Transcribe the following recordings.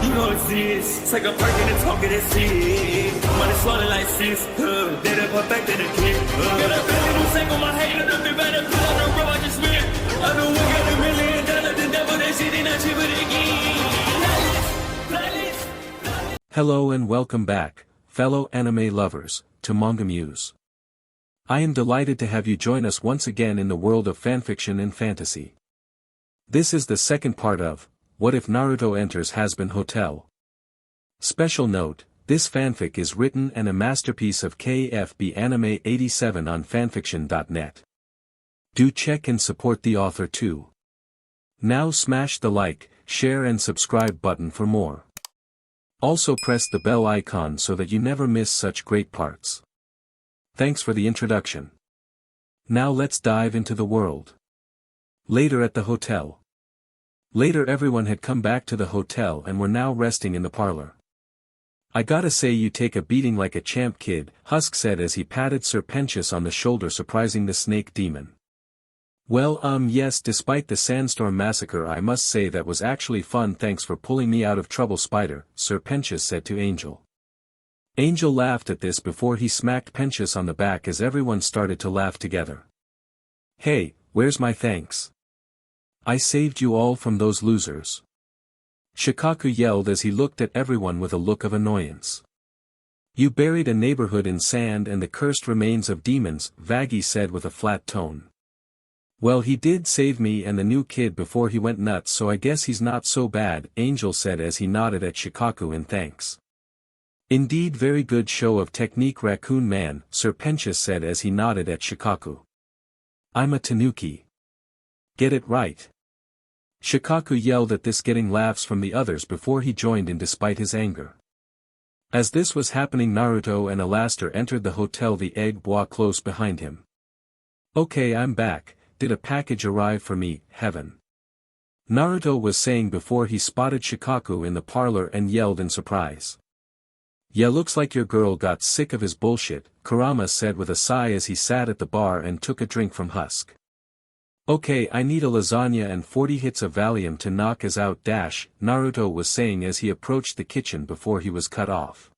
You know it's this. Take a perk and a talk of that shit. Money swallowed like sis. Did it perfect in the kid. Got a billion who sang on my head. Look me better put on the road I just spent. I know we got $1 million. The devil that shit ain't not cheaper than again. Hello and welcome back, fellow anime lovers, to MangaMuse. I am delighted to have you join us once again in the world of fanfiction and fantasy. This is the second part of What If Naruto Enters Hazbin Hotel. Special note, this fanfic is written and a masterpiece of KFB Anime 87 on fanfiction.net. Do check and support the author too. Now smash the like, share and subscribe button for more. Also press the bell icon so that you never miss such great parts. Thanks for the introduction. Now let's dive into the world. Later at the hotel. Later everyone had come back to the hotel and were now resting in the parlor. I gotta say you take a beating like a champ kid, Husk said as he patted Sir Pentious on the shoulder surprising the snake demon. Well yes, despite the sandstorm massacre I must say that was actually fun, thanks for pulling me out of trouble Spider, Sir Pentious said to Angel. Angel laughed at this before he smacked Pentious on the back as everyone started to laugh together. Hey, where's my thanks? I saved you all from those losers. Shikaku yelled as he looked at everyone with a look of annoyance. You buried a neighborhood in sand and the cursed remains of demons, Vaggie said with a flat tone. Well, he did save me and the new kid before he went nuts, so I guess he's not so bad, Angel said as he nodded at Shikaku in thanks. Indeed, very good show of technique Raccoon Man, Sir Pentious said as he nodded at Shikaku. I'm a tanuki. Get it right. Shikaku yelled at this, getting laughs from the others before he joined in despite his anger. As this was happening, Naruto and Alastor entered the hotel, the egg bois close behind him. Okay, I'm back. Did a package arrive for me, heaven? Naruto was saying before he spotted Shikaku in the parlor and yelled in surprise. Yeah, looks like your girl got sick of his bullshit, Kurama said with a sigh as he sat at the bar and took a drink from Husk. Okay, I need a lasagna and 40 hits of Valium to knock us out Naruto was saying as he approached the kitchen before he was cut off.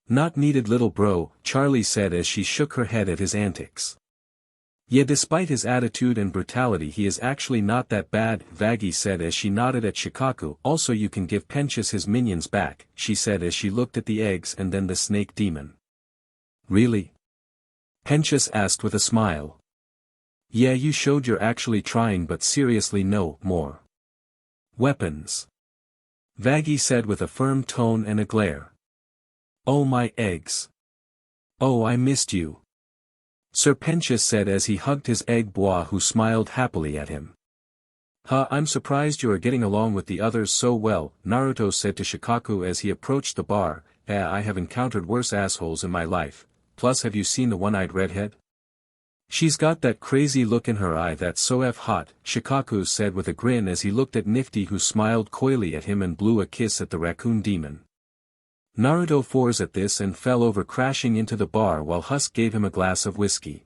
Not needed little bro, Charlie said as she shook her head at his antics. Yeah, despite his attitude and brutality he is actually not that bad, Vaggie said as she nodded at Shikaku. Also you can give Pentious his minions back, she said as she looked at the eggs and then the snake demon. Really? Pentious asked with a smile. Yeah, you showed you're actually trying, but seriously no more weapons, Vaggie said with a firm tone and a glare. Oh my eggs. Oh, I missed you, Sir Pentious said as he hugged his egg bois who smiled happily at him. I'm surprised you are getting along with the others so well, Naruto said to Shikaku as he approached the bar. I have encountered worse assholes in my life, plus have you seen the one-eyed redhead? She's got that crazy look in her eye that's so hot, Shikaku said with a grin as he looked at Nifty who smiled coyly at him and blew a kiss at the raccoon demon. Naruto froze at this and fell over crashing into the bar while Husk gave him a glass of whiskey.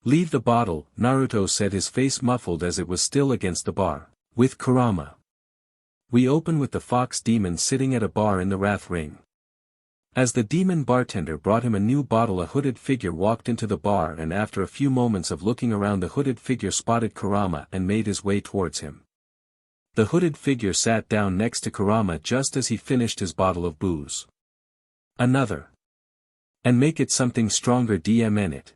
Leave the bottle, Naruto said, his face muffled as it was still against the bar. With Kurama. We open with the fox demon sitting at a bar in the Wrath Ring. As the demon bartender brought him a new bottle, a hooded figure walked into the bar and after a few moments of looking around the hooded figure spotted Kurama and made his way towards him. The hooded figure sat down next to Kurama just as he finished his bottle of booze. Another. And make it something stronger, DMN it.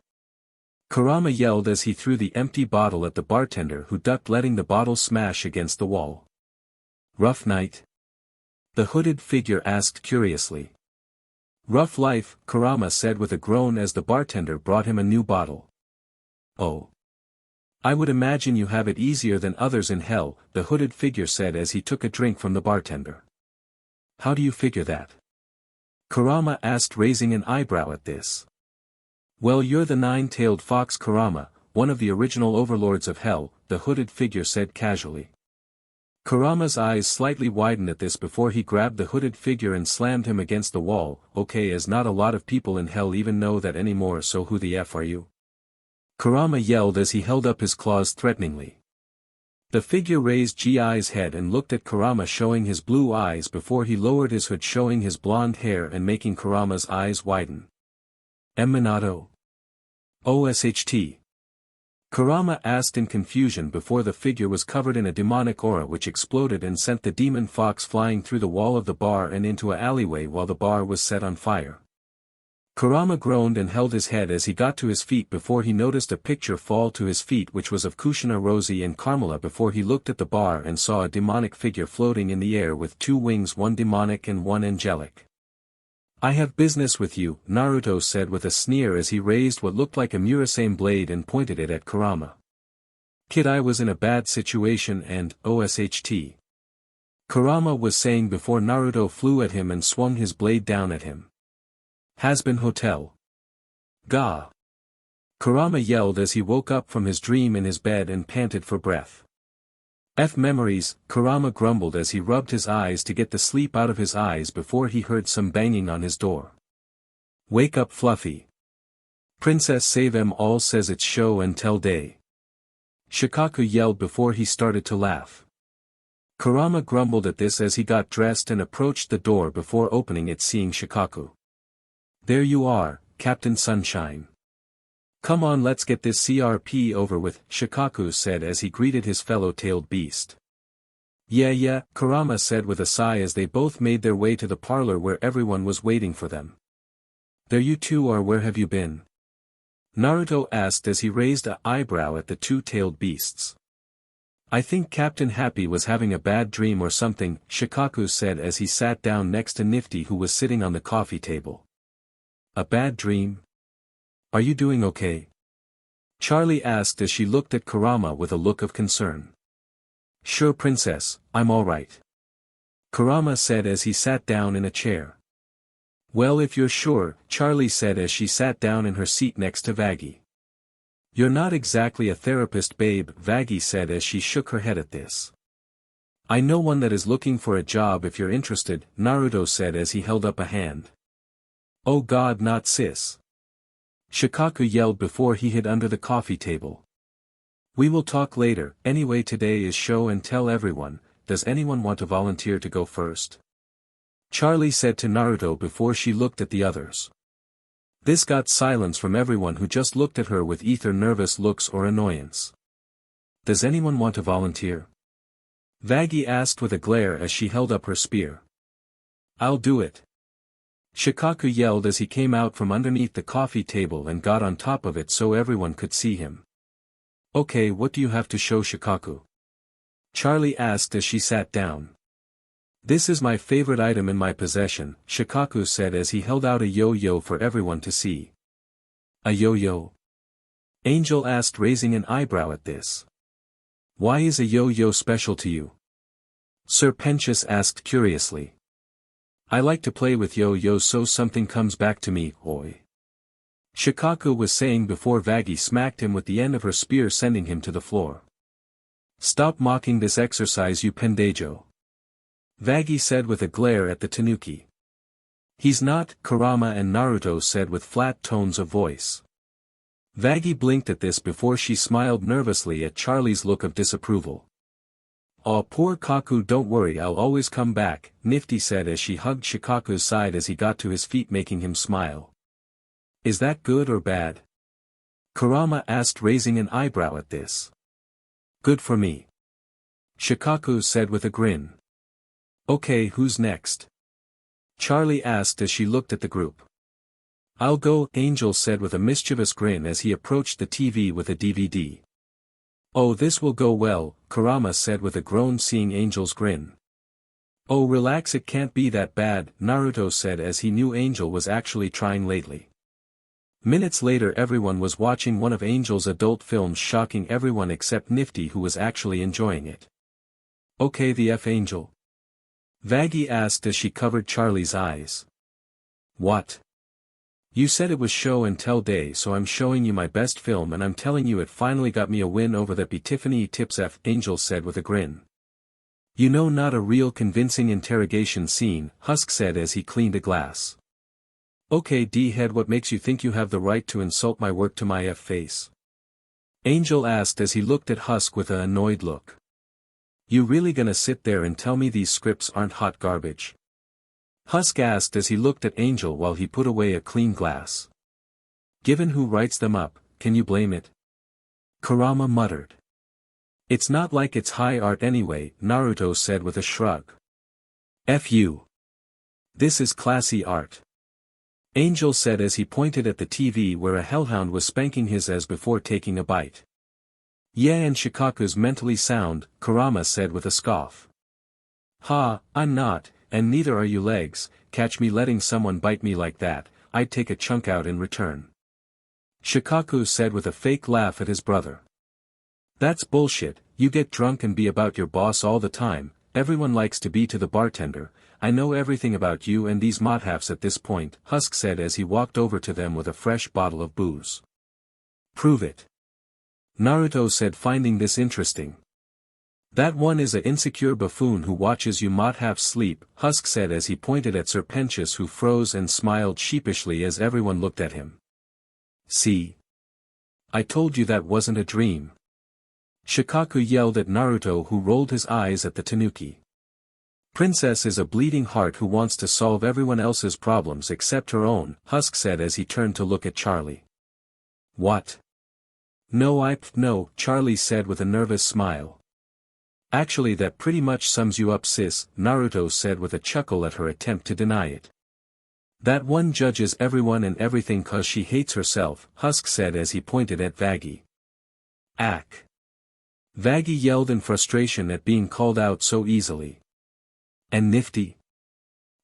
Kurama yelled as he threw the empty bottle at the bartender who ducked, letting the bottle smash against the wall. Rough night? The hooded figure asked curiously. Rough life, Kurama said with a groan as the bartender brought him a new bottle. Oh. I would imagine you have it easier than others in hell, the hooded figure said as he took a drink from the bartender. How do you figure that? Kurama asked, raising an eyebrow at this. Well, you're the nine-tailed fox Kurama, one of the original overlords of hell, the hooded figure said casually. Kurama's eyes slightly widened at this before he grabbed the hooded figure and slammed him against the wall. Okay, as not a lot of people in hell even know that anymore, so who the F are you? Kurama yelled as he held up his claws threateningly. The figure raised Gi's head and looked at Kurama, showing his blue eyes before he lowered his hood, showing his blonde hair and making Kurama's eyes widen. Minato? OSHT. Kurama asked in confusion before the figure was covered in a demonic aura which exploded and sent the demon fox flying through the wall of the bar and into a alleyway while the bar was set on fire. Kurama groaned and held his head as he got to his feet before he noticed a picture fall to his feet which was of Kushina, Rosie and Carmela before he looked at the bar and saw a demonic figure floating in the air with 2 wings, one demonic and one angelic. "I have business with you," Naruto said with a sneer as he raised what looked like a Murasame blade and pointed it at Kurama. "Kid, I was in a bad situation and, OSHT. Kurama was saying before Naruto flew at him and swung his blade down at him. "Hazbinhotel. Ga!" Kurama yelled as he woke up from his dream in his bed and panted for breath. Memories, Kurama grumbled as he rubbed his eyes to get the sleep out of his eyes before he heard some banging on his door. "Wake up, Fluffy. Princess Save 'em all says it's show and tell day." Shikaku yelled before he started to laugh. Kurama grumbled at this as he got dressed and approached the door before opening it, seeing Shikaku. "There you are, Captain Sunshine. Come on, let's get this CRP over with," Shikaku said as he greeted his fellow tailed beast. Yeah, Kurama said with a sigh as they both made their way to the parlor where everyone was waiting for them. "There you two are, where have you been?" Naruto asked as he raised an eyebrow at the 2 tailed beasts. "I think Captain Happy was having a bad dream or something," Shikaku said as he sat down next to Nifty, who was sitting on the coffee table. "A bad dream? Are you doing okay?" Charlie asked as she looked at Kurama with a look of concern. "Sure, Princess, I'm alright," Kurama said as he sat down in a chair. "Well, if you're sure," Charlie said as she sat down in her seat next to Vaggie. "You're not exactly a therapist, babe," Vaggie said as she shook her head at this. "I know one that is looking for a job if you're interested," Naruto said as he held up a hand. "Oh God, not sis!" Shikaku yelled before he hid under the coffee table. "We will talk later, anyway today is show and tell everyone, does anyone want to volunteer to go first?" Charlie said to Naruto before she looked at the others. This got silence from everyone who just looked at her with either nervous looks or annoyance. "Does anyone want to volunteer?" Vaggie asked with a glare as she held up her spear. "I'll do it," Shikaku yelled as he came out from underneath the coffee table and got on top of it so everyone could see him. "Okay, what do you have to show, Shikaku?" Charlie asked as she sat down. "This is my favorite item in my possession," Shikaku said as he held out a yo-yo for everyone to see. "A yo-yo?" Angel asked, raising an eyebrow at this. "Why is a yo-yo special to you?" Sir Pentious asked curiously. "I like to play with yo-yos so something comes back to me, oi," Shikaku was saying before Vaggie smacked him with the end of her spear, sending him to the floor. "Stop mocking this exercise, you pendejo," Vaggie said with a glare at the tanuki. "He's not," Kurama and Naruto said with flat tones of voice. Vaggie blinked at this before she smiled nervously at Charlie's look of disapproval. "Aw, poor Kaku, don't worry, I'll always come back," Nifty said as she hugged Shikaku's side as he got to his feet, making him smile. "Is that good or bad?" Kurama asked, raising an eyebrow at this. "Good for me," Shikaku said with a grin. "Okay, who's next?" Charlie asked as she looked at the group. "I'll go," Angel said with a mischievous grin as he approached the TV with a DVD. "Oh, this will go well," Kurama said with a groan, seeing Angel's grin. "Oh, relax, it can't be that bad," Naruto said as he knew Angel was actually trying lately. Minutes later, everyone was watching one of Angel's adult films, shocking everyone except Nifty, who was actually enjoying it. "Okay, the F, Angel?" Vaggie asked as she covered Charlie's eyes. "What? You said it was show and tell day, so I'm showing you my best film, and I'm telling you it finally got me a win over that Tiffany Tips F," Angel said with a grin. "You know, not a real convincing interrogation scene," Husk said as he cleaned a glass. "Okay, D-head, what makes you think you have the right to insult my work to my F face?" Angel asked as he looked at Husk with an annoyed look. You really gonna sit there and tell me these scripts aren't hot garbage? Husk asked as he looked at Angel while he put away a clean glass. Given who writes them up, can you blame it? Kurama muttered. It's not like it's high art anyway, Naruto said with a shrug. F you. This is classy art. Angel said as he pointed at the TV where a hellhound was spanking his ass before taking a bite. Yeah, and Shikaku's mentally sound, Kurama said with a scoff. Ha, I'm not, and neither are you legs. Catch me letting someone bite me like that, I'd take a chunk out in return. Shikaku said with a fake laugh at his brother. That's bullshit, you get drunk and be about your boss all the time, everyone likes to be to the bartender. I know everything about you and these mothafs at this point, Husk said as he walked over to them with a fresh bottle of booze. Prove it. Naruto said, finding this interesting. That one is a insecure buffoon who watches you mothafs sleep, Husk said as he pointed at Serpentius, who froze and smiled sheepishly as everyone looked at him. See? I told you that wasn't a dream. Shikaku yelled at Naruto, who rolled his eyes at the tanuki. Princess is a bleeding heart who wants to solve everyone else's problems except her own, Husk said as he turned to look at Charlie. What? No, Charlie said with a nervous smile. Actually, that pretty much sums you up, sis, Naruto said with a chuckle at her attempt to deny it. That one judges everyone and everything 'cause she hates herself, Husk said as he pointed at Vaggie. Ack. Vaggie yelled in frustration at being called out so easily. And Nifty?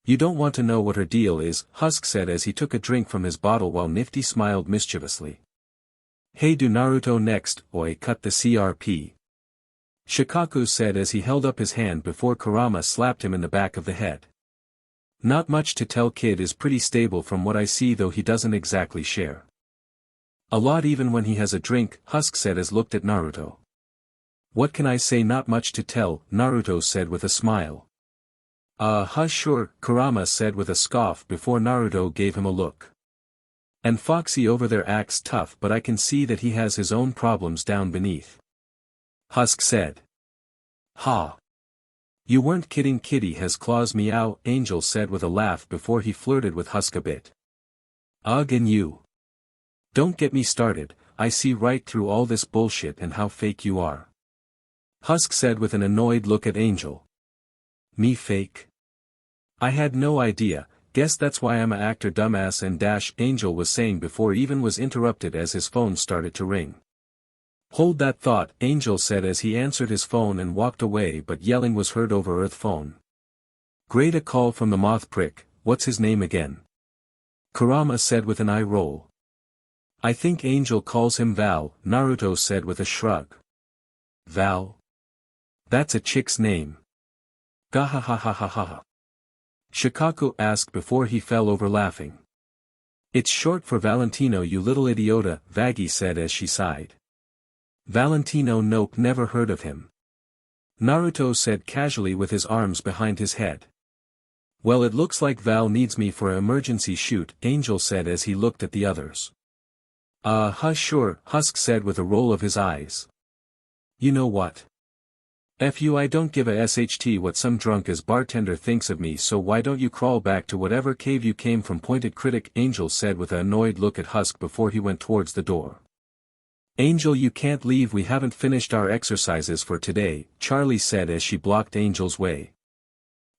You don't want to know what her deal is, Husk said as he took a drink from his bottle while Nifty smiled mischievously. Hey, do Naruto next, oi, cut the CRP. Shikaku said as he held up his hand before Kurama slapped him in the back of the head. Not much to tell, kid is pretty stable from what I see, though he doesn't exactly share a lot even when he has a drink, Husk said as looked at Naruto. What can I say, not much to tell, Naruto said with a smile. Hush, sure, Kurama said with a scoff before Naruto gave him a look. And Foxy over there acts tough, but I can see that he has his own problems down beneath. Husk said. Ha. You weren't kidding, kitty has claws, meow, Angel said with a laugh before he flirted with Husk a bit. Ugh, and you. Don't get me started, I see right through all this bullshit and how fake you are. Husk said with an annoyed look at Angel. Me fake? I had no idea, guess that's why I'm a actor, dumbass, and dash, Angel was saying before even was interrupted as his phone started to ring. Hold that thought, Angel said as he answered his phone and walked away, but yelling was heard over Earth phone. Great, a call from the moth prick, what's his name again? Kurama said with an eye roll. I think Angel calls him Val, Naruto said with a shrug. Val? That's a chick's name. Gahahahahaha. Shikaku asked before he fell over laughing. It's short for Valentino, you little idiota, Vaggie said as she sighed. Valentino? Nope, never heard of him. Naruto said casually with his arms behind his head. Well, it looks like Val needs me for an emergency shoot, Angel said as he looked at the others. Hush, sure, Husk said with a roll of his eyes. You know what? F you, I don't give a sht what some drunk-as bartender thinks of me, so why don't you crawl back to whatever cave you came from, pointed critic, Angel said with an annoyed look at Husk before he went towards the door. Angel, you can't leave, we haven't finished our exercises for today, Charlie said as she blocked Angel's way.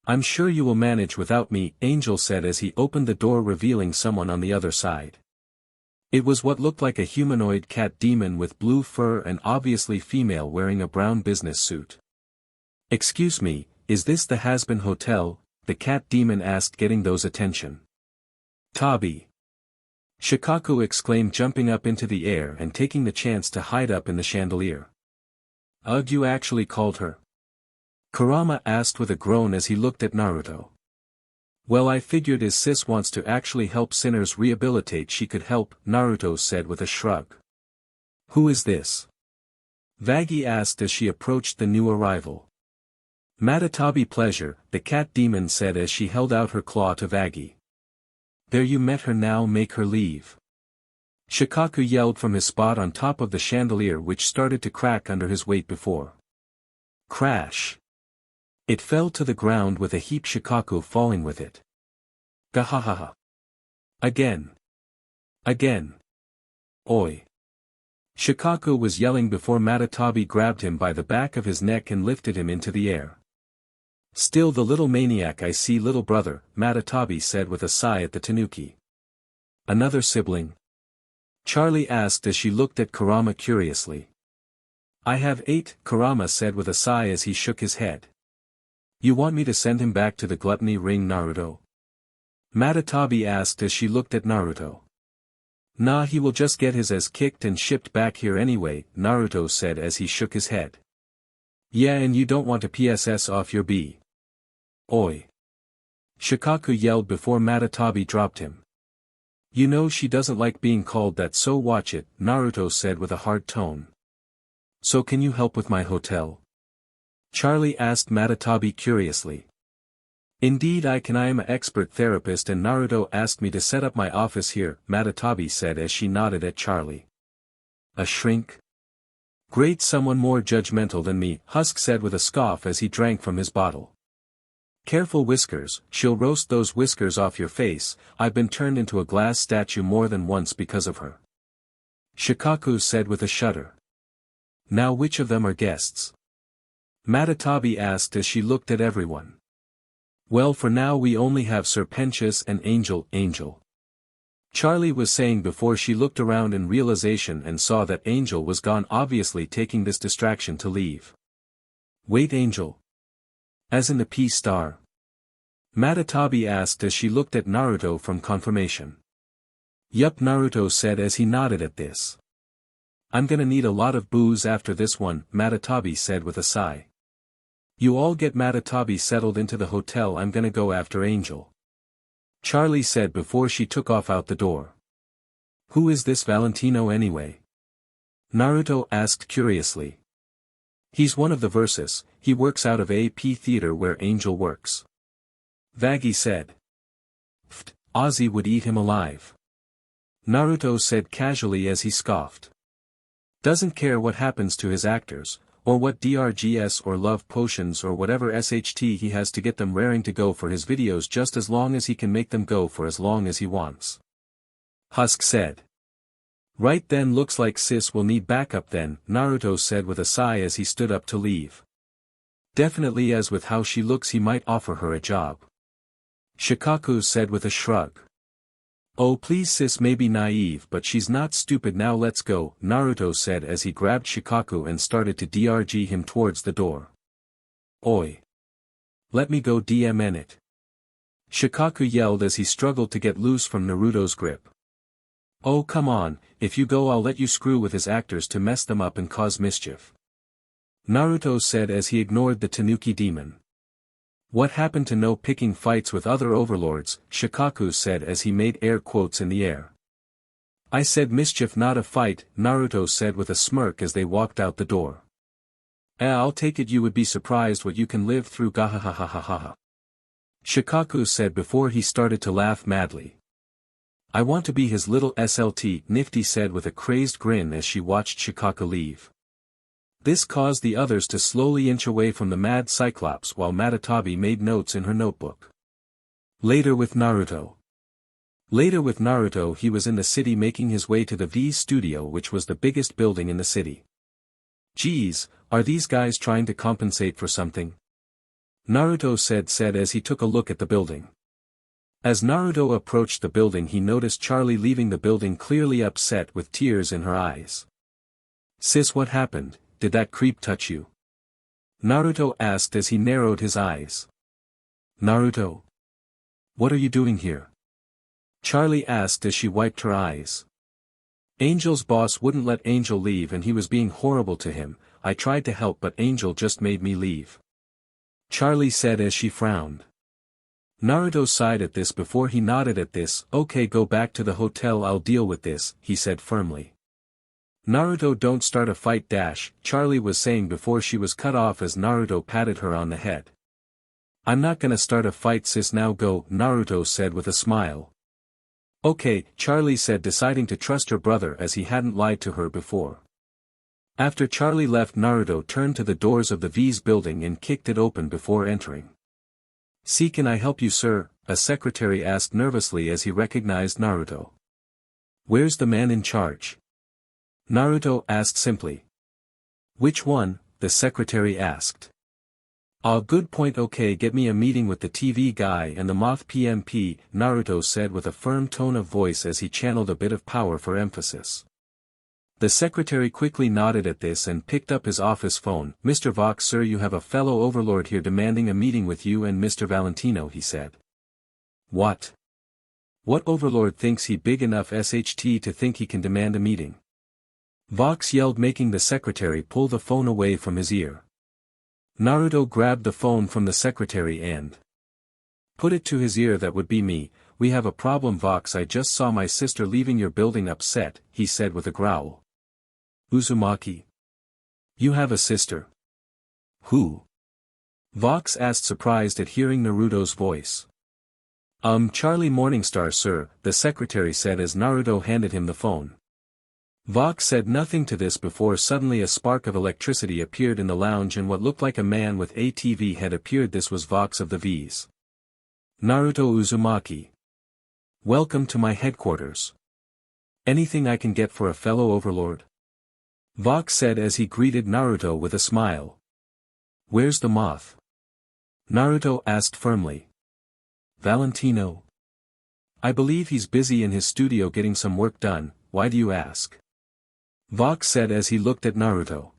I'm sure you will manage without me, Angel said as he opened the door, revealing someone on the other side. It was what looked like a humanoid cat demon with blue fur and obviously female, wearing a brown business suit. Excuse me, is this the Hazbin Hotel? The cat demon asked, getting those attention. Tabi. Shikaku exclaimed, jumping up into the air and taking the chance to hide up in the chandelier. Ugh, you actually called her? Kurama asked with a groan as he looked at Naruto. Well, I figured as sis wants to actually help sinners rehabilitate, she could help, Naruto said with a shrug. Who is this? Vaggie asked as she approached the new arrival. Matatabi, pleasure, the cat demon said as she held out her claw to Vaggie. There, you met her, now make her leave. Shikaku yelled from his spot on top of the chandelier, which started to crack under his weight before Crash. It fell to the ground with a heap, Shikaku falling with it. Gahahaha. Again. Again. Oi. Shikaku was yelling before Matatabi grabbed him by the back of his neck and lifted him into the air. Still the little maniac, I see, little brother, Matatabi said with a sigh at the tanuki. Another sibling? Charlie asked as she looked at Kurama curiously. I have 8, Kurama said with a sigh as he shook his head. You want me to send him back to the gluttony ring, Naruto? Matatabi asked as she looked at Naruto. Nah, he will just get his ass kicked and shipped back here anyway, Naruto said as he shook his head. Yeah, and you don't want to PSS off your B. Oi. Shikaku yelled before Matatabi dropped him. You know she doesn't like being called that, so watch it, Naruto said with a hard tone. So can you help with my hotel? Charlie asked Matatabi curiously. Indeed I can, I am an expert therapist and Naruto asked me to set up my office here, Matatabi said as she nodded at Charlie. A shrink? Great, someone more judgmental than me, Husk said with a scoff as he drank from his bottle. Careful, Whiskers, she'll roast those whiskers off your face, I've been turned into a glass statue more than once because of her. Shikaku said with a shudder. Now which of them are guests? Matatabi asked as she looked at everyone. Well, for now we only have Serpentius and Angel. Charlie was saying before she looked around in realization and saw that Angel was gone, obviously taking this distraction to leave. Wait, Angel? As in the P-star? Matatabi asked as she looked at Naruto from confirmation. Yup, Naruto said as he nodded at this. I'm gonna need a lot of booze after this one, Matatabi said with a sigh. You all get Matatabi settled into the hotel, I'm gonna go after Angel. Charlie said before she took off out the door. Who is this Valentino anyway? Naruto asked curiously. He's one of the Versus, he works out of AP Theater where Angel works. Vaggie said. Pfft, Ozzy would eat him alive. Naruto said casually as he scoffed. Doesn't care what happens to his actors, or what DRGS or love potions or whatever SHT he has to get them raring to go for his videos, just as long as he can make them go for as long as he wants. Husk said. Right then, looks like sis will need backup then, Naruto said with a sigh as he stood up to leave. Definitely, as with how she looks he might offer her a job. Shikaku said with a shrug. Oh please sis may be naive but she's not stupid, now let's go, Naruto said as he grabbed Shikaku and started to DRG him towards the door. Oi. Let me go DMN it. Shikaku yelled as he struggled to get loose from Naruto's grip. Oh come on, if you go I'll let you screw with his actors to mess them up and cause mischief. Naruto said as he ignored the Tanuki demon. What happened to no picking fights with other overlords, Shikaku said as he made air quotes in the air. I said mischief not a fight, Naruto said with a smirk as they walked out the door. I'll take it you would be surprised what you can live through, gahahahahaha. Shikaku said before he started to laugh madly. I want to be his little SLT, Nifty said with a crazed grin as she watched Shikaku leave. This caused the others to slowly inch away from the mad Cyclops while Matatabi made notes in her notebook. Later with Naruto, he was in the city making his way to the V studio, which was the biggest building in the city. Geez, are these guys trying to compensate for something? Naruto said as he took a look at the building. As Naruto approached the building he noticed Charlie leaving the building, clearly upset with tears in her eyes. Sis, what happened? Did that creep touch you? Naruto asked as he narrowed his eyes. Naruto? What are you doing here? Charlie asked as she wiped her eyes. Angel's boss wouldn't let Angel leave and he was being horrible to him. I tried to help but Angel just made me leave. Charlie said as she frowned. Naruto sighed at this before he nodded at this. Okay, go back to the hotel, I'll deal with this, he said firmly. Naruto, don't start a fight dash, Charlie was saying before she was cut off as Naruto patted her on the head. I'm not gonna start a fight sis, now go, Naruto said with a smile. Okay, Charlie said, deciding to trust her brother as he hadn't lied to her before. After Charlie left, Naruto turned to the doors of the V's building and kicked it open before entering. "See, can I help you, sir?" a secretary asked nervously as he recognized Naruto. "Where's the man in charge?" Naruto asked simply. "Which one?" the secretary asked. "Ah, good point. Okay, get me a meeting with the TV guy and the moth PMP, Naruto said with a firm tone of voice as he channeled a bit of power for emphasis. The secretary quickly nodded at this and picked up his office phone. "Mr. Vox, sir, you have a fellow overlord here demanding a meeting with you and Mr. Valentino," he said. "What? What overlord thinks he big enough SHT to think he can demand a meeting?" Vox yelled, making the secretary pull the phone away from his ear. Naruto grabbed the phone from the secretary and put it to his ear. "That would be me. We have a problem, Vox. I just saw my sister leaving your building upset," he said with a growl. "Uzumaki? You have a sister?" "Who?" Vox asked, surprised at hearing Naruto's voice. Charliemorningstar, sir," the secretary said as Naruto handed him the phone. Vox said nothing to this before suddenly a spark of electricity appeared in the lounge and what looked like a man with a TV head appeared. This was Vox of the V's. "Naruto Uzumaki. Welcome to my headquarters. Anything I can get for a fellow overlord?" Vox said as he greeted Naruto with a smile. "Where's the moth?" Naruto asked firmly. "Valentino. I believe he's busy in his studio getting some work done. Why do you ask?" Vox said as he looked at Naruto.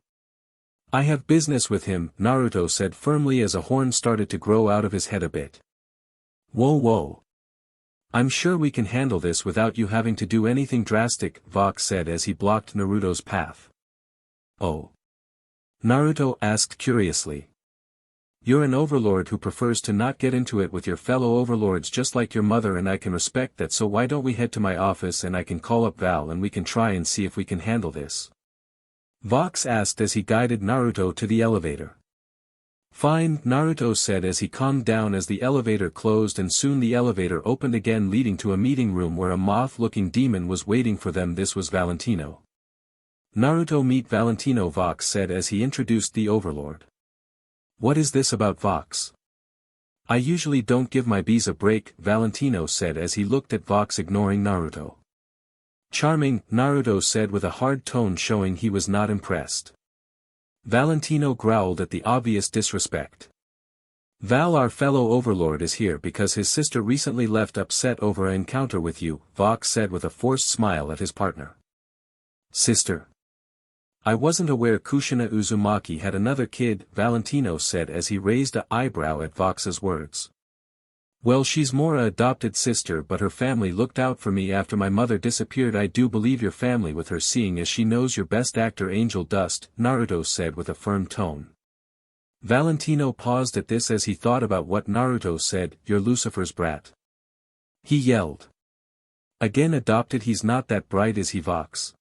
"I have business with him," Naruto said firmly as a horn started to grow out of his head a bit. Whoa. "I'm sure we can handle this without you having to do anything drastic," Vox said as he blocked Naruto's path. "Oh?" Naruto asked curiously. "You're an overlord who prefers to not get into it with your fellow overlords just like your mother, and I can respect that, so why don't we head to my office and I can call up Val and we can try and see if we can handle this?" Vox asked as he guided Naruto to the elevator. "Fine," Naruto said as he calmed down as the elevator closed and soon the elevator opened again leading to a meeting room where a moth-looking demon was waiting for them. This was Valentino. "Naruto, meet Valentino," Vox said as he introduced the overlord. "What is this about, Vox?" "I usually don't give my bees a break," Valentino said as he looked at Vox, ignoring Naruto. "Charming," Naruto said with a hard tone showing he was not impressed. Valentino growled at the obvious disrespect. "Val, our fellow overlord, is here because his sister recently left upset over an encounter with you," Vox said with a forced smile at his partner. "Sister? I wasn't aware Kushina Uzumaki had another kid," Valentino said as he raised an eyebrow at Vox's words. "Well, she's more a adopted sister, but her family looked out for me after my mother disappeared. I do believe your family with her, seeing as she knows your best actor Angeldust," Naruto said with a firm tone. Valentino paused at this as he thought about what Naruto said. "You're Lucifer's brat," he yelled. "Again adopted? He's not that bright, is he, Vox?"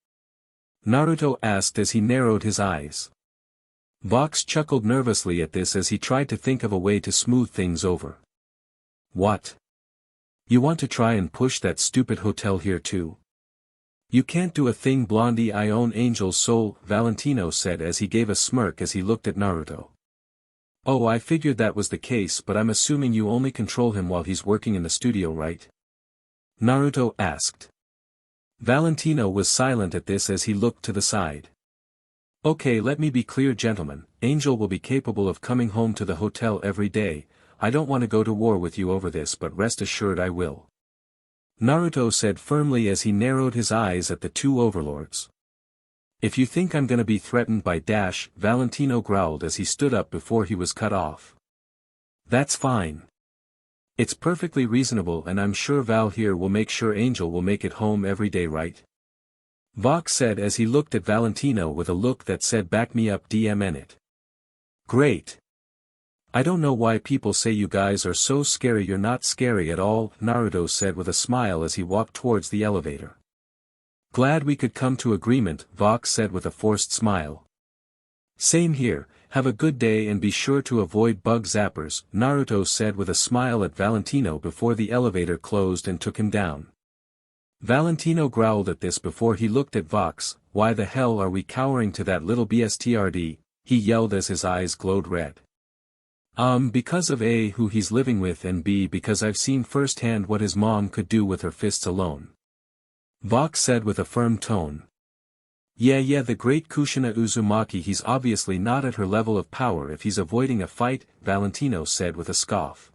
Naruto asked as he narrowed his eyes. Vox chuckled nervously at this as he tried to think of a way to smooth things over. "What? You want to try and push that stupid hotel here too? You can't do a thing, Blondie. I own Angel's soul," Valentino said as he gave a smirk as he looked at Naruto. "Oh, I figured that was the case, but I'm assuming you only control him while he's working in the studio, right?" Naruto asked. Valentino was silent at this as he looked to the side. "Okay, let me be clear, gentlemen. Angel will be capable of coming home to the hotel every day. I don't want to go to war with you over this, but rest assured I will," Naruto said firmly as he narrowed his eyes at the two overlords. "If you think I'm gonna be threatened by Dash," Valentino growled as he stood up before he was cut off. "That's fine. It's perfectly reasonable, and I'm sure Val here will make sure Angel will make it home every day, right?" Vox said as he looked at Valentino with a look that said, "Back me up, DMN it." "Great. I don't know why people say you guys are so scary. You're not scary at all," Naruto said with a smile as he walked towards the elevator. "Glad we could come to agreement," Vox said with a forced smile. "Same here. Have a good day and be sure to avoid bug zappers," Naruto said with a smile at Valentino before the elevator closed and took him down. Valentino growled at this before he looked at Vox. Why the hell are we cowering to that little bstrd, he yelled as his eyes glowed red. Because of A, who he's living with, and B, because I've seen firsthand what his mom could do with her fists alone. Vox said with a firm tone. Yeah, the great Kushina Uzumaki, he's obviously not at her level of power if he's avoiding a fight, Valentino said with a scoff.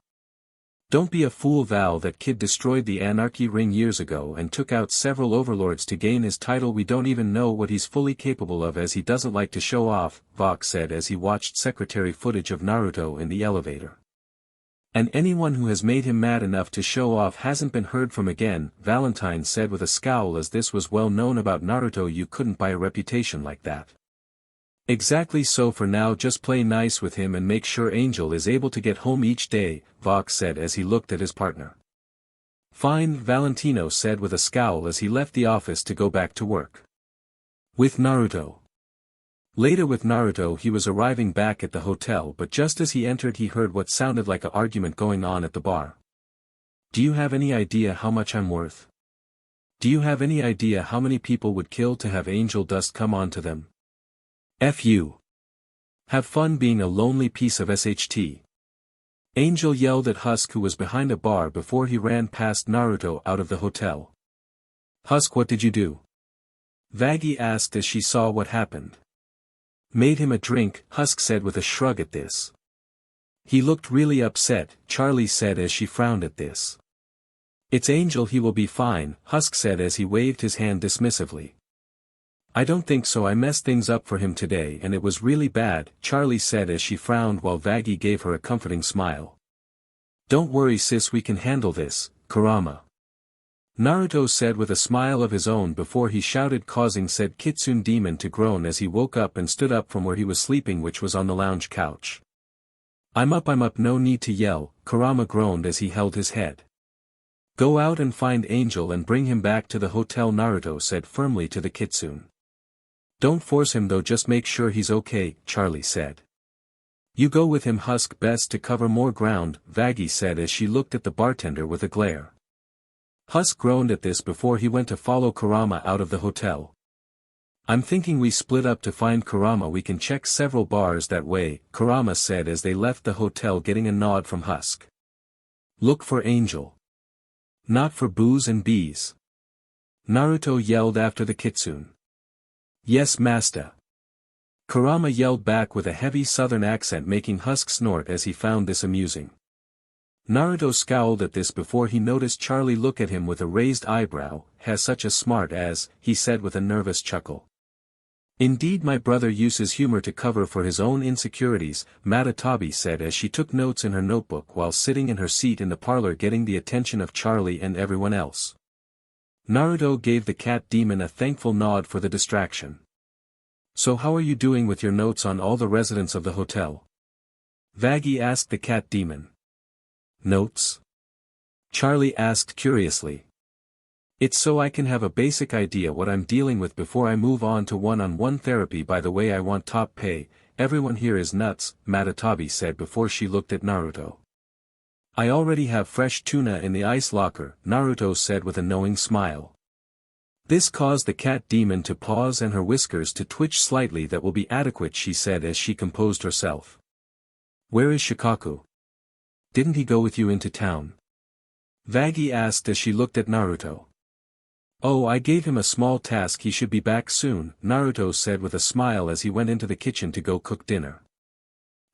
Don't be a fool, Val, that kid destroyed the Anarchy Ring years ago and took out several overlords to gain his title. We don't even know what he's fully capable of, as he doesn't like to show off, Vox said as he watched secretary footage of Naruto in the elevator. And anyone who has made him mad enough to show off hasn't been heard from again, Valentine said with a scowl, as this was well known about Naruto. You couldn't buy a reputation like that. Exactly, so for now just play nice with him and make sure Angel is able to get home each day, Vox said as he looked at his partner. Fine, Valentino said with a scowl as he left the office to go back to work. With Naruto. Later with Naruto, he was arriving back at the hotel, but just as he entered he heard what sounded like an argument going on at the bar. Do you have any idea how much I'm worth? Do you have any idea how many people would kill to have angel dust come onto them? F.U. Have fun being a lonely piece of SHT. Angel yelled at Husk, who was behind a bar before he ran past Naruto out of the hotel. Husk, what did you do? Vaggie asked as she saw what happened. Made him a drink, Husk said with a shrug at this. He looked really upset, Charlie said as she frowned at this. It's Angel, he will be fine, Husk said as he waved his hand dismissively. I don't think so, I messed things up for him today and it was really bad, Charlie said as she frowned while Vaggie gave her a comforting smile. Don't worry sis, we can handle this, Kurama. Naruto said with a smile of his own before he shouted, causing said Kitsune demon to groan as he woke up and stood up from where he was sleeping, which was on the lounge couch. I'm up, no need to yell, Kurama groaned as he held his head. Go out and find Angel and bring him back to the hotel, Naruto said firmly to the Kitsune. Don't force him though, just make sure he's okay, Charlie said. You go with him, Husk, best to cover more ground, Vaggie said as she looked at the bartender with a glare. Husk groaned at this before he went to follow Kurama out of the hotel. I'm thinking we split up to find Kurama, we can check several bars that way, Kurama said as they left the hotel, getting a nod from Husk. Look for Angel. Not for booze and bees. Naruto yelled after the Kitsune. Yes, master. Kurama yelled back with a heavy southern accent, making Husk snort as he found this amusing. Naruto scowled at this before he noticed Charlie look at him with a raised eyebrow. Has such a smart as, he said with a nervous chuckle. Indeed, my brother uses humor to cover for his own insecurities, Matatabi said as she took notes in her notebook while sitting in her seat in the parlor, getting the attention of Charlie and everyone else. Naruto gave the cat demon a thankful nod for the distraction. So how are you doing with your notes on all the residents of the hotel? Vaggie asked the cat demon. Notes? Charlie asked curiously. It's so I can have a basic idea what I'm dealing with before I move on to one-on-one therapy. By the way, I want top pay, everyone here is nuts, Matatabi said before she looked at Naruto. I already have fresh tuna in the ice locker, Naruto said with a knowing smile. This caused the cat demon to pause and her whiskers to twitch slightly. That will be adequate, she said as she composed herself. Where is Shikaku? Didn't he go with you into town? Vaggie asked as she looked at Naruto. Oh, I gave him a small task, he should be back soon, Naruto said with a smile as he went into the kitchen to go cook dinner.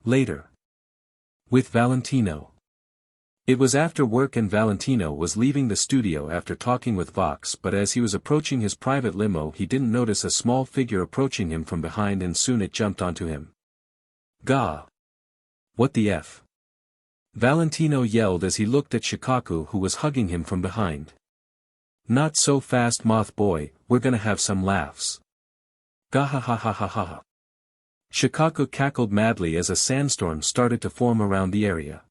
Later. With Valentino. It was after work and Valentino was leaving the studio after talking with Vox, but as he was approaching his private limo he didn't notice a small figure approaching him from behind and soon it jumped onto him. Gah! What the F? Valentino yelled as he looked at Shikaku, who was hugging him from behind. Not so fast, moth boy, we're gonna have some laughs. Gah ha ha ha ha ha ha. Shikaku cackled madly as a sandstorm started to form around the area.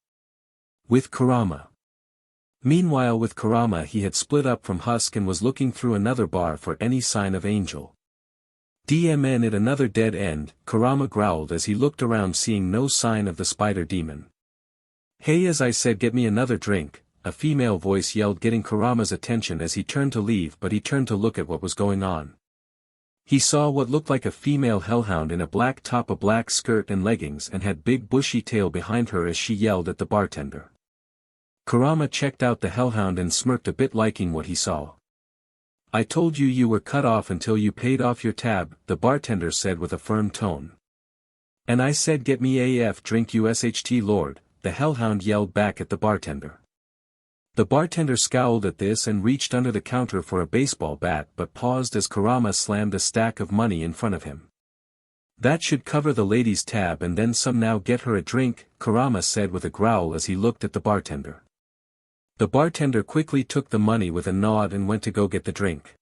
With Kurama. Meanwhile with Kurama he had split up from Husk and was looking through another bar for any sign of Angel. DMN at another dead end, Kurama growled as he looked around seeing no sign of the spider demon. Hey, as I said, get me another drink, a female voice yelled, getting Kurama's attention as he turned to leave, but he turned to look at what was going on. He saw what looked like a female hellhound in a black top, a black skirt and leggings, and had big bushy tail behind her as she yelled at the bartender. Kurama checked out the hellhound and smirked a bit, liking what he saw. "I told you you were cut off until you paid off your tab," the bartender said with a firm tone. "And I said get me AF drink USHT Lord," the hellhound yelled back at the bartender. The bartender scowled at this and reached under the counter for a baseball bat, but paused as Kurama slammed a stack of money in front of him. "That should cover the lady's tab and then some. Now get her a drink," Kurama said with a growl as he looked at the bartender. The bartender quickly took the money with a nod and went to go get the drink.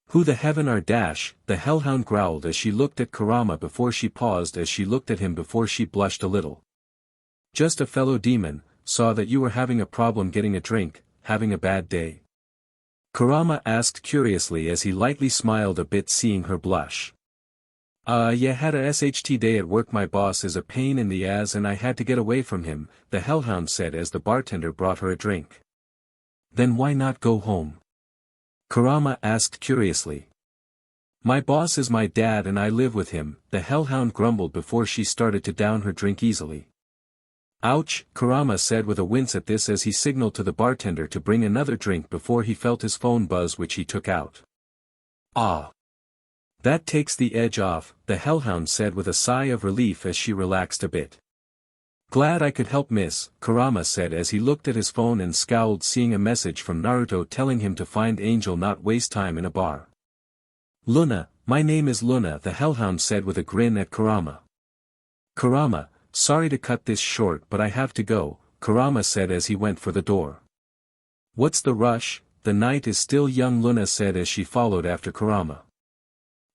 "Who the heaven are dash," the hellhound growled as she looked at Kurama before she paused as she looked at him before she blushed a little. "Just a fellow demon, saw that you were having a problem getting a drink, having a bad day?" Kurama asked curiously as he lightly smiled a bit seeing her blush. Yeah, had a SHT day at work. My boss is a pain in the ass and I had to get away from him," the hellhound said as the bartender brought her a drink. "Then why not go home?" Kurama asked curiously. "My boss is my dad and I live with him," the hellhound grumbled before she started to down her drink easily. "Ouch," Kurama said with a wince at this as he signaled to the bartender to bring another drink before he felt his phone buzz, which he took out. "Ah. That takes the edge off," the hellhound said with a sigh of relief as she relaxed a bit. "Glad I could help, miss," Kurama said as he looked at his phone and scowled, seeing a message from Naruto telling him to find Angel, not waste time in a bar. "Luna, my name is Luna," the hellhound said with a grin at Kurama. "Kurama, sorry to cut this short but I have to go," Kurama said as he went for the door. "What's the rush? The night is still young," Luna said as she followed after Kurama.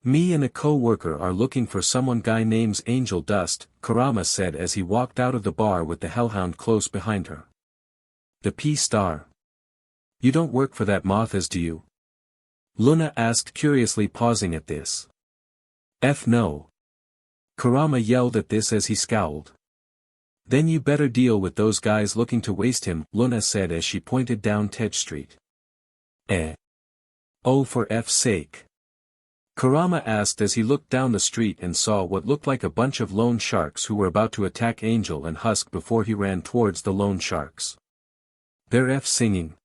"Me and a co-worker are looking for someone. Guy name's Angeldust," Kurama said as he walked out of the bar with the hellhound close behind her. "The P-star. You don't work for that mothas, do you?" Luna asked curiously, pausing at this. No. Kurama yelled at this as he scowled. "Then you better deal with those guys looking to waste him," Luna said as she pointed down Tej Street. Oh, for F's sake. Kurama asked as he looked down the street and saw what looked like a bunch of loan sharks who were about to attack Angel and Husk before he ran towards the loan sharks. "They're F singing.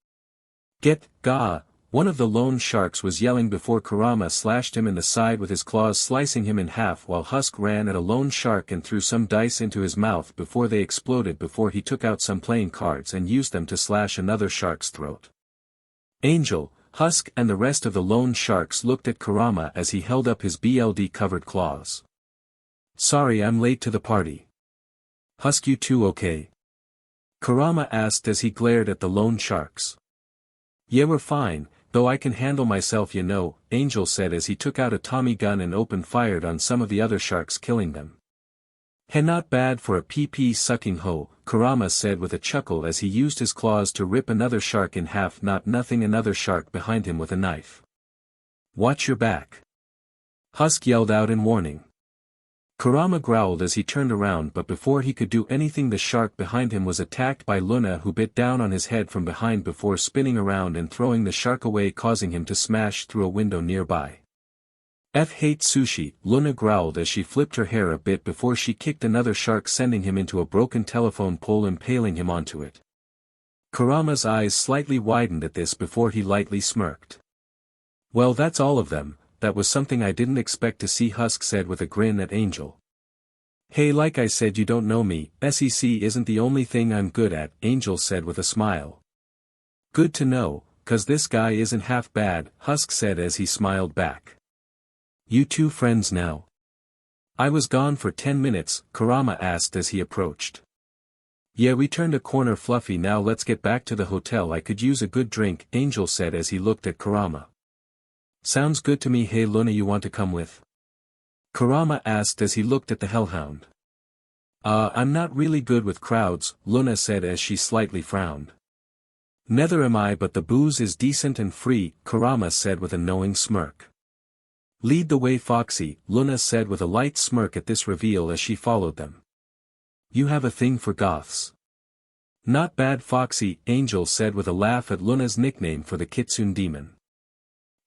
Get, gah!" One of the loan sharks was yelling before Kurama slashed him in the side with his claws, slicing him in half, while Husk ran at a loan shark and threw some dice into his mouth before they exploded before he took out some playing cards and used them to slash another shark's throat. Angel, Husk and the rest of the loan sharks looked at Kurama as he held up his BLD-covered claws. "Sorry I'm late to the party. Husk, you two okay?" Kurama asked as he glared at the loan sharks. "Yeah, we're fine, though I can handle myself, you know," Angel said as he took out a Tommy gun and opened fired on some of the other sharks, killing them. "Hey, not bad for a pee-sucking hoe," Kurama said with a chuckle as he used his claws to rip another shark in half. "Not nothing," another shark behind him with a knife. "Watch your back," Husk yelled out in warning. Kurama growled as he turned around, but before he could do anything the shark behind him was attacked by Luna, who bit down on his head from behind before spinning around and throwing the shark away, causing him to smash through a window nearby. "F hate sushi," Luna growled as she flipped her hair a bit before she kicked another shark, sending him into a broken telephone pole, impaling him onto it. Kurama's eyes slightly widened at this before he lightly smirked. "Well, that's all of them. That was something I didn't expect to see," Husk said with a grin at Angel. "Hey, like I said, you don't know me. SEC isn't the only thing I'm good at," Angel said with a smile. "Good to know, 'cause this guy isn't half bad," Husk said as he smiled back. "You two friends now?" "I was gone for 10 minutes, Kurama asked as he approached. "Yeah, we turned a corner, Fluffy. Now let's get back to the hotel. I could use a good drink," Angel said as he looked at Kurama. "Sounds good to me. Hey Luna, you want to come with?" Kurama asked as he looked at the hellhound. I'm not really good with crowds," Luna said as she slightly frowned. "Neither am I, but the booze is decent and free," Kurama said with a knowing smirk. "Lead the way, Foxy," Luna said with a light smirk at this reveal as she followed them. "You have a thing for goths." Not bad Foxy, Angel said with a laugh at Luna's nickname for the kitsune demon.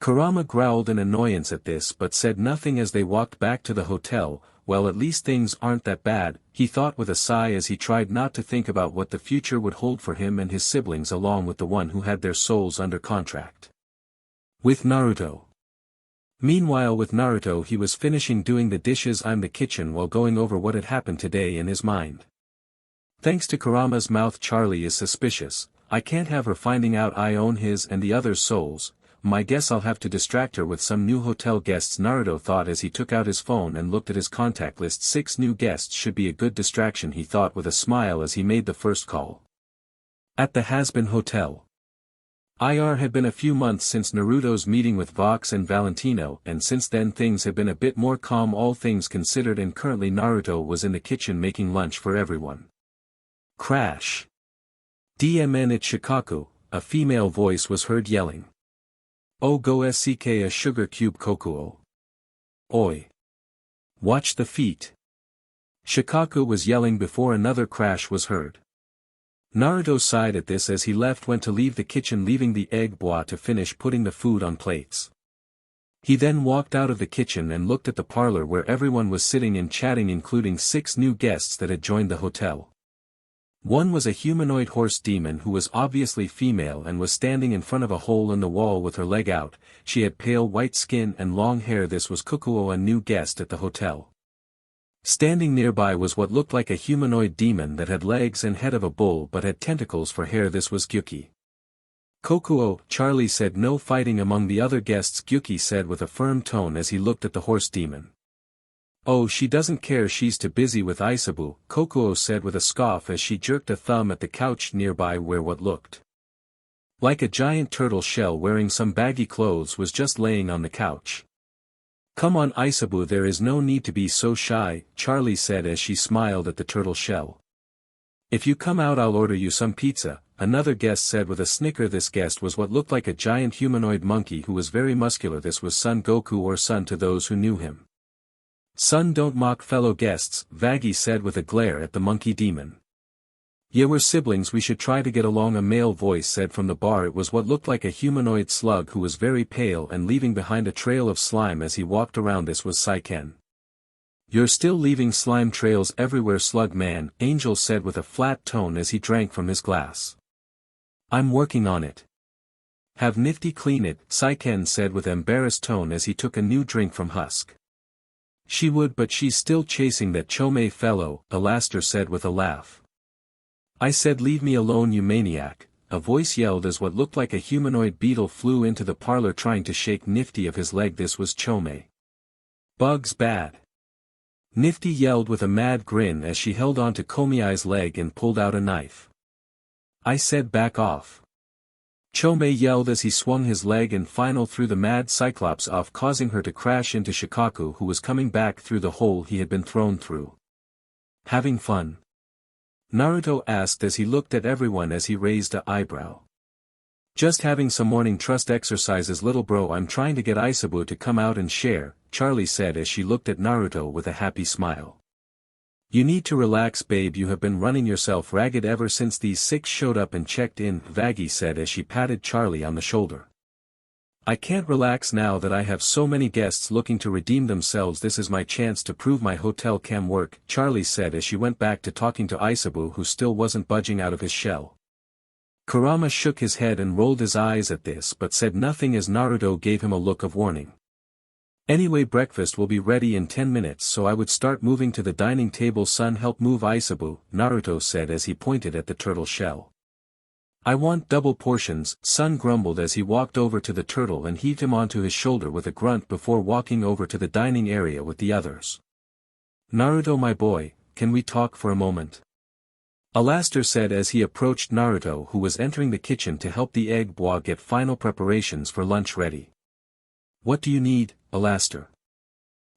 Kurama growled in annoyance at this but said nothing as they walked back to the hotel. Well, at least things aren't that bad, he thought with a sigh as he tried not to think about what the future would hold for him and his siblings along with the one who had their souls under contract. With Naruto. Meanwhile with Naruto he was finishing doing the dishes in the kitchen while going over what had happened today in his mind. Thanks to Kurama's mouth, Charlie is suspicious. I can't have her finding out I own his and the others' souls. I guess I'll have to distract her with some new hotel guests, Naruto thought as he took out his phone and looked at his contact list. 6 new guests should be a good distraction, he thought with a smile as he made the first call. At the Hazbin Hotel. Had been a few months since Naruto's meeting with Vox and Valentino, and since then things had been a bit more calm all things considered, and currently Naruto was in the kitchen making lunch for everyone. Crash. DMN at Shikaku, a female voice was heard yelling. Oh go SCK a sugar cube Kokuo. Oi. Watch the feet. Shikaku was yelling before another crash was heard. Naruto sighed at this as he went to leave the kitchen, leaving the egg bois to finish putting the food on plates. He then walked out of the kitchen and looked at the parlor where everyone was sitting and chatting, including 6 new guests that had joined the hotel. One was a humanoid horse demon who was obviously female and was standing in front of a hole in the wall with her leg out. She had pale white skin and long hair. This was Kokuo, a new guest at the hotel. Standing nearby was what looked like a humanoid demon that had legs and head of a bull but had tentacles for hair. This was Gyuki. Kokuo, Charlie said. No fighting among the other guests, Gyuki said with a firm tone as he looked at the horse demon. Oh, she doesn't care, she's too busy with Isabu, Kokuo said with a scoff as she jerked a thumb at the couch nearby where what looked like a giant turtle shell wearing some baggy clothes was just laying on the couch. Come on Isabu, there is no need to be so shy, Charlie said as she smiled at the turtle shell. If you come out I'll order you some pizza, another guest said with a snicker. This guest was what looked like a giant humanoid monkey who was very muscular. This was Son Goku, or Son to those who knew him. Son, don't mock fellow guests, Vaggie said with a glare at the monkey demon. Yeah, we're siblings, we should try to get along, a male voice said from the bar. It was what looked like a humanoid slug who was very pale and leaving behind a trail of slime as he walked around. This was Saiken. You're still leaving slime trails everywhere, slug man, Angel said with a flat tone as he drank from his glass. I'm working on it. Have Nifty clean it, Saiken said with embarrassed tone as he took a new drink from Husk. She would, but she's still chasing that Chome fellow, Alastor said with a laugh. I said leave me alone you maniac, a voice yelled as what looked like a humanoid beetle flew into the parlor trying to shake Nifty of his leg. This was Chome. Bugs bad. Nifty yelled with a mad grin as she held on to Komiai's leg and pulled out a knife. I said back off. Chome yelled as he swung his leg and final threw the mad Cyclops off, causing her to crash into Shikaku, who was coming back through the hole he had been thrown through. Having fun? Naruto asked as he looked at everyone as he raised an eyebrow. Just having some morning trust exercises little bro, I'm trying to get Isabu to come out and share, Charlie said as she looked at Naruto with a happy smile. You need to relax babe, you have been running yourself ragged ever since these 6 showed up and checked in, Vaggie said as she patted Charlie on the shoulder. I can't relax now that I have so many guests looking to redeem themselves. This is my chance to prove my hotel can work, Charlie said as she went back to talking to Isabu, who still wasn't budging out of his shell. Kurama shook his head and rolled his eyes at this but said nothing as Naruto gave him a look of warning. Anyway, breakfast will be ready in 10 minutes, so I would start moving to the dining table. Son, help move Isabu, Naruto said as he pointed at the turtle shell. I want double portions, Son grumbled as he walked over to the turtle and heaved him onto his shoulder with a grunt before walking over to the dining area with the others. Naruto my boy, can we talk for a moment? Alastor said as he approached Naruto, who was entering the kitchen to help the egg bois get final preparations for lunch ready. What do you need, Alastor?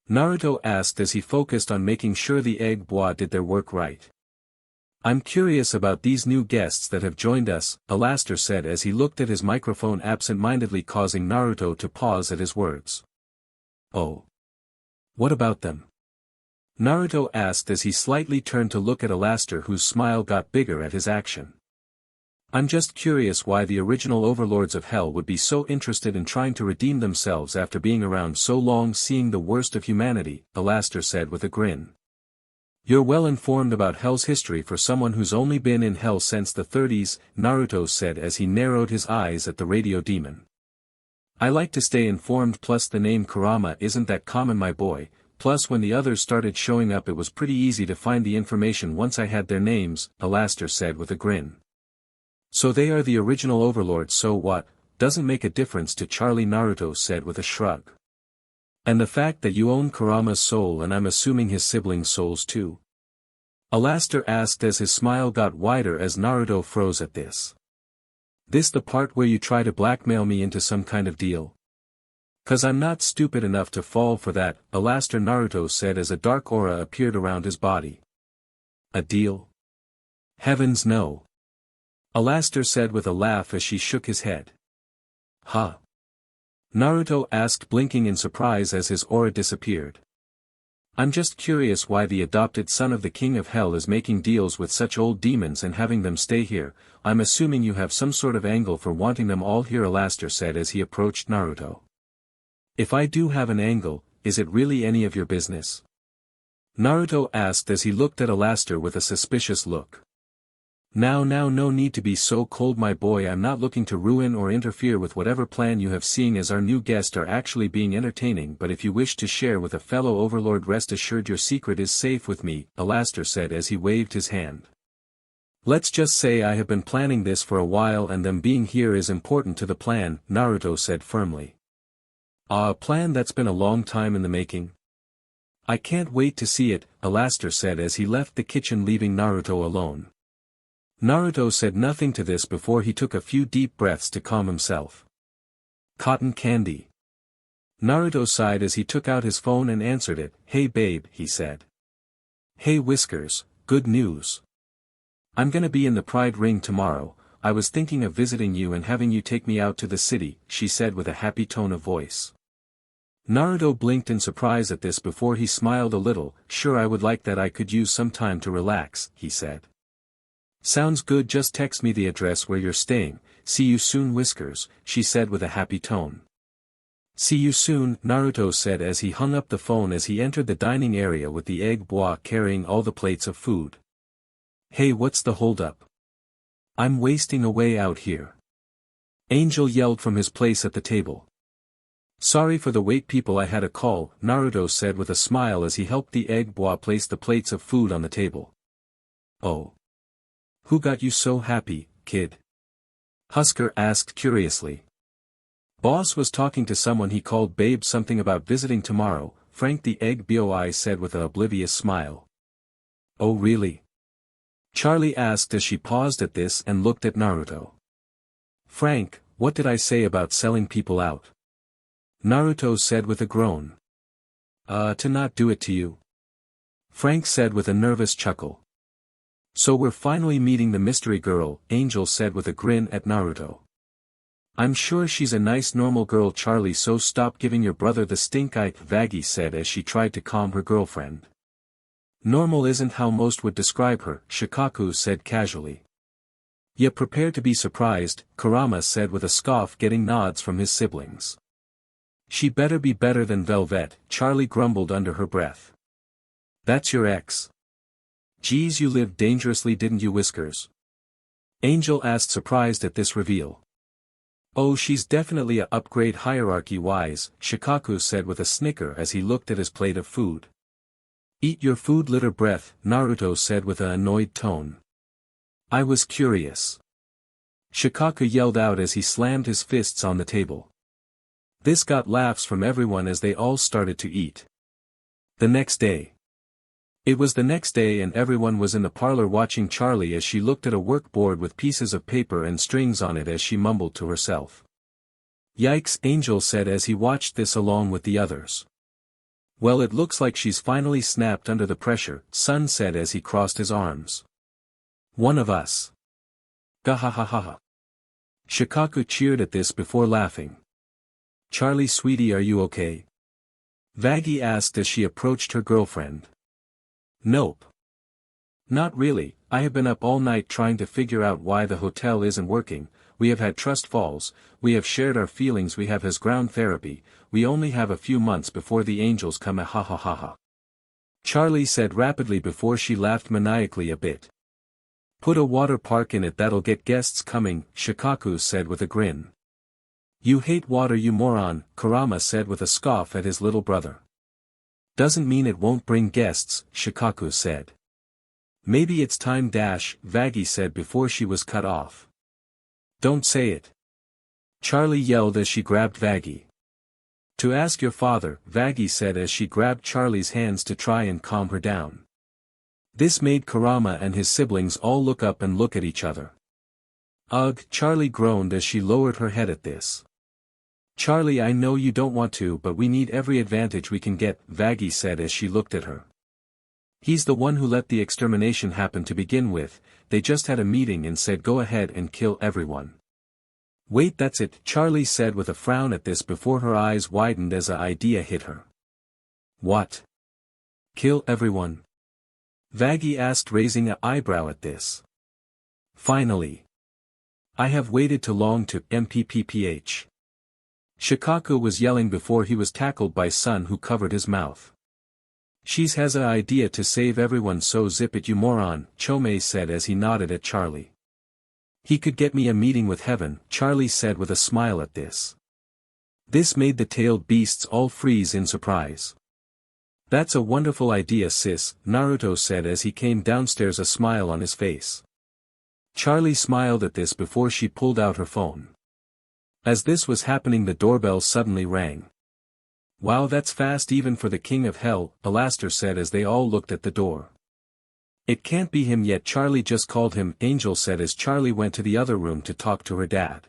Naruto asked as he focused on making sure the egg bois did their work right. I'm curious about these new guests that have joined us, Alastor said as he looked at his microphone absent-mindedly, causing Naruto to pause at his words. Oh. What about them? Naruto asked as he slightly turned to look at Alastor, whose smile got bigger at his action. I'm just curious why the original overlords of hell would be so interested in trying to redeem themselves after being around so long, seeing the worst of humanity, Alastor said with a grin. You're well informed about hell's history for someone who's only been in hell since the 30s, Naruto said as he narrowed his eyes at the radio demon. I like to stay informed, plus the name Kurama isn't that common, my boy, plus when the others started showing up it was pretty easy to find the information once I had their names, Alastor said with a grin. So they are the original overlords, so what, doesn't make a difference to Charlie, Naruto said with a shrug. And the fact that you own Kurama's soul and I'm assuming his siblings' souls too? Alastor asked as his smile got wider as Naruto froze at this. This the part where you try to blackmail me into some kind of deal? Cause I'm not stupid enough to fall for that, Alastor, Naruto said as a dark aura appeared around his body. A deal? Heavens no. Alastor said with a laugh as she shook his head. Huh? Naruto asked, blinking in surprise as his aura disappeared. I'm just curious why the adopted son of the King of Hell is making deals with such old demons and having them stay here. I'm assuming you have some sort of angle for wanting them all here, Alastor said as he approached Naruto. If I do have an angle, is it really any of your business? Naruto asked as he looked at Alastor with a suspicious look. Now no need to be so cold, my boy. I'm not looking to ruin or interfere with whatever plan you have, seeing as our new guests are actually being entertaining, but if you wish to share with a fellow overlord, rest assured your secret is safe with me, Alastor said as he waved his hand. Let's just say I have been planning this for a while and them being here is important to the plan, Naruto said firmly. A plan that's been a long time in the making? I can't wait to see it, Alastor said as he left the kitchen, leaving Naruto alone. Naruto said nothing to this before he took a few deep breaths to calm himself. Cotton candy. Naruto sighed as he took out his phone and answered it. Hey babe, he said. Hey Whiskers, good news. I'm gonna be in the Pride Ring tomorrow. I was thinking of visiting you and having you take me out to the city, she said with a happy tone of voice. Naruto blinked in surprise at this before he smiled a little. Sure, I would like that. I could use some time to relax, he said. Sounds good, just text me the address where you're staying. See you soon, Whiskers, she said with a happy tone. See you soon, Naruto said as he hung up the phone as he entered the dining area with the egg bois carrying all the plates of food. Hey, what's the holdup? I'm wasting away out here. Angel yelled from his place at the table. Sorry for the wait people, I had a call, Naruto said with a smile as he helped the egg bois place the plates of food on the table. Oh. Who got you so happy, kid? Husker asked curiously. Boss was talking to someone he called babe, something about visiting tomorrow, Frank the egg boy said with an oblivious smile. Oh really? Charlie asked as she paused at this and looked at Naruto. Frank, what did I say about selling people out? Naruto said with a groan. To not do it to you. Frank said with a nervous chuckle. So we're finally meeting the mystery girl, Angel said with a grin at Naruto. I'm sure she's a nice normal girl, Charlie, so stop giving your brother the stink eye, Vaggie said as she tried to calm her girlfriend. Normal isn't how most would describe her, Shikaku said casually. Yeah, prepare to be surprised, Kurama said with a scoff, getting nods from his siblings. She better be better than Velvet, Charlie grumbled under her breath. That's your ex? Geez, you lived dangerously, didn't you, Whiskers? Angel asked, surprised at this reveal. Oh, she's definitely a upgrade hierarchy-wise, Shikaku said with a snicker as he looked at his plate of food. Eat your food, litter breath, Naruto said with an annoyed tone. I was curious. Shikaku yelled out as he slammed his fists on the table. This got laughs from everyone as they all started to eat. The next day. It was the next day and everyone was in the parlor watching Charlie as she looked at a work board with pieces of paper and strings on it as she mumbled to herself. Yikes, Angel said as he watched this along with the others. Well, it looks like she's finally snapped under the pressure, Sun said as he crossed his arms. One of us. Gahahaha. Shikaku cheered at this before laughing. Charlie, sweetie, are you okay? Vaggie asked as she approached her girlfriend. Nope. Not really, I have been up all night trying to figure out why the hotel isn't working. We have had trust falls, we have shared our feelings, we have his ground therapy, we only have a few months before the angels come, ha ha ha ha. Charlie said rapidly before she laughed maniacally a bit. Put a water park in it, that'll get guests coming, Shikaku said with a grin. You hate water, you moron, Kurama said with a scoff at his little brother. Doesn't mean it won't bring guests, Shikaku said. Maybe it's time, Vaggie said before she was cut off. Don't say it. Charlie yelled as she grabbed Vaggie. To ask your father, Vaggie said as she grabbed Charlie's hands to try and calm her down. This made Kurama and his siblings all look up and look at each other. Ugh, Charlie groaned as she lowered her head at this. Charlie, I know you don't want to, but we need every advantage we can get, Vaggie said as she looked at her. He's the one who let the extermination happen to begin with, they just had a meeting and said go ahead and kill everyone. Wait, that's it, Charlie said with a frown at this before her eyes widened as an idea hit her. What? Kill everyone? Vaggie asked, raising an eyebrow at this. Finally. I have waited too long to mpph. Shikaku was yelling before he was tackled by Sun, who covered his mouth. She's has an idea to save everyone, so zip it you moron, Chomei said as he nodded at Charlie. He could get me a meeting with heaven, Charlie said with a smile at this. This made the tailed beasts all freeze in surprise. That's a wonderful idea, sis, Naruto said as he came downstairs, a smile on his face. Charlie smiled at this before she pulled out her phone. As this was happening, the doorbell suddenly rang. Wow, that's fast even for the king of hell, Alastor said as they all looked at the door. It can't be him yet, Charlie just called him, Angel said as Charlie went to the other room to talk to her dad.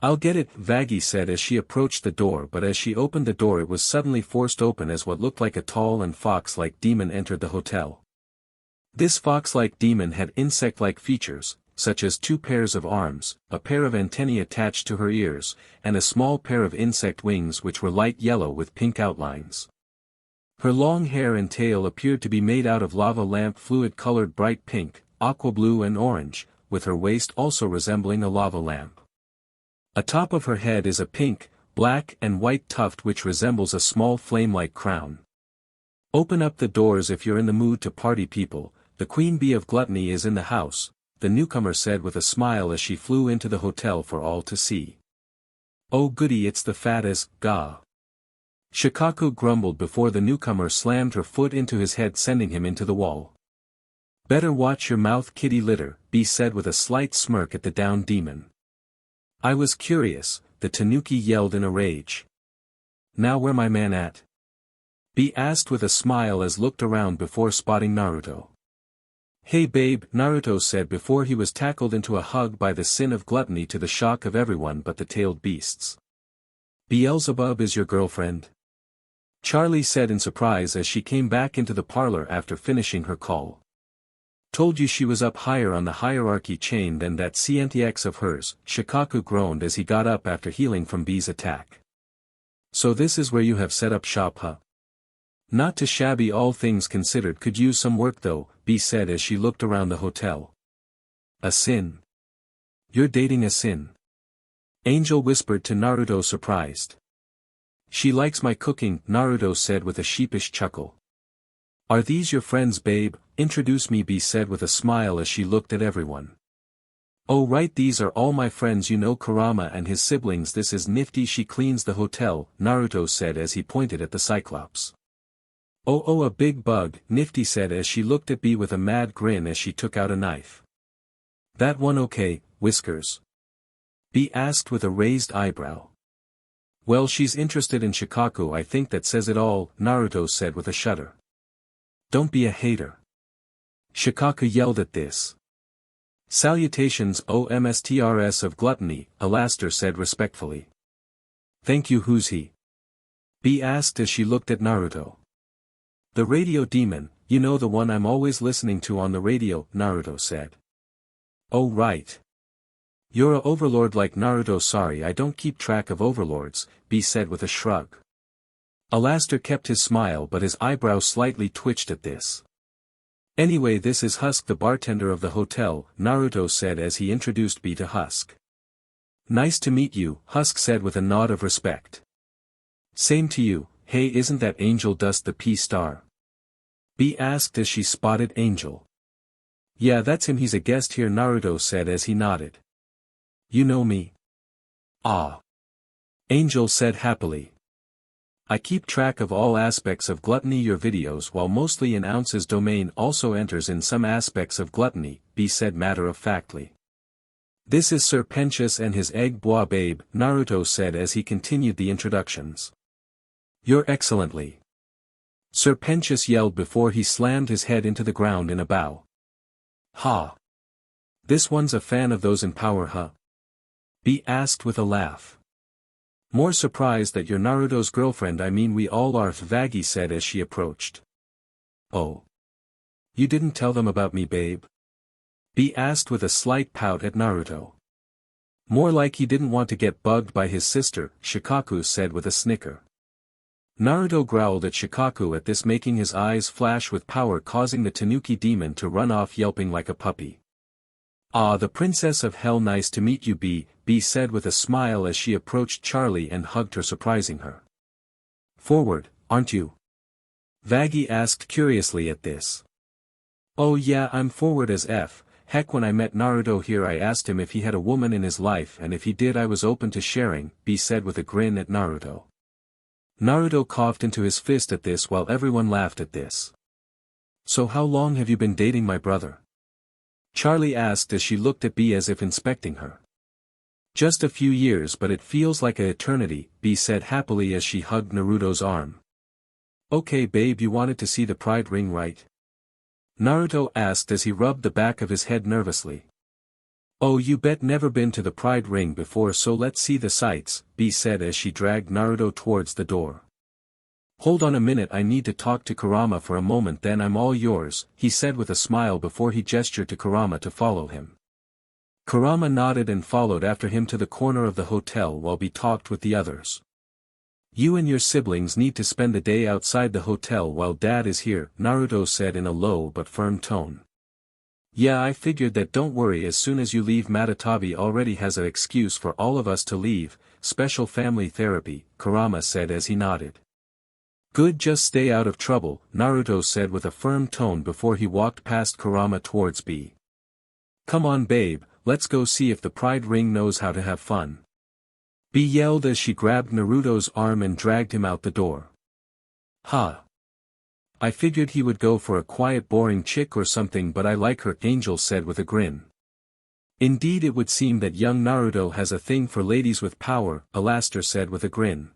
I'll get it, Vaggie said as she approached the door, but as she opened the door it was suddenly forced open as what looked like a tall and fox-like demon entered the hotel. This fox-like demon had insect-like features, such as 2 pairs of arms, a pair of antennae attached to her ears, and a small pair of insect wings which were light yellow with pink outlines. Her long hair and tail appeared to be made out of lava lamp fluid colored bright pink, aqua blue and orange, with her waist also resembling a lava lamp. Atop of her head is a pink, black and white tuft which resembles a small flame-like crown. Open up the doors if you're in the mood to party, people, the queen bee of gluttony is in the house, the newcomer said with a smile as she flew into the hotel for all to see. Oh goody, it's the fattest, gah. Shikaku grumbled before the newcomer slammed her foot into his head, sending him into the wall. Better watch your mouth, kitty litter, B said with a slight smirk at the down demon. I was curious, the tanuki yelled in a rage. Now where my man at? B asked with a smile as looked around before spotting Naruto. Hey babe, Naruto said before he was tackled into a hug by the sin of gluttony to the shock of everyone but the tailed beasts. Beelzebub is your girlfriend? Charlie said in surprise as she came back into the parlor after finishing her call. Told you she was up higher on the hierarchy chain than that CNTX of hers, Shikaku groaned as he got up after healing from B's attack. So this is where you have set up shop, huh? Not too shabby, all things considered, could use some work though, B said as she looked around the hotel. A sin? You're dating a sin? Angel whispered to Naruto, surprised. She likes my cooking, Naruto said with a sheepish chuckle. Are these your friends, babe? Introduce me, B said with a smile as she looked at everyone. Oh right, these are all my friends, you know, Kurama and his siblings. This is Nifty, she cleans the hotel, Naruto said as he pointed at the Cyclops. Oh a big bug, Nifty said as she looked at B with a mad grin as she took out a knife. That one okay, Whiskers? B asked with a raised eyebrow. Well, she's interested in Shikaku, I think that says it all, Naruto said with a shudder. Don't be a hater. Shikaku yelled at this. Salutations, OMSTRS of gluttony, Alastor said respectfully. Thank you, who's he? B asked as she looked at Naruto. The radio demon, you know, the one I'm always listening to on the radio, Naruto said. Oh right. You're a overlord like Naruto. Sorry, I don't keep track of overlords, B said with a shrug. Alastor kept his smile but his eyebrows slightly twitched at this. Anyway, this is Husk, the bartender of the hotel, Naruto said as he introduced B to Husk. Nice to meet you, Husk said with a nod of respect. Same to you. Hey, isn't that Angeldust the P-star? B asked as she spotted Angel. Yeah, that's him, he's a guest here, Naruto said as he nodded. You know me? Ah. Angel said happily. I keep track of all aspects of gluttony. Your videos, while mostly in ounces domain, also enters in some aspects of gluttony, B said matter-of-factly. This is Sir Pentious and his egg bois babe, Naruto said as he continued the introductions. You're excellently. Sir Pentious yelled before he slammed his head into the ground in a bow. Ha! This one's a fan of those in power, huh? B asked with a laugh. More surprised that you're Naruto's girlfriend. I mean, we all are, Vaggie said as she approached. Oh. You didn't tell them about me, babe? B asked with a slight pout at Naruto. More like he didn't want to get bugged by his sister, Shikaku said with a snicker. Naruto growled at Shikaku at this, making his eyes flash with power, causing the Tanuki demon to run off yelping like a puppy. Ah, the princess of hell, nice to meet you, B said with a smile as she approached Charlie and hugged her, surprising her. Forward, aren't you? Vaggie asked curiously at this. Oh yeah, I'm forward as F. Heck, when I met Naruto here I asked him if he had a woman in his life, and if he did I was open to sharing, B said with a grin at Naruto. Naruto coughed into his fist at this while everyone laughed at this. So how long have you been dating my brother? Charlie asked as she looked at B as if inspecting her. Just a few years, but it feels like an eternity, B said happily as she hugged Naruto's arm. Okay babe, you wanted to see the pride ring, right? Naruto asked as he rubbed the back of his head nervously. Oh, you bet, never been to the pride ring before, so let's see the sights, B said as she dragged Naruto towards the door. Hold on a minute, I need to talk to Kurama for a moment, then I'm all yours, he said with a smile before he gestured to Kurama to follow him. Kurama nodded and followed after him to the corner of the hotel while B talked with the others. You and your siblings need to spend the day outside the hotel while Dad is here, Naruto said in a low but firm tone. Yeah, I figured that, don't worry, as soon as you leave Matatabi already has an excuse for all of us to leave, special family therapy, Kurama said as he nodded. Good, just stay out of trouble, Naruto said with a firm tone before he walked past Kurama towards B. Come on babe, let's go see if the pride ring knows how to have fun. B yelled as she grabbed Naruto's arm and dragged him out the door. Ha! I figured he would go for a quiet boring chick or something, but I like her, Angel said with a grin. Indeed, it would seem that young Naruto has a thing for ladies with power, Alastor said with a grin.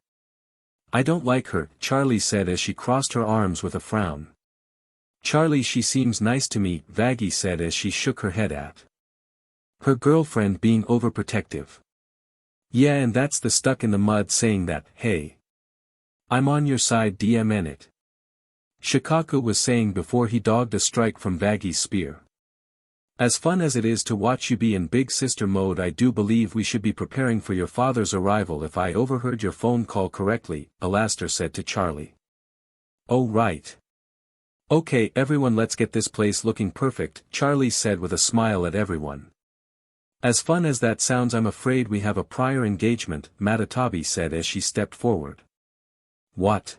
I don't like her, Charlie said as she crossed her arms with a frown. Charlie, she seems nice to me, Vaggie said as she shook her head at her girlfriend being overprotective. Yeah, and that's the stuck in the mud saying that, hey. I'm on your side, DMN it. Shikaku was saying before he dogged a strike from Vaggie's spear. As fun as it is to watch you be in big sister mode, I do believe we should be preparing for your father's arrival if I overheard your phone call correctly, Alastor said to Charlie. Oh right. Okay everyone, let's get this place looking perfect, Charlie said with a smile at everyone. As fun as that sounds, I'm afraid we have a prior engagement, Matatabi said as she stepped forward. What?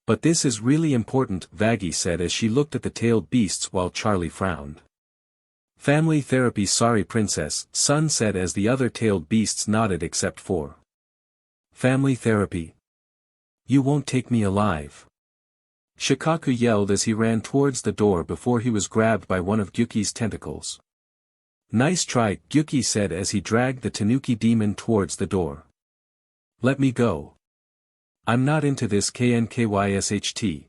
But this is really important, Vaggie said as she looked at the tailed beasts while Charlie frowned. Family therapy, sorry princess, son said as the other tailed beasts nodded except for. Family therapy? You won't take me alive. Shikaku yelled as he ran towards the door before he was grabbed by one of Gyuki's tentacles. Nice try, Gyuki said as he dragged the Tanuki demon towards the door. Let me go. I'm not into this KNKYSHT.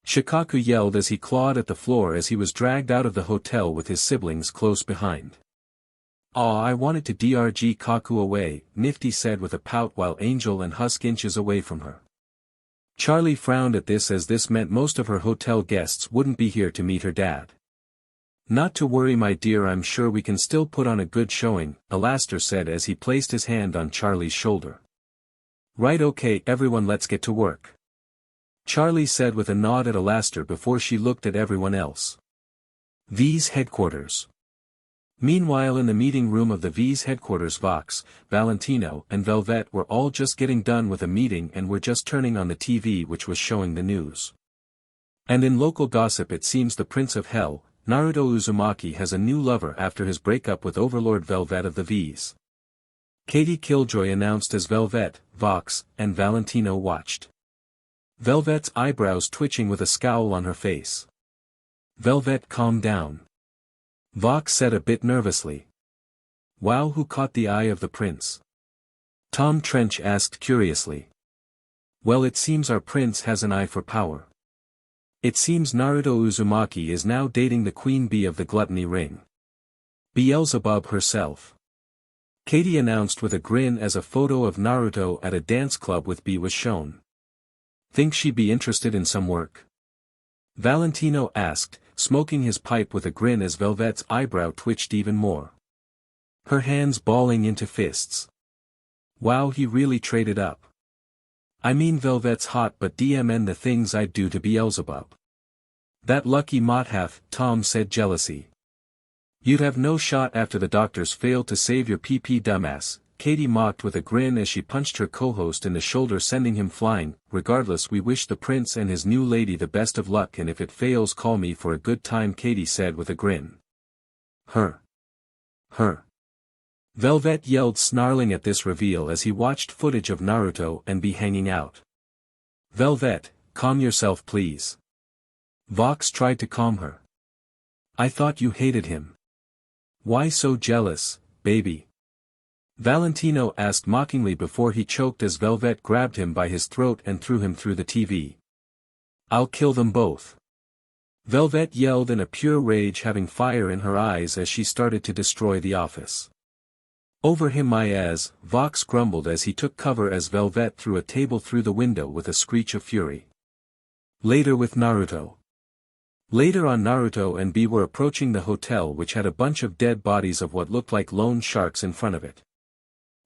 Shikaku yelled as he clawed at the floor as he was dragged out of the hotel with his siblings close behind. Aw, I wanted to DRG Kaku away, Nifty said with a pout while Angel and Husk inches away from her. Charlie frowned at this as this meant most of her hotel guests wouldn't be here to meet her dad. Not to worry my dear, I'm sure we can still put on a good showing, Alastor said as he placed his hand on Charlie's shoulder. Right, okay everyone, let's get to work. Charlie said with a nod at Alastor before she looked at everyone else. V's headquarters. Meanwhile in the meeting room of the V's headquarters Vox, Valentino and Velvet were all just getting done with a meeting and were just turning on the TV which was showing the news. And in local gossip it seems the Prince of Hell, Naruto Uzumaki has a new lover after his breakup with Overlord Velvet of the V's. Katie Killjoy announced as Velvet, Vox, and Valentino watched. Velvet's eyebrows twitching with a scowl on her face. Velvet calmed down. Vox said a bit nervously. Wow, who caught the eye of the prince? Tom Trench asked curiously. Well, it seems our prince has an eye for power. It seems Naruto Uzumaki is now dating the queen bee of the gluttony ring. Beelzebub herself. Katie announced with a grin as a photo of Naruto at a dance club with Bee was shown. Think she'd be interested in some work? Valentino asked, smoking his pipe with a grin as Velvet's eyebrow twitched even more. Her hands balling into fists. Wow, he really traded up. I mean Velvet's hot but DMN the things I'd do to Beelzebub. That lucky whatif, Tom said jealousy. You'd have no shot after the doctors failed to save your PP dumbass, Katie mocked with a grin as she punched her co-host in the shoulder sending him flying. Regardless, we wish the prince and his new lady the best of luck and if it fails call me for a good time, Katie said with a grin. Her. Velvet yelled snarling at this reveal as he watched footage of Naruto and Bee hanging out. Velvet, calm yourself please. Vox tried to calm her. I thought you hated him. Why so jealous, baby? Valentino asked mockingly before he choked as Velvet grabbed him by his throat and threw him through the TV. I'll kill them both. Velvet yelled in a pure rage, having fire in her eyes as she started to destroy the office. Over him my ass, Vox grumbled as he took cover as Velvet threw a table through the window with a screech of fury. Later with Naruto. Later on, Naruto and Bee were approaching the hotel which had a bunch of dead bodies of what looked like loan sharks in front of it.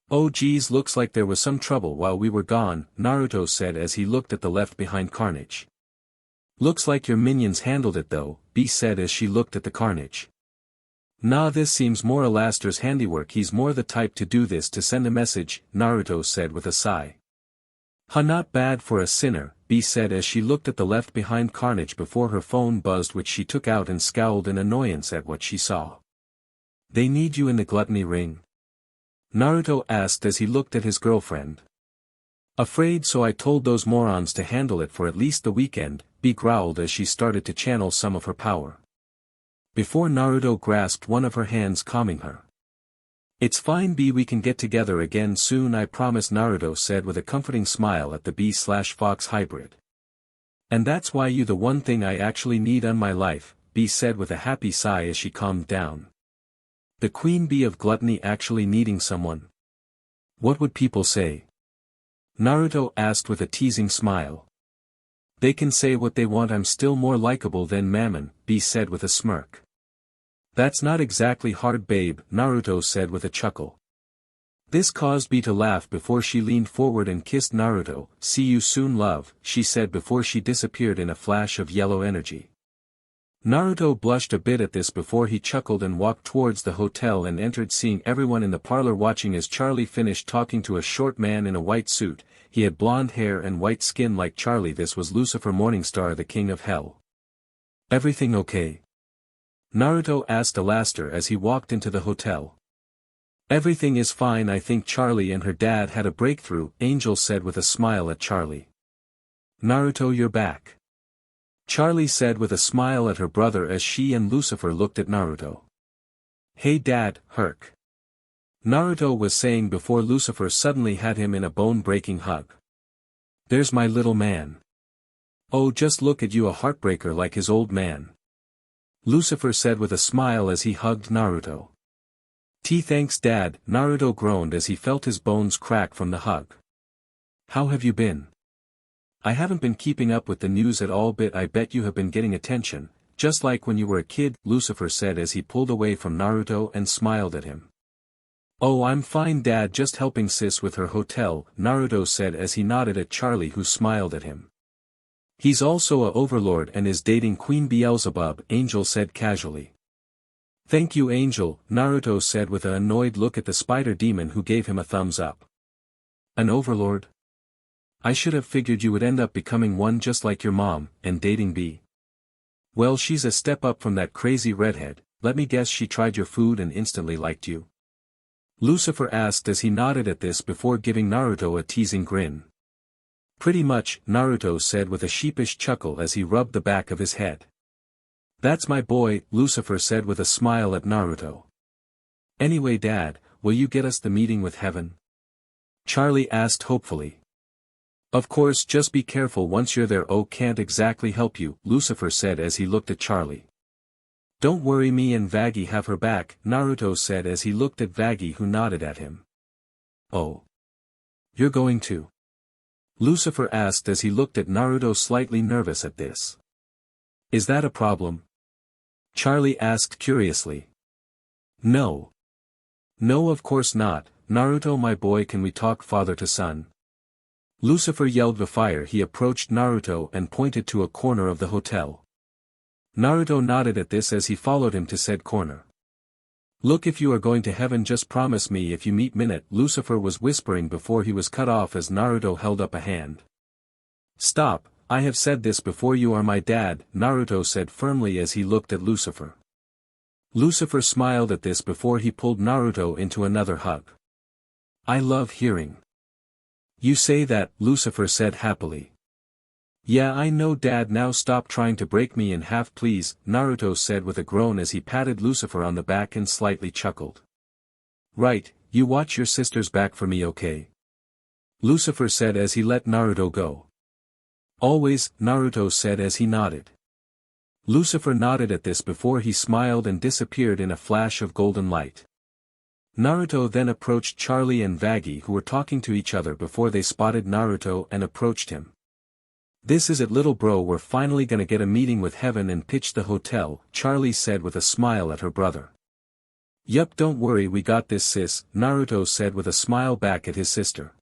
Oh geez, looks like there was some trouble while we were gone, Naruto said as he looked at the Left Behind carnage. Looks like your minions handled it though, Bee said as she looked at the carnage. Nah, this seems more Alastor's handiwork, he's more the type to do this to send a message, Naruto said with a sigh. Huh, not bad for a sinner, Bee said as she looked at the Left Behind carnage before her phone buzzed, which she took out and scowled in annoyance at what she saw. They need you in the gluttony ring? Naruto asked as he looked at his girlfriend. Afraid so, I told those morons to handle it for at least the weekend, Bee growled as she started to channel some of her power. Before Naruto grasped one of her hands, calming her. It's fine Bee, we can get together again soon, I promise, Naruto said with a comforting smile at the Bee/Fox hybrid. And that's why you the one thing I actually need on my life, Bee said with a happy sigh as she calmed down. The queen bee of gluttony actually needing someone. What would people say? Naruto asked with a teasing smile. They can say what they want, I'm still more likable than Mammon, Bee said with a smirk. That's not exactly hard babe, Naruto said with a chuckle. This caused Bee to laugh before she leaned forward and kissed Naruto. See you soon love, she said before she disappeared in a flash of yellow energy. Naruto blushed a bit at this before he chuckled and walked towards the hotel and entered, seeing everyone in the parlor watching as Charlie finished talking to a short man in a white suit. He had blonde hair and white skin like Charlie. This was Lucifer Morningstar, the king of hell. Everything okay? Naruto asked Alastor as he walked into the hotel. Everything is fine, I think Charlie and her dad had a breakthrough, Angel said with a smile at Charlie. Naruto, you're back. Charlie said with a smile at her brother as she and Lucifer looked at Naruto. Hey dad, Herc. Naruto was saying before Lucifer suddenly had him in a bone-breaking hug. There's my little man. Oh, just look at you, a heartbreaker like his old man. Lucifer said with a smile as he hugged Naruto. Thanks dad, Naruto groaned as he felt his bones crack from the hug. How have you been? I haven't been keeping up with the news at all, but I bet you have been getting attention, just like when you were a kid, Lucifer said as he pulled away from Naruto and smiled at him. Oh, I'm fine dad, just helping sis with her hotel, Naruto said as he nodded at Charlie, who smiled at him. He's also a overlord and is dating Queen Beelzebub, Angel said casually. Thank you Angel, Naruto said with an annoyed look at the spider demon who gave him a thumbs up. An overlord? I should have figured you would end up becoming one just like your mom, and dating B. Well, she's a step up from that crazy redhead. Let me guess she tried your food and instantly liked you. Lucifer asked as he nodded at this before giving Naruto a teasing grin. Pretty much, Naruto said with a sheepish chuckle as he rubbed the back of his head. That's my boy, Lucifer said with a smile at Naruto. Anyway Dad, will you get us the meeting with heaven? Charlie asked hopefully. Of course, just be careful once you're there. Oh, can't exactly help you, Lucifer said as he looked at Charlie. Don't worry, me and Vaggie have her back, Naruto said as he looked at Vaggie who nodded at him. Oh. You're going to? Lucifer asked as he looked at Naruto slightly nervous at this. Is that a problem? Charlie asked curiously. No. No, of course not, Naruto my boy, can we talk father to son? Lucifer yelled the fire. He approached Naruto and pointed to a corner of the hotel. Naruto nodded at this as he followed him to said corner. Look, if you are going to heaven just promise me if you meet Minute, Lucifer was whispering before he was cut off as Naruto held up a hand. Stop, I have said this before, you are my dad, Naruto said firmly as he looked at Lucifer. Lucifer smiled at this before he pulled Naruto into another hug. I love hearing you say that, Lucifer said happily. Yeah, I know Dad, now stop trying to break me in half please, Naruto said with a groan as he patted Lucifer on the back and slightly chuckled. Right, you watch your sister's back for me, okay? Lucifer said as he let Naruto go. Always, Naruto said as he nodded. Lucifer nodded at this before he smiled and disappeared in a flash of golden light. Naruto then approached Charlie and Vaggie who were talking to each other before they spotted Naruto and approached him. This is it little bro, we're finally gonna get a meeting with heaven and pitch the hotel, Charlie said with a smile at her brother. Yup, don't worry, we got this sis, Naruto said with a smile back at his sister.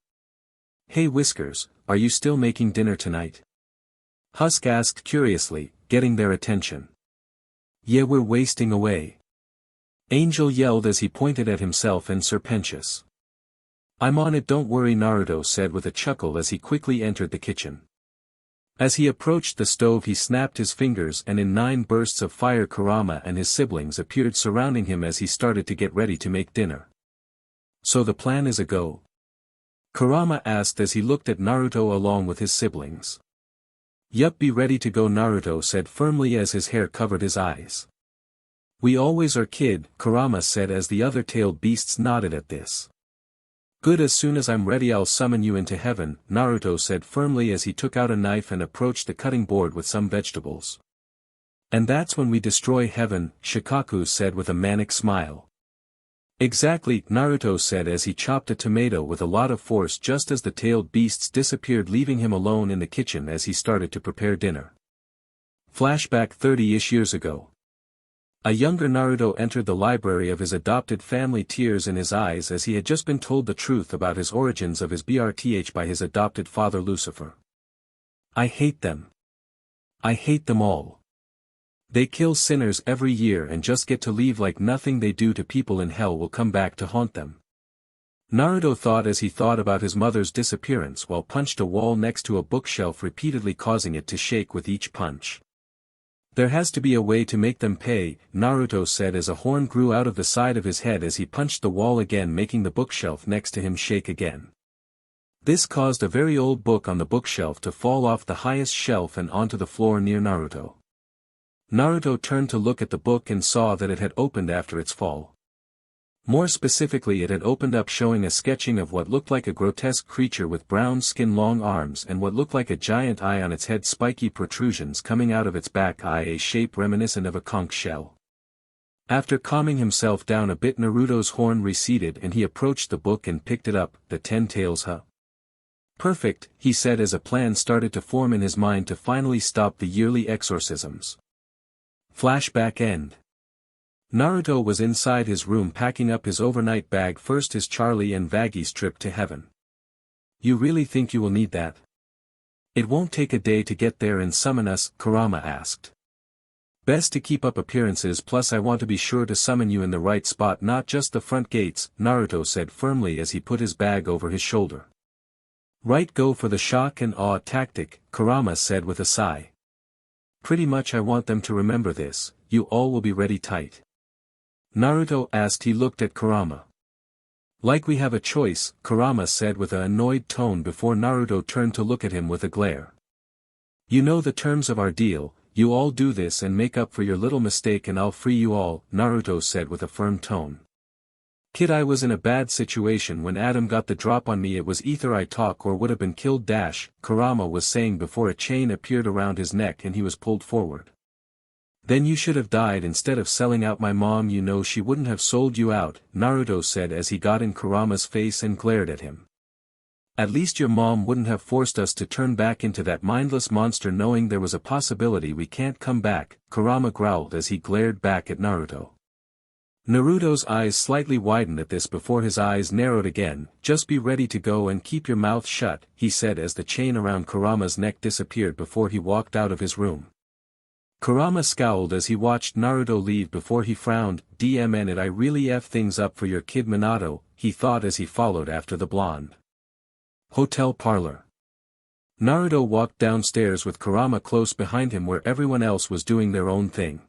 Hey Whiskers, are you still making dinner tonight? Husk asked curiously, getting their attention. Yeah, we're wasting away. Angel yelled as he pointed at himself and Serpentious. I'm on it, don't worry, Naruto said with a chuckle as he quickly entered the kitchen. As he approached the stove he snapped his fingers and in 9 bursts of fire Kurama and his siblings appeared surrounding him as he started to get ready to make dinner. So the plan is a go? Kurama asked as he looked at Naruto along with his siblings. Yup, be ready to go, Naruto said firmly as his hair covered his eyes. We always are, kid, Kurama said as the other tailed beasts nodded at this. Good, as soon as I'm ready I'll summon you into heaven, Naruto said firmly as he took out a knife and approached the cutting board with some vegetables. And that's when we destroy heaven, Shikaku said with a manic smile. Exactly, Naruto said as he chopped a tomato with a lot of force just as the tailed beasts disappeared, leaving him alone in the kitchen as he started to prepare dinner. Flashback 30-ish years ago. A younger Naruto entered the library of his adopted family, tears in his eyes as he had just been told the truth about his origins of his BRTH by his adopted father Lucifer. I hate them. I hate them all. They kill sinners every year and just get to leave like nothing they do to people in hell will come back to haunt them. Naruto thought as he thought about his mother's disappearance while punched a wall next to a bookshelf, repeatedly causing it to shake with each punch. There has to be a way to make them pay, Naruto said as a horn grew out of the side of his head as he punched the wall again, making the bookshelf next to him shake again. This caused a very old book on the bookshelf to fall off the highest shelf and onto the floor near Naruto. Naruto turned to look at the book and saw that it had opened after its fall. More specifically, it had opened up, showing a sketching of what looked like a grotesque creature with brown skin, long arms, and what looked like a giant eye on its head, spiky protrusions coming out of its back eye, a shape reminiscent of a conch shell. After calming himself down a bit, Naruto's horn receded and he approached the book and picked it up. The 10 tails, huh? Perfect, he said as a plan started to form in his mind to finally stop the yearly exorcisms. Flashback end. Naruto was inside his room packing up his overnight bag, first his Charlie and Vaggie's trip to heaven. You really think you will need that? It won't take a day to get there and summon us, Kurama asked. Best to keep up appearances, plus I want to be sure to summon you in the right spot, not just the front gates, Naruto said firmly as he put his bag over his shoulder. Right, go for the shock and awe tactic, Kurama said with a sigh. Pretty much I want them to remember this, you all will be ready tight. Naruto asked. He looked at Kurama. Like we have a choice, Kurama said with an annoyed tone before Naruto turned to look at him with a glare. You know the terms of our deal, you all do this and make up for your little mistake and I'll free you all, Naruto said with a firm tone. Kid, I was in a bad situation when Adam got the drop on me. It was either I talk or would have been killed dash, Kurama was saying before a chain appeared around his neck and he was pulled forward. Then you should have died instead of selling out my mom. You know she wouldn't have sold you out, Naruto said as he got in Kurama's face and glared at him. At least your mom wouldn't have forced us to turn back into that mindless monster knowing there was a possibility we can't come back, Kurama growled as he glared back at Naruto. Naruto's eyes slightly widened at this before his eyes narrowed again. Just be ready to go and keep your mouth shut, he said as the chain around Kurama's neck disappeared before he walked out of his room. Kurama scowled as he watched Naruto leave before he frowned. DMN it, I really F things up for your kid Minato, he thought as he followed after the blonde. Hotel parlor. Naruto walked downstairs with Kurama close behind him where everyone else was doing their own thing.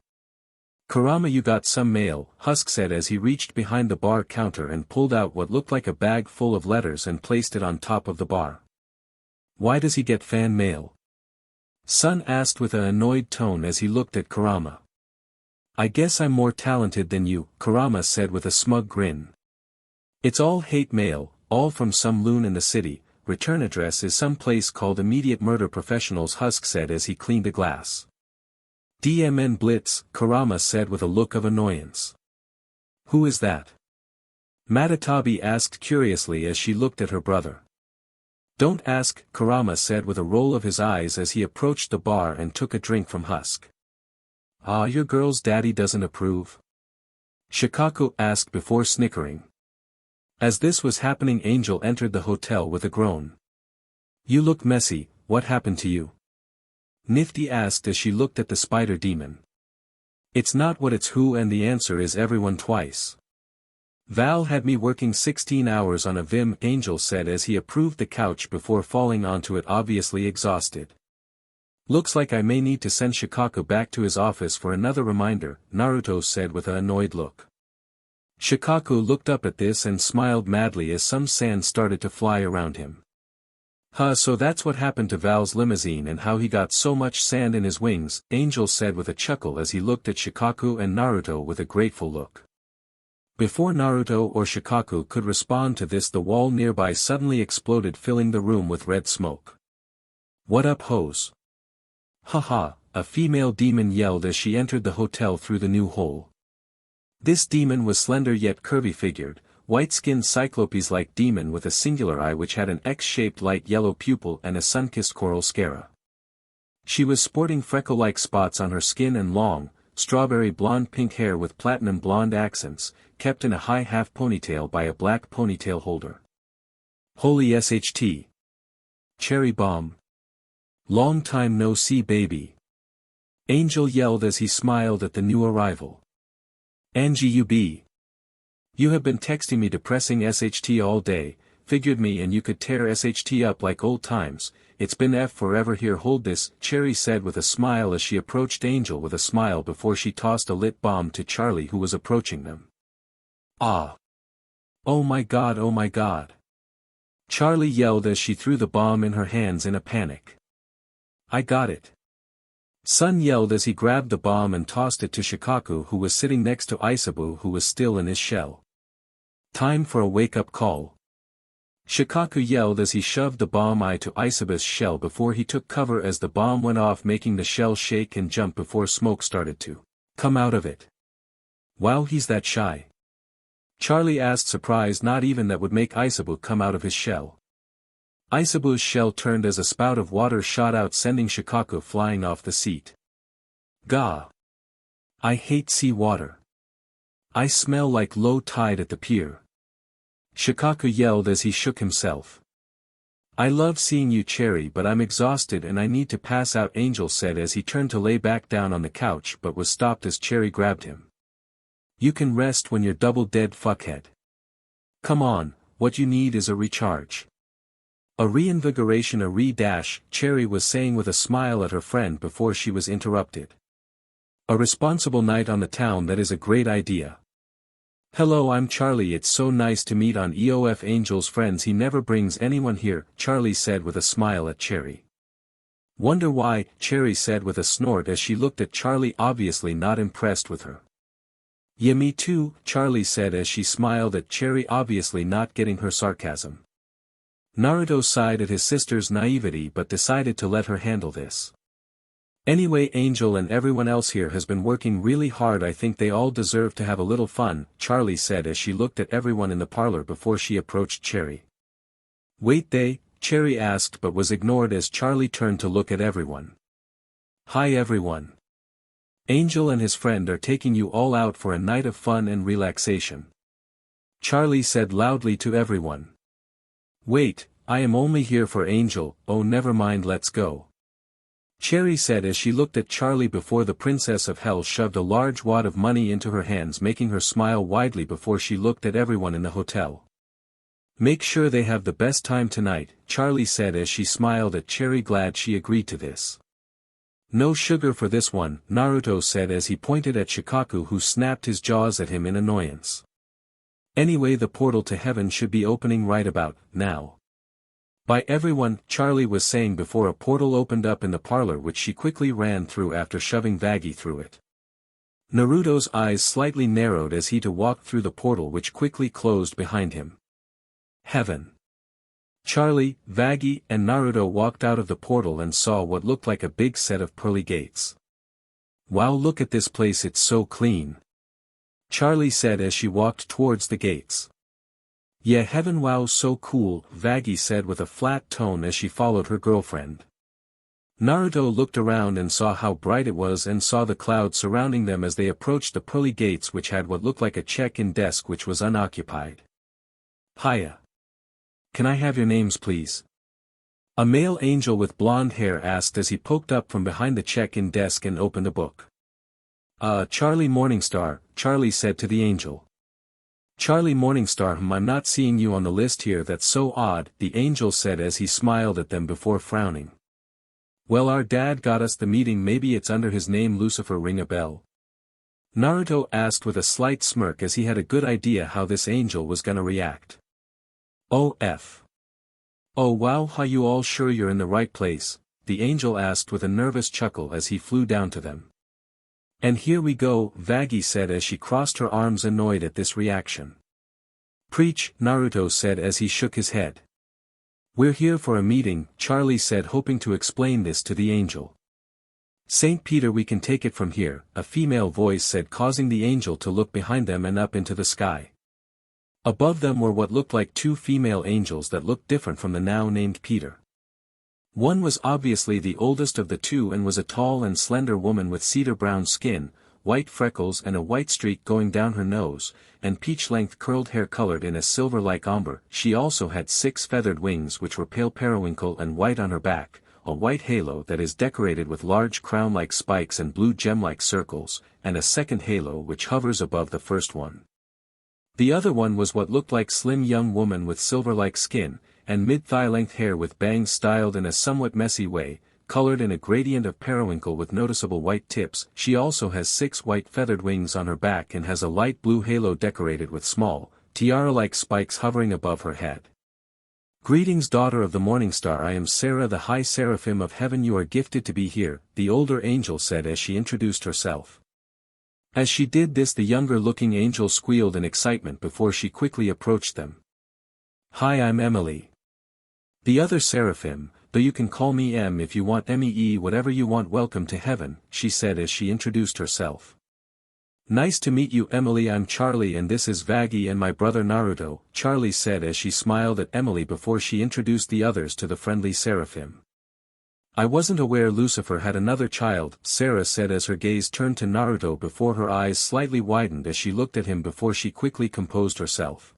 Kurama, you got some mail, Husk said as he reached behind the bar counter and pulled out what looked like a bag full of letters and placed it on top of the bar. Why does he get fan mail? Sun asked with an annoyed tone as he looked at Kurama. I guess I'm more talented than you, Kurama said with a smug grin. It's all hate mail, all from some loon in the city. Return address is some place called Immediate Murder Professionals, Husk said as he cleaned a glass. DMN Blitz, Kurama said with a look of annoyance. Who is that? Matatabi asked curiously as she looked at her brother. Don't ask, Kurama said with a roll of his eyes as he approached the bar and took a drink from Husk. Ah, your girl's daddy doesn't approve? Shikaku asked before snickering. As this was happening, Angel entered the hotel with a groan. You look messy, what happened to you? Nifty asked as she looked at the spider demon. It's not what, it's who, and the answer is everyone twice. Val had me working 16 hours on a Vim, Angel said as he approved the couch before falling onto it, obviously exhausted. Looks like I may need to send Shikaku back to his office for another reminder, Naruto said with an annoyed look. Shikaku looked up at this and smiled madly as some sand started to fly around him. So that's what happened to Val's limousine and how he got so much sand in his wings, Angel said with a chuckle as he looked at Shikaku and Naruto with a grateful look. Before Naruto or Shikaku could respond to this, the wall nearby suddenly exploded, filling the room with red smoke. What up, hoes? Haha, a female demon yelled as she entered the hotel through the new hole. This demon was slender yet curvy-figured, white-skinned cyclopes-like demon with a singular eye which had an X-shaped light yellow pupil and a sun-kissed coral sclera. She was sporting freckle-like spots on her skin and long, strawberry blonde-pink hair with platinum blonde accents, kept in a high half ponytail by a black ponytail holder. Holy SHT! Cherry bomb! Long time no see, baby! Angel yelled as he smiled at the new arrival. Angie, you have been texting me depressing SHT all day, figured me and you could tear SHT up like old times, it's been F forever here, hold this, Cherry said with a smile as she approached Angel with a smile before she tossed a lit bomb to Charlie who was approaching them. Ah! Oh my god, oh my god! Charlie yelled as she threw the bomb in her hands in a panic. I got it! Sun yelled as he grabbed the bomb and tossed it to Shikaku who was sitting next to Isabu who was still in his shell. Time for a wake-up call. Shikaku yelled as he shoved the bomb to Isabu's shell before he took cover as the bomb went off, making the shell shake and jump before smoke started to come out of it. Wow, he's that shy? Charlie asked, surprised. Not even that would make Isabu come out of his shell. Isabu's shell turned as a spout of water shot out, sending Shikaku flying off the seat. Gah! I hate sea water. I smell like low tide at the pier. Shikaku yelled as he shook himself. I love seeing you, Cherry, but I'm exhausted and I need to pass out, Angel said as he turned to lay back down on the couch but was stopped as Cherry grabbed him. You can rest when you're double dead, fuckhead. Come on, what you need is a recharge. A reinvigoration, a re-dash, Cherry was saying with a smile at her friend before she was interrupted. A responsible night on the town, that is a great idea. Hello, I'm Charlie, it's so nice to meet on EOF Angel's friends, he never brings anyone here, Charlie said with a smile at Cherry. Wonder why, Cherry said with a snort as she looked at Charlie, obviously not impressed with her. Yeah, me too, Charlie said as she smiled at Cherry, obviously not getting her sarcasm. Naruto sighed at his sister's naivety but decided to let her handle this. Anyway, Angel and everyone else here has been working really hard, I think they all deserve to have a little fun, Charlie said as she looked at everyone in the parlor before she approached Cherry. Wait, they? Cherry asked but was ignored as Charlie turned to look at everyone. Hi everyone. Angel and his friend are taking you all out for a night of fun and relaxation. Charlie said loudly to everyone. Wait, I am only here for Angel, oh never mind, let's go. Cherry said as she looked at Charlie before the Princess of Hell shoved a large wad of money into her hands, making her smile widely before she looked at everyone in the hotel. Make sure they have the best time tonight, Charlie said as she smiled at Cherry, glad she agreed to this. No sugar for this one, Naruto said as he pointed at Shikaku, who snapped his jaws at him in annoyance. Anyway, the portal to heaven should be opening right about now. By everyone, Charlie was saying before a portal opened up in the parlor, which she quickly ran through after shoving Vaggie through it. Naruto's eyes slightly narrowed as he walked through the portal, which quickly closed behind him. Heaven. Charlie, Vaggie, and Naruto walked out of the portal and saw what looked like a big set of pearly gates. Wow, look at this place, it's so clean. Charlie said as she walked towards the gates. Yeah, heaven, wow, so cool, Vaggie said with a flat tone as she followed her girlfriend. Naruto looked around and saw how bright it was and saw the clouds surrounding them as they approached the pearly gates, which had what looked like a check-in desk which was unoccupied. Hiya. Can I have your names please? A male angel with blonde hair asked as he poked up from behind the check-in desk and opened a book. Charliemorningstar, Charlie said to the angel. Charliemorningstar, I'm not seeing you on the list here, that's so odd, the angel said as he smiled at them before frowning. Well, our dad got us the meeting, maybe it's under his name, Lucifer, ring a bell? Naruto asked with a slight smirk as he had a good idea how this angel was gonna react. Oh wow, are you all sure you're in the right place? The angel asked with a nervous chuckle as he flew down to them. And here we go, Vaggie said as she crossed her arms, annoyed at this reaction. Preach, Naruto said as he shook his head. We're here for a meeting, Charlie said, hoping to explain this to the angel. Saint Peter, we can take it from here, a female voice said, causing the angel to look behind them and up into the sky. Above them were what looked like two female angels that looked different from the now named Peter. One was obviously the oldest of the two and was a tall and slender woman with cedar brown skin, white freckles and a white streak going down her nose, and peach-length curled hair colored in a silver-like umber. She also had 6 feathered wings which were pale periwinkle and white on her back, a white halo that is decorated with large crown-like spikes and blue gem-like circles, and a second halo which hovers above the first one. The other one was what looked like slim young woman with silver-like skin, and mid-thigh-length hair with bangs styled in a somewhat messy way, colored in a gradient of periwinkle with noticeable white tips. She also has 6 white feathered wings on her back and has a light blue halo decorated with small, tiara-like spikes hovering above her head. Greetings, daughter of the morning star, I am Sarah, the high seraphim of heaven, you are gifted to be here, the older angel said as she introduced herself. As she did this, the younger-looking angel squealed in excitement before she quickly approached them. Hi, I'm Emily. The other seraphim, though you can call me M if you want, MEE, whatever you want, welcome to heaven, she said as she introduced herself. Nice to meet you, Emily, I'm Charlie and this is Vaggie and my brother Naruto, Charlie said as she smiled at Emily before she introduced the others to the friendly seraphim. I wasn't aware Lucifer had another child, Sarah said as her gaze turned to Naruto before her eyes slightly widened as she looked at him before she quickly composed herself.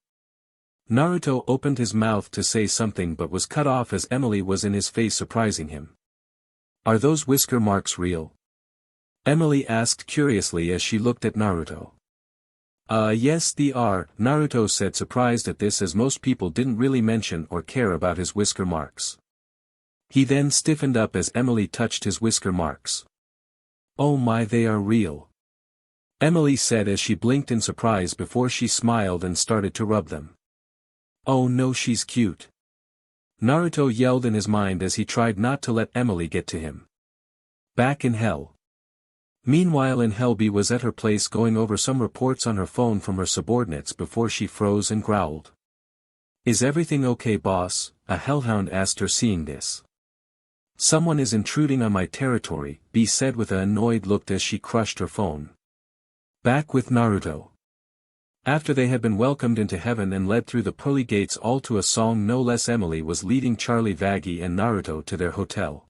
Naruto opened his mouth to say something but was cut off as Emily was in his face surprising him. Are those whisker marks real? Emily asked curiously as she looked at Naruto. Yes they are, Naruto said, surprised at this as most people didn't really mention or care about his whisker marks. He then stiffened up as Emily touched his whisker marks. Oh my, they are real, Emily said as she blinked in surprise before she smiled and started to rub them. Oh no, she's cute, Naruto yelled in his mind as he tried not to let Emily get to him. Back in hell. Meanwhile Helby was at her place going over some reports on her phone from her subordinates before she froze and growled. Is everything okay, boss? A hellhound asked her, seeing this. Someone is intruding on my territory, B said with an annoyed look as she crushed her phone. Back with Naruto. After they had been welcomed into heaven and led through the pearly gates all to a song no less, Emily was leading Charlie, Vaggie and Naruto to their hotel.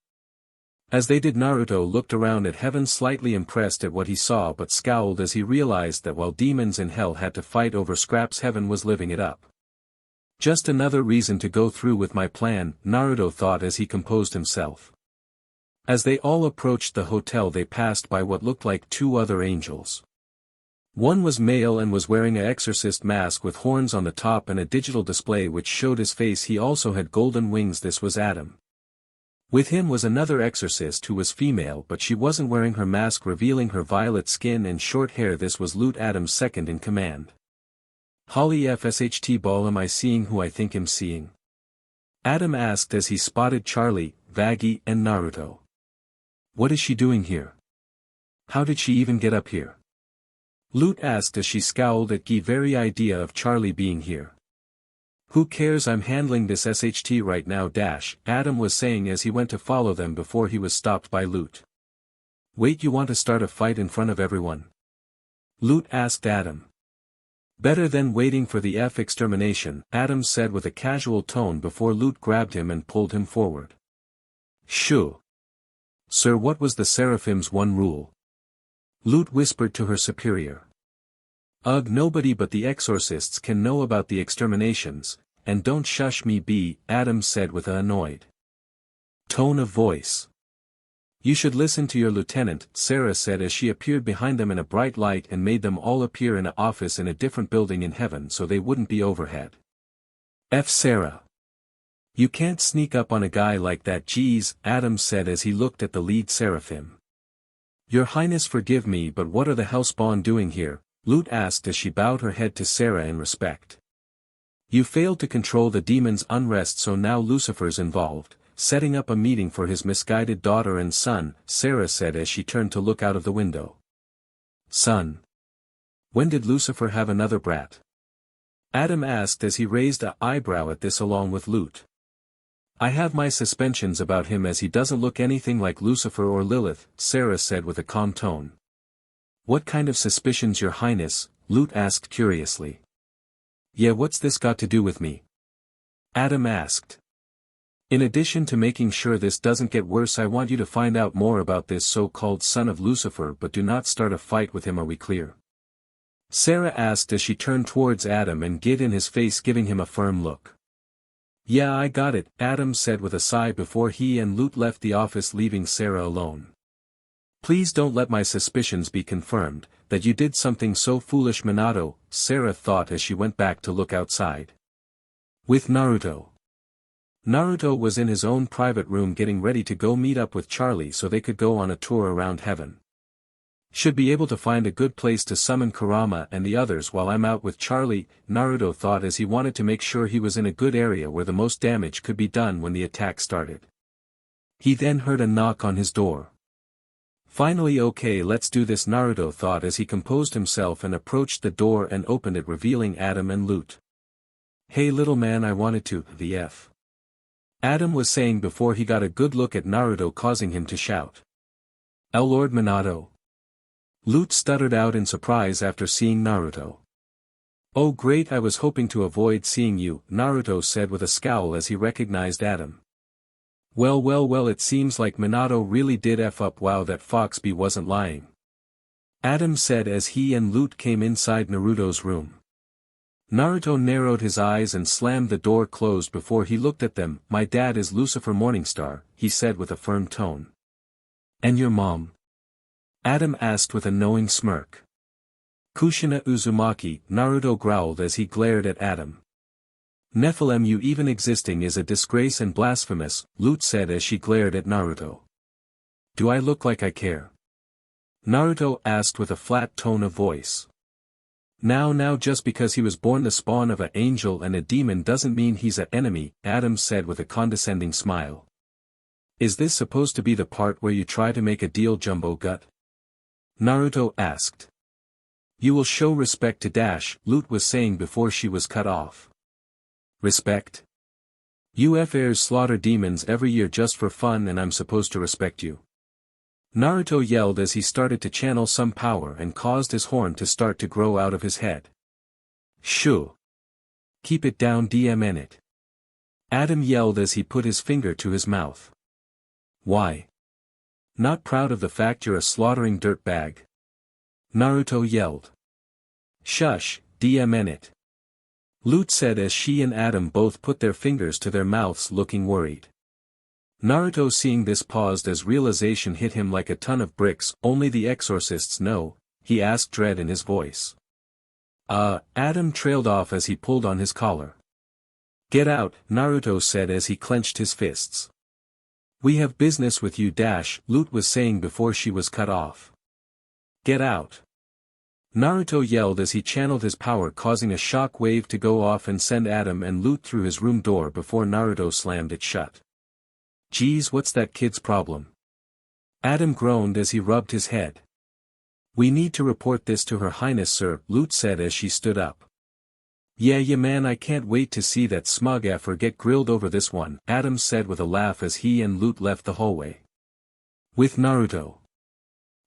As they did, Naruto looked around at heaven, slightly impressed at what he saw but scowled as he realized that while demons in hell had to fight over scraps, heaven was living it up. Just another reason to go through with my plan, Naruto thought as he composed himself. As they all approached the hotel they passed by what looked like two other angels. One was male and was wearing an exorcist mask with horns on the top and a digital display which showed his face. He also had golden wings. This was Adam. With him was another exorcist who was female, but she wasn't wearing her mask, revealing her violet skin and short hair. This was Loot, Adam's second in command. Holly FSHT ball, am I seeing who I think I'm seeing? Adam asked as he spotted Charlie, Vaggie and Naruto. What is she doing here? How did she even get up here? Loot asked as she scowled at the very idea of Charlie being here. Who cares, I'm handling this SHT right now Adam was saying as he went to follow them before he was stopped by Loot. Wait, you want to start a fight in front of everyone? Loot asked Adam. Better than waiting for the extermination, Adam said with a casual tone before Loot grabbed him and pulled him forward. Shoo. Sir, what was the Seraphim's one rule? Loot whispered to her superior. Ugh, nobody but the exorcists can know about the exterminations, and don't shush me B, Adam said with an annoyed tone of voice. You should listen to your lieutenant, Sarah said as she appeared behind them in a bright light and made them all appear in an office in a different building in heaven so they wouldn't be overhead. Sarah. You can't sneak up on a guy like that, geez, Adam said as he looked at the lead seraphim. Your Highness, forgive me, but what are the hellspawn doing here? Loot asked as she bowed her head to Sarah in respect. You failed to control the demon's unrest, so now Lucifer's involved, setting up a meeting for his misguided daughter and son, Sarah said as she turned to look out of the window. Son. When did Lucifer have another brat? Adam asked as he raised an eyebrow at this along with Loot. I have my suspicions about him as he doesn't look anything like Lucifer or Lilith, Sarah said with a calm tone. What kind of suspicions, Your Highness? Loot asked curiously. Yeah, what's this got to do with me? Adam asked. In addition to making sure this doesn't get worse, I want you to find out more about this so-called son of Lucifer, but do not start a fight with him. Are we clear? Sarah asked as she turned towards Adam and get in his face, giving him a firm look. Yeah, I got it, Adam said with a sigh before he and Loot left the office, leaving Sarah alone. Please don't let my suspicions be confirmed, that you did something so foolish, Minato, Sarah thought as she went back to look outside. With Naruto. Naruto was in his own private room getting ready to go meet up with Charlie so they could go on a tour around heaven. Should be able to find a good place to summon Kurama and the others while I'm out with Charlie, Naruto thought as he wanted to make sure he was in a good area where the most damage could be done when the attack started. He then heard a knock on his door. Finally, okay, let's do this, Naruto thought as he composed himself and approached the door and opened it, revealing Adam and Loot. Hey little man, I wanted to, Adam was saying before he got a good look at Naruto, causing him to shout. Lord Minato. Loot stuttered out in surprise after seeing Naruto. Oh great, I was hoping to avoid seeing you, Naruto said with a scowl as he recognized Adam. Well, it seems like Minato really did F up. Wow, that Foxby wasn't lying. Adam said as he and Loot came inside Naruto's room. Naruto narrowed his eyes and slammed the door closed before he looked at them. My dad is Lucifer Morningstar, he said with a firm tone. And your mom? Adam asked with a knowing smirk. Kushina Uzumaki, Naruto growled as he glared at Adam. Nephilim, you even existing is a disgrace and blasphemous, Lute said as she glared at Naruto. Do I look like I care? Naruto asked with a flat tone of voice. Now just because he was born the spawn of an angel and a demon doesn't mean he's an enemy, Adam said with a condescending smile. Is this supposed to be the part where you try to make a deal, Jumbo Gut? Naruto asked. You will show respect to Dash, Lute was saying before she was cut off. Respect? UFers slaughter demons every year just for fun and I'm supposed to respect you. Naruto yelled as he started to channel some power and caused his horn to start to grow out of his head. Shoo! Keep it down, DMN it. Adam yelled as he put his finger to his mouth. Why? Not proud of the fact you're a slaughtering dirtbag? Naruto yelled. Shush, DMN it. Lute said as she and Adam both put their fingers to their mouths looking worried. Naruto seeing this paused as realization hit him like a ton of bricks. Only the exorcists know, he asked dread in his voice. Adam trailed off as he pulled on his collar. Get out, Naruto said as he clenched his fists. We have business with you, Dash, Lute was saying before she was cut off. Get out. Naruto yelled as he channeled his power, causing a shock wave to go off and send Adam and Lute through his room door before Naruto slammed it shut. Geez, what's that kid's problem? Adam groaned as he rubbed his head. We need to report this to Her Highness, sir, Lute said as she stood up. Yeah man, I can't wait to see that smug effer get grilled over this one, Adam said with a laugh as he and Lute left the hallway. With Naruto.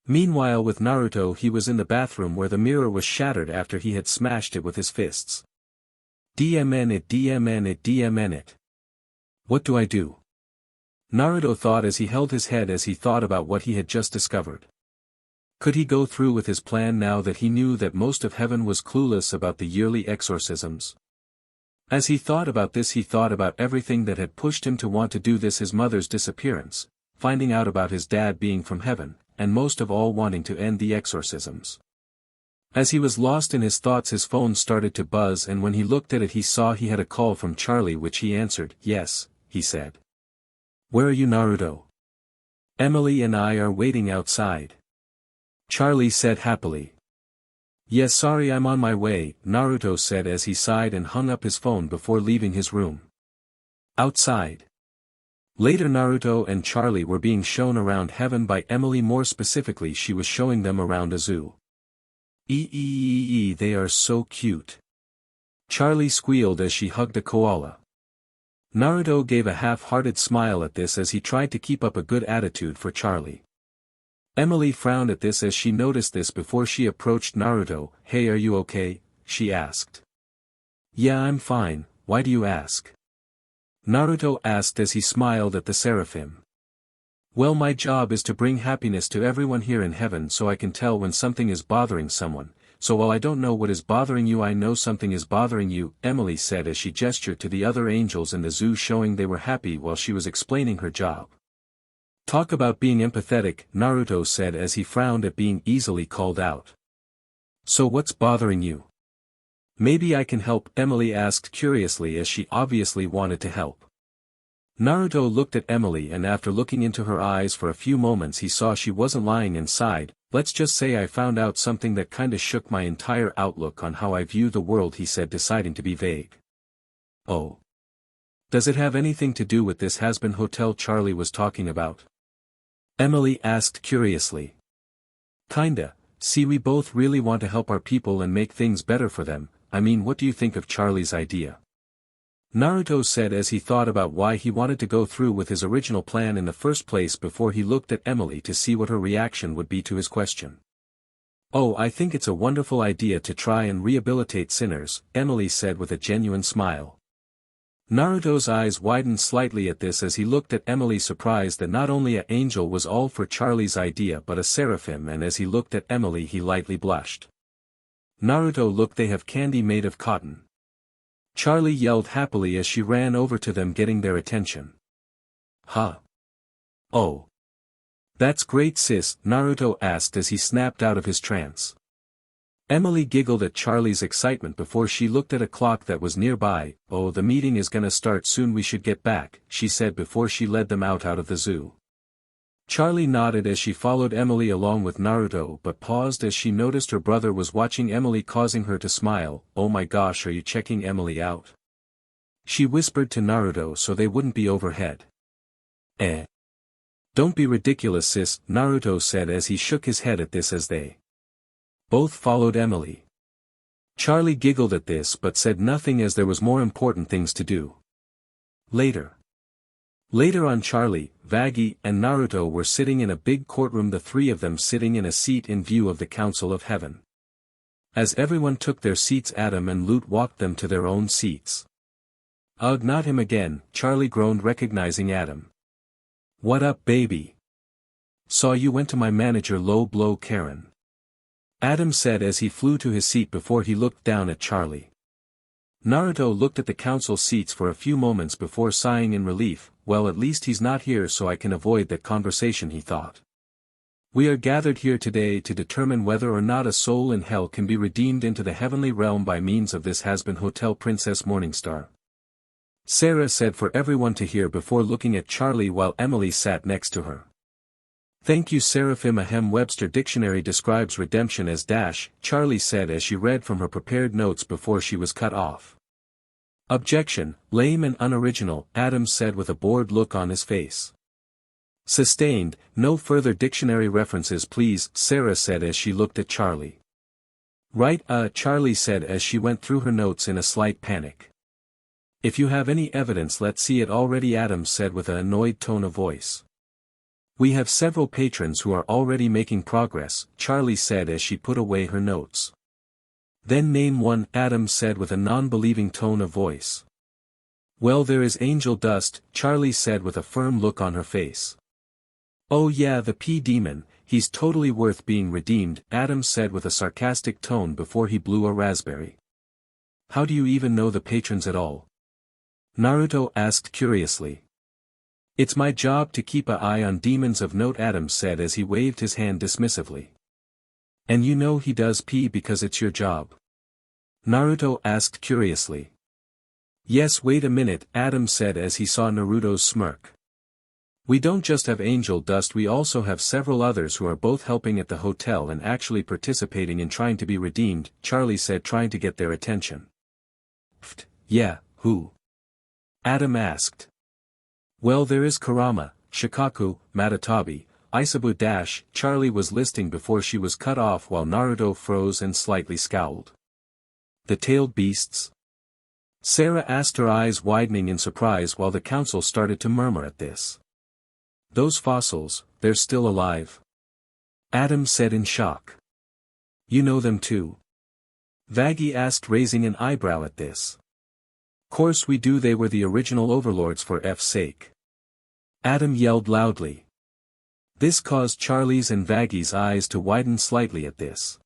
Meanwhile with Naruto, he was in the bathroom where the mirror was shattered after he had smashed it with his fists. DMN it, DMN it, DMN it. What do I do? Naruto thought as he held his head as he thought about what he had just discovered. Could he go through with his plan now that he knew that most of heaven was clueless about the yearly exorcisms? As he thought about this, he thought about everything that had pushed him to want to do this: his mother's disappearance, finding out about his dad being from heaven, and most of all wanting to end the exorcisms. As he was lost in his thoughts, his phone started to buzz, and when he looked at it he saw he had a call from Charlie, which he answered. Yes, he said. Where are you, Naruto? Emily and I are waiting outside. Charlie said happily. Yes, sorry, I'm on my way, Naruto said as he sighed and hung up his phone before leaving his room. Outside. Later, Naruto and Charlie were being shown around heaven by Emily. More specifically, she was showing them around a zoo. They are so cute. Charlie squealed as she hugged a koala. Naruto gave a half-hearted smile at this as he tried to keep up a good attitude for Charlie. Emily frowned at this as she noticed this before she approached Naruto. Hey, are you okay? She asked. Yeah, I'm fine, why do you ask? Naruto asked as he smiled at the seraphim. Well, my job is to bring happiness to everyone here in heaven, so I can tell when something is bothering someone. So while I don't know what is bothering you, I know something is bothering you, Emily said as she gestured to the other angels in the zoo, showing they were happy while she was explaining her job. Talk about being empathetic, Naruto said as he frowned at being easily called out. So what's bothering you? Maybe I can help, Emily asked curiously as she obviously wanted to help. Naruto looked at Emily, and after looking into her eyes for a few moments he saw she wasn't lying and sighed. Let's just say I found out something that kinda shook my entire outlook on how I view the world, he said, deciding to be vague. Oh. Does it have anything to do with this Hazbin hotel Charlie was talking about? Emily asked curiously. Kinda. See, we both really want to help our people and make things better for them. I mean, what do you think of Charlie's idea? Naruto said as he thought about why he wanted to go through with his original plan in the first place before he looked at Emily to see what her reaction would be to his question. Oh, I think it's a wonderful idea to try and rehabilitate sinners, Emily said with a genuine smile. Naruto's eyes widened slightly at this as he looked at Emily, surprised that not only an angel was all for Charlie's idea but a seraphim, and as he looked at Emily he lightly blushed. Naruto, look, they have candy made of cotton. Charlie yelled happily as she ran over to them, getting their attention. Huh? Oh. That's great, sis, Naruto asked as he snapped out of his trance. Emily giggled at Charlie's excitement before she looked at a clock that was nearby. Oh, the meeting is gonna start soon, we should get back, she said before she led them out of the zoo. Charlie nodded as she followed Emily along with Naruto, but paused as she noticed her brother was watching Emily, causing her to smile. Oh my gosh, are you checking Emily out? She whispered to Naruto so they wouldn't be overhead. Don't be ridiculous, sis, Naruto said as he shook his head at this as they both followed Emily. Charlie giggled at this but said nothing as there was more important things to do. Later on, Charlie, Vaggie, and Naruto were sitting in a big courtroom, the three of them sitting in a seat in view of the Council of Heaven. As everyone took their seats, Adam and Lute walked them to their own seats. Ugh, not him again, Charlie groaned, recognizing Adam. What up, baby? Saw you went to my manager, low blow Karen. Adam said as he flew to his seat before he looked down at Charlie. Naruto looked at the council seats for a few moments before sighing in relief. Well, at least he's not here so I can avoid that conversation, he thought. We are gathered here today to determine whether or not a soul in hell can be redeemed into the heavenly realm by means of this Hazbinhotel Princess Morningstar. Sarah said for everyone to hear before looking at Charlie while Emily sat next to her. Thank you, Seraphim. Ahem. Webster Dictionary describes redemption as dash, Charlie said as she read from her prepared notes before she was cut off. Objection, lame and unoriginal, Adam said with a bored look on his face. Sustained, no further dictionary references please, Sarah said as she looked at Charlie. Right, Charlie said as she went through her notes in a slight panic. If you have any evidence, let's see it already, Adam said with an annoyed tone of voice. We have several patrons who are already making progress, Charlie said as she put away her notes. Then name one, Adam said with a non-believing tone of voice. Well, there is Angeldust, Charlie said with a firm look on her face. Oh yeah, the P-demon, he's totally worth being redeemed, Adam said with a sarcastic tone before he blew a raspberry. How do you even know the patrons at all? Naruto asked curiously. It's my job to keep an eye on demons of note, Adam said as he waved his hand dismissively. And you know he does P because it's your job? Naruto asked curiously. Yes, wait a minute, Adam said as he saw Naruto's smirk. We don't just have Angeldust, we also have several others who are both helping at the hotel and actually participating in trying to be redeemed, Charlie said, trying to get their attention. Pfft, yeah, who? Adam asked. Well, there is Kurama, Shikaku, Matatabi, Isabu dash, Charlie was listing before she was cut off while Naruto froze and slightly scowled. The tailed beasts? Sarah asked, her eyes widening in surprise while the council started to murmur at this. Those fossils, they're still alive? Adam said in shock. You know them too? Vaggie asked, raising an eyebrow at this. Course we do, they were the original overlords for F's sake. Adam yelled loudly. This caused Charlie's and Vaggie's eyes to widen slightly at this.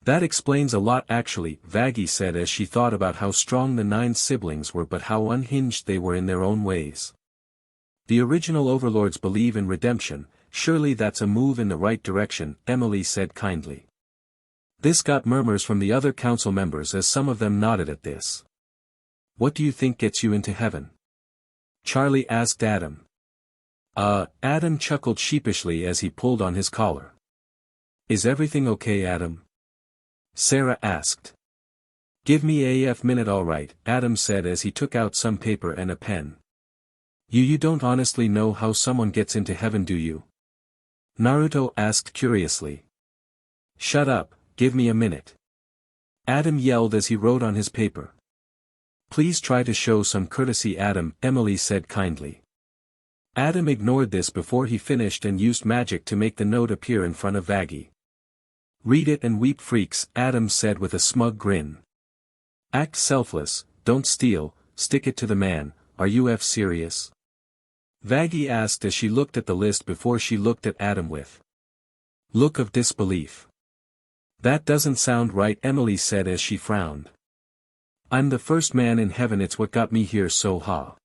That explains a lot actually, Vaggie said as she thought about how strong the 9 siblings were but how unhinged they were in their own ways. The original overlords believe in redemption, surely that's a move in the right direction, Emily said kindly. This got murmurs from the other council members as some of them nodded at this. What do you think gets you into heaven? Charlie asked Adam. Adam chuckled sheepishly as he pulled on his collar. Is everything okay, Adam? Sarah asked. Give me a minute, alright, Adam said as he took out some paper and a pen. You don't honestly know how someone gets into heaven, do you? Naruto asked curiously. Shut up, give me a minute. Adam yelled as he wrote on his paper. Please try to show some courtesy, Adam, Emily said kindly. Adam ignored this before he finished and used magic to make the note appear in front of Vaggie. Read it and weep, freaks, Adam said with a smug grin. Act selfless, don't steal, stick it to the man, are you serious? Vaggie asked as she looked at the list before she looked at Adam with look of disbelief. That doesn't sound right, Emily said as she frowned. I'm the first man in heaven, it's what got me here, so ha.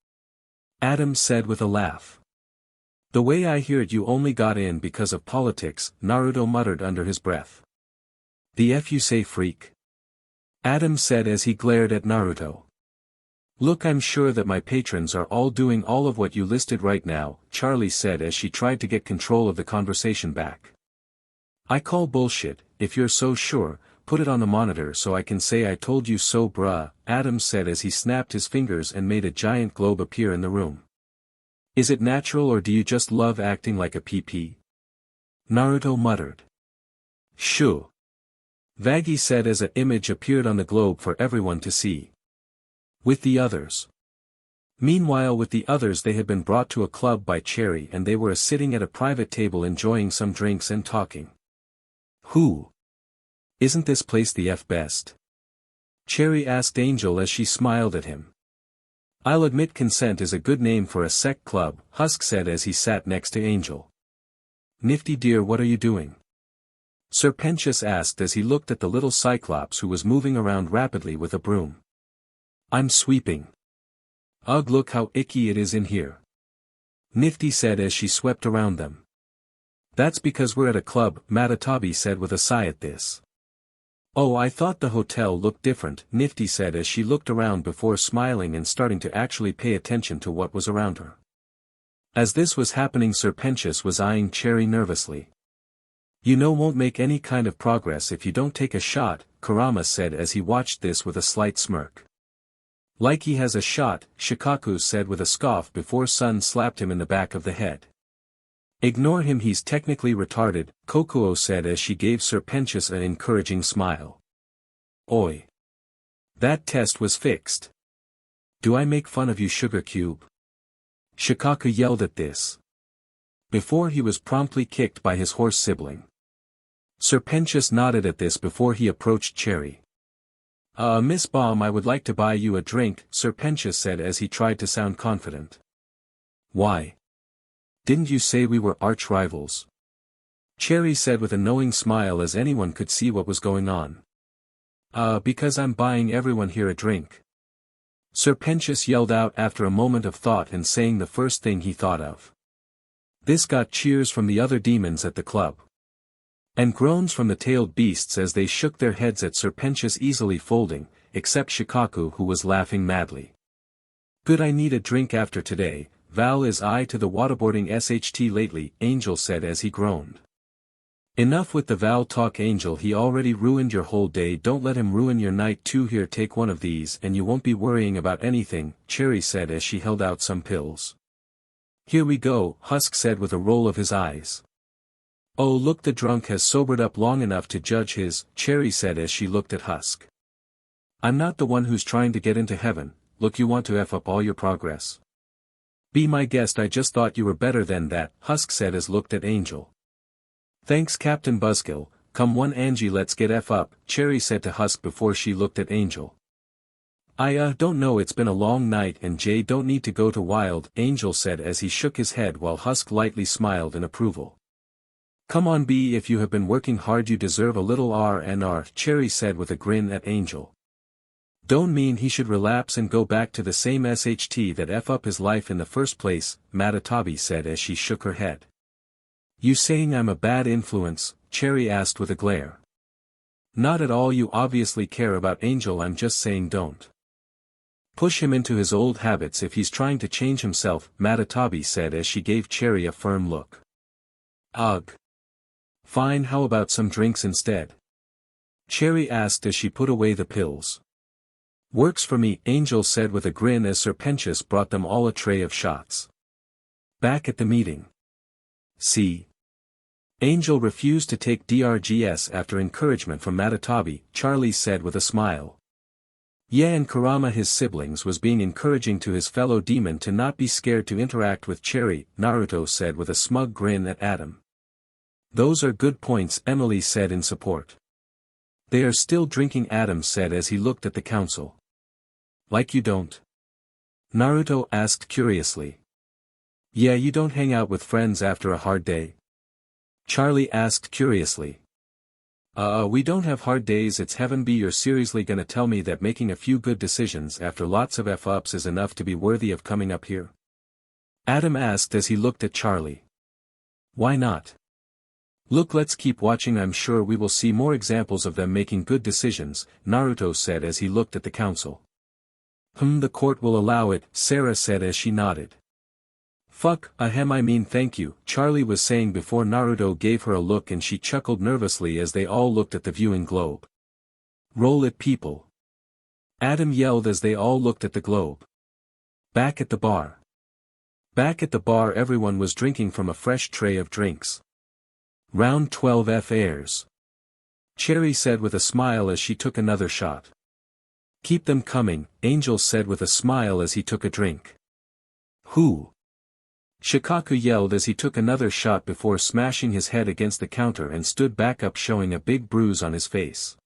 Adam said with a laugh. The way I hear it, you only got in because of politics, Naruto muttered under his breath. The F you say, freak? Adam said as he glared at Naruto. Look, I'm sure that my patrons are all doing all of what you listed right now, Charlie said as she tried to get control of the conversation back. I call bullshit. If you're so sure, put it on the monitor so I can say I told you so, bruh, Adam said as he snapped his fingers and made a giant globe appear in the room. Is it natural or do you just love acting like a PP? Naruto muttered. Shoo. Vaggie said as an image appeared on the globe for everyone to see. With the others. Meanwhile, with the others, they had been brought to a club by Cherry and they were sitting at a private table enjoying some drinks and talking. Who? Isn't this place the F best? Cherry asked Angel as she smiled at him. I'll admit consent is a good name for a sect club, Husk said as he sat next to Angel. Nifty dear, what are you doing? Serpentius asked as he looked at the little Cyclops who was moving around rapidly with a broom. I'm sweeping. Ugh, look how icky it is in here. Nifty said as she swept around them. That's because we're at a club, Matatabi said with a sigh at this. Oh, I thought the hotel looked different, Nifty said as she looked around before smiling and starting to actually pay attention to what was around her. As this was happening, Serpentius was eyeing Cherry nervously. You know, won't make any kind of progress if you don't take a shot, Kurama said as he watched this with a slight smirk. Like he has a shot, Shikaku said with a scoff before Sun slapped him in the back of the head. Ignore him, he's technically retarded, Kokuo said as she gave Serpentius an encouraging smile. Oi. That test was fixed. Do I make fun of you, Sugar Cube? Shikaku yelled at this. Before he was promptly kicked by his horse sibling. Serpentius nodded at this before he approached Cherry. Miss Bomb, I would like to buy you a drink, Serpentius said as he tried to sound confident. Why? Didn't you say we were arch rivals? Cherry said with a knowing smile as anyone could see what was going on. Because I'm buying everyone here a drink. Serpentius yelled out after a moment of thought and saying the first thing he thought of. This got cheers from the other demons at the club. And groans from the tailed beasts as they shook their heads at Serpentius easily folding, except Shikaku who was laughing madly. Good, I need a drink after today. Val is I to the waterboarding SHT lately, Angel said as he groaned. Enough with the Val talk, Angel, he already ruined your whole day, don't let him ruin your night too. Here, take one of these and you won't be worrying about anything, Cherry said as she held out some pills. Here we go, Husk said with a roll of his eyes. Oh look, the drunk has sobered up long enough to judge his, Cherry said as she looked at Husk. I'm not the one who's trying to get into heaven, look, you want to F up all your progress. Be my guest, I just thought you were better than that, Husk said as looked at Angel. Thanks Captain Buzzkill, come one Angie, let's get F up, Cherry said to Husk before she looked at Angel. I don't know, it's been a long night and Jay don't need to go to Wild, Angel said as he shook his head while Husk lightly smiled in approval. Come on B, if you have been working hard you deserve a little R&R, Cherry said with a grin at Angel. Don't mean he should relapse and go back to the same SHT that F up his life in the first place, Matatabi said as she shook her head. You saying I'm a bad influence? Cherry asked with a glare. Not at all, you obviously care about Angel, I'm just saying don't push him into his old habits if he's trying to change himself, Matatabi said as she gave Cherry a firm look. Ugh. Fine, how about some drinks instead? Cherry asked as she put away the pills. Works for me, Angel said with a grin as Serpentius brought them all a tray of shots. Back at the meeting. See. Angel refused to take DRGS after encouragement from Matatabi, Charlie said with a smile. Yeah, and Kurama, his siblings, was being encouraging to his fellow demon to not be scared to interact with Cherry, Naruto said with a smug grin at Adam. Those are good points, Emily said in support. They are still drinking, Adam said as he looked at the council. Like you don't? Naruto asked curiously. Yeah, you don't hang out with friends after a hard day? Charlie asked curiously. We don't have hard days. It's heaven. You're seriously gonna tell me that making a few good decisions after lots of F-ups is enough to be worthy of coming up here? Adam asked as he looked at Charlie. Why not? Look, let's keep watching. I'm sure we will see more examples of them making good decisions, Naruto said as he looked at the council. The court will allow it, Sarah said as she nodded. Fuck, I mean thank you, Charlie was saying before Naruto gave her a look and she chuckled nervously as they all looked at the viewing globe. Roll it, people. Adam yelled as they all looked at the globe. Back at the bar. Back at the bar everyone was drinking from a fresh tray of drinks. Round 12 F airs. Cherry said with a smile as she took another shot. Keep them coming, Angel said with a smile as he took a drink. Who? Shikaku yelled as he took another shot before smashing his head against the counter and stood back up showing a big bruise on his face.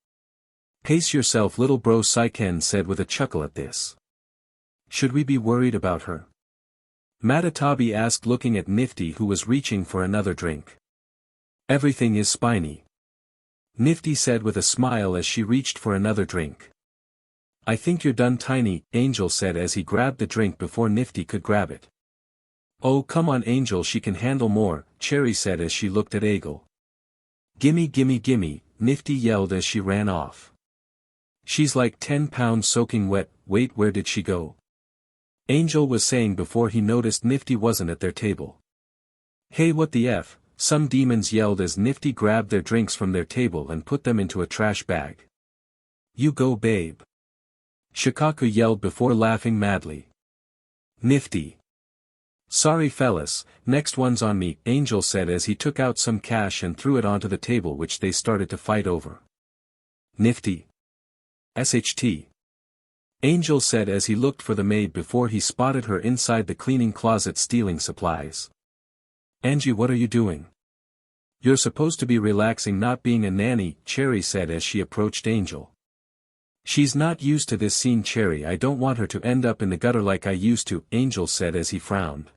Pace yourself little bro, Saiken said with a chuckle at this. Should we be worried about her? Matatabi asked looking at Nifty who was reaching for another drink. Everything is spiny. Nifty said with a smile as she reached for another drink. I think you're done Tiny, Angel said as he grabbed the drink before Nifty could grab it. Oh come on Angel, she can handle more, Cherry said as she looked at Eagle. Gimme, Nifty yelled as she ran off. She's like 10 pounds soaking wet, wait where did she go? Angel was saying before he noticed Nifty wasn't at their table. Hey what the F, some demons yelled as Nifty grabbed their drinks from their table and put them into a trash bag. You go babe. Shikaku yelled before laughing madly. Nifty. Sorry fellas, next one's on me, Angel said as he took out some cash and threw it onto the table which they started to fight over. Nifty. SHT. Angel said as he looked for the maid before he spotted her inside the cleaning closet stealing supplies. Angie, what are you doing? You're supposed to be relaxing, not being a nanny, Cherry said as she approached Angel. She's not used to this scene Cherry, I don't want her to end up in the gutter like I used to, Angel said as he frowned.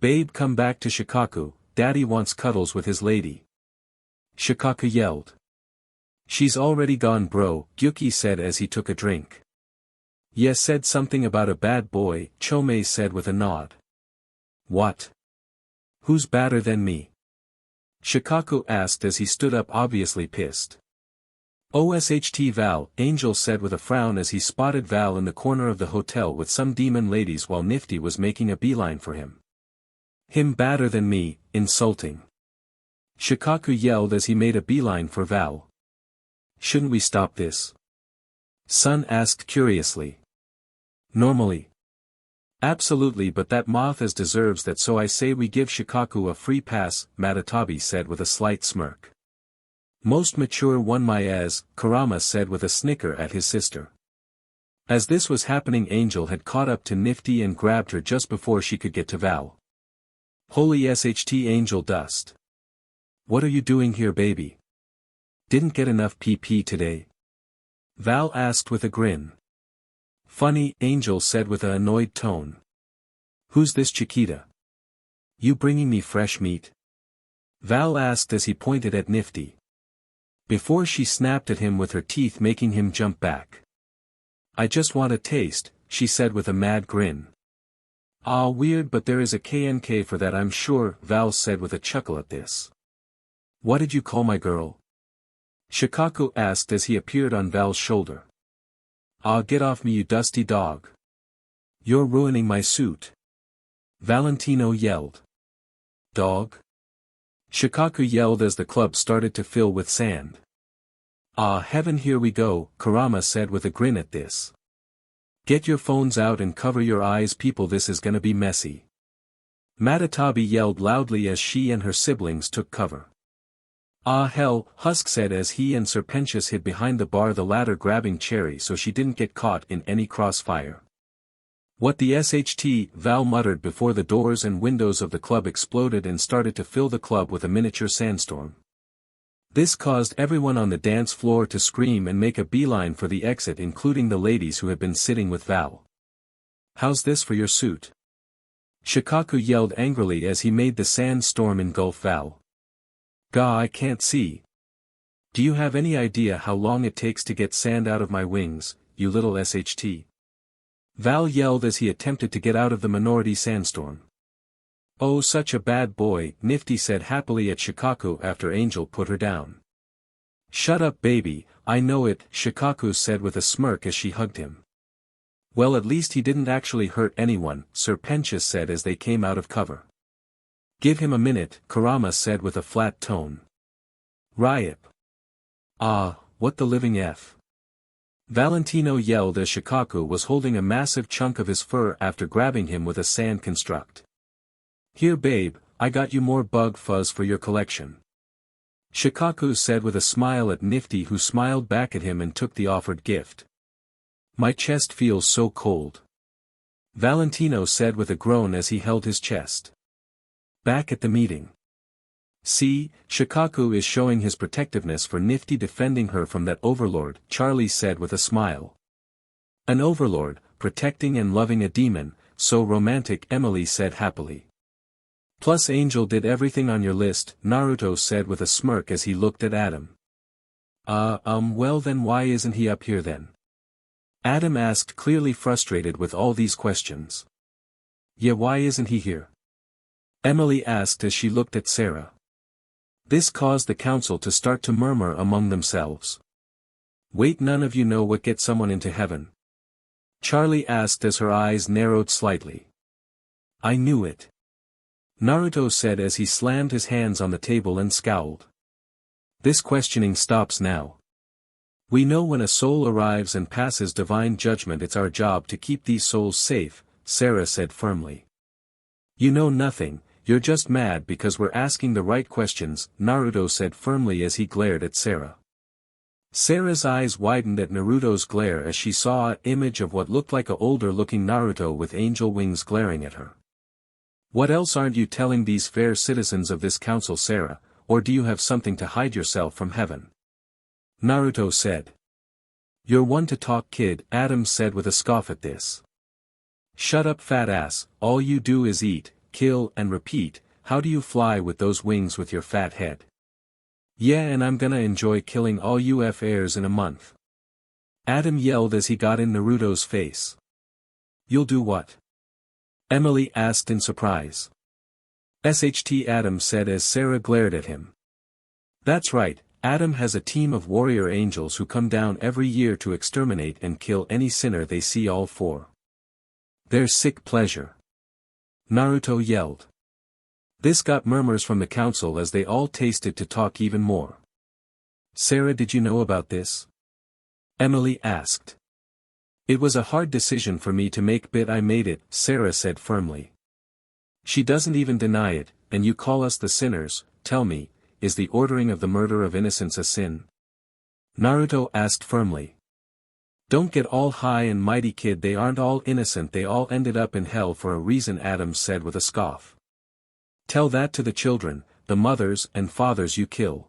Babe come back to Shikaku, Daddy wants cuddles with his lady. Shikaku yelled. She's already gone bro, Gyuki said as he took a drink. Yes said something about a bad boy, Chomei said with a nod. What? Who's badder than me? Shikaku asked as he stood up obviously pissed. OSHT Val, Angel said with a frown as he spotted Val in the corner of the hotel with some demon ladies while Nifty was making a beeline for him. Him badder than me, insulting. Shikaku yelled as he made a beeline for Val. Shouldn't we stop this? Sun asked curiously. Normally. Absolutely, but that moth as deserves that, so I say we give Shikaku a free pass, Matatabi said with a slight smirk. Most mature one my as, Kurama said with a snicker at his sister. As this was happening Angel had caught up to Nifty and grabbed her just before she could get to Val. Holy SHT angeldust. What are you doing here baby? Didn't get enough PP today? Val asked with a grin. Funny, Angel said with an annoyed tone. Who's this Chiquita? You bringing me fresh meat? Val asked as he pointed at Nifty. Before she snapped at him with her teeth making him jump back. I just want a taste, she said with a mad grin. Ah weird, but there is a KNK for that I'm sure, Val said with a chuckle at this. What did you call my girl? Shikaku asked as he appeared on Val's shoulder. Ah get off me you dusty dog. You're ruining my suit. Valentino yelled. Dog? Shikaku yelled as the club started to fill with sand. Ah heaven here we go, Kurama said with a grin at this. Get your phones out and cover your eyes people, this is gonna be messy. Matatabi yelled loudly as she and her siblings took cover. Ah hell, Husk said as he and Serpentius hid behind the bar, the latter grabbing Cherry so she didn't get caught in any crossfire. What the SHT, Val muttered before the doors and windows of the club exploded and started to fill the club with a miniature sandstorm. This caused everyone on the dance floor to scream and make a beeline for the exit, including the ladies who had been sitting with Val. How's this for your suit? Shikaku yelled angrily as he made the sandstorm engulf Val. Gah, I can't see. Do you have any idea how long it takes to get sand out of my wings, you little SHT? Val yelled as he attempted to get out of the minority sandstorm. Oh, such a bad boy, Nifty said happily at Shikaku after Angel put her down. Shut up baby, I know it, Shikaku said with a smirk as she hugged him. Well, at least he didn't actually hurt anyone, Sir Pentious said as they came out of cover. Give him a minute, Kurama said with a flat tone. Ryip. Ah, what the living F. Valentino yelled as Shikaku was holding a massive chunk of his fur after grabbing him with a sand construct. Here babe, I got you more bug fuzz for your collection. Shikaku said with a smile at Nifty, who smiled back at him and took the offered gift. My chest feels so cold. Valentino said with a groan as he held his chest. Back at the meeting. See, Shikaku is showing his protectiveness for Nifty, defending her from that overlord, Charlie said with a smile. An overlord, protecting and loving a demon, so romantic, Emily said happily. Plus Angel did everything on your list, Naruto said with a smirk as he looked at Adam. Well then why isn't he up here then? Adam asked, clearly frustrated with all these questions. Yeah, why isn't he here? Emily asked as she looked at Sarah. This caused the council to start to murmur among themselves. Wait, none of you know what gets someone into heaven? Charlie asked as her eyes narrowed slightly. I knew it. Naruto said as he slammed his hands on the table and scowled. This questioning stops now. We know when a soul arrives and passes divine judgment, it's our job to keep these souls safe, Sarah said firmly. You know nothing. You're just mad because we're asking the right questions, Naruto said firmly as he glared at Sarah. Sarah's eyes widened at Naruto's glare as she saw an image of what looked like a older-looking Naruto with angel wings glaring at her. What else aren't you telling these fair citizens of this council, Sarah, or do you have something to hide yourself from heaven? Naruto said. You're one to talk, kid, Adam said with a scoff at this. Shut up, fat ass, all you do is eat, kill and repeat. How do you fly with those wings with your fat head? Yeah, and I'm gonna enjoy killing all you F-airs in a month. Adam yelled as he got in Naruto's face. You'll do what? Emily asked in surprise. SHT, Adam said as Sarah glared at him. That's right, Adam has a team of warrior angels who come down every year to exterminate and kill any sinner they see, all for their sick pleasure. Naruto yelled. This got murmurs from the council as they all tasted to talk even more. Sarah, did you know about this? Emily asked. It was a hard decision for me to make, but I made it, Sarah said firmly. She doesn't even deny it, and you call us the sinners. Tell me, is the ordering of the murder of innocents a sin? Naruto asked firmly. Don't get all high and mighty, kid, they aren't all innocent, they all ended up in hell for a reason, Adam said with a scoff. Tell that to the children, the mothers and fathers you kill.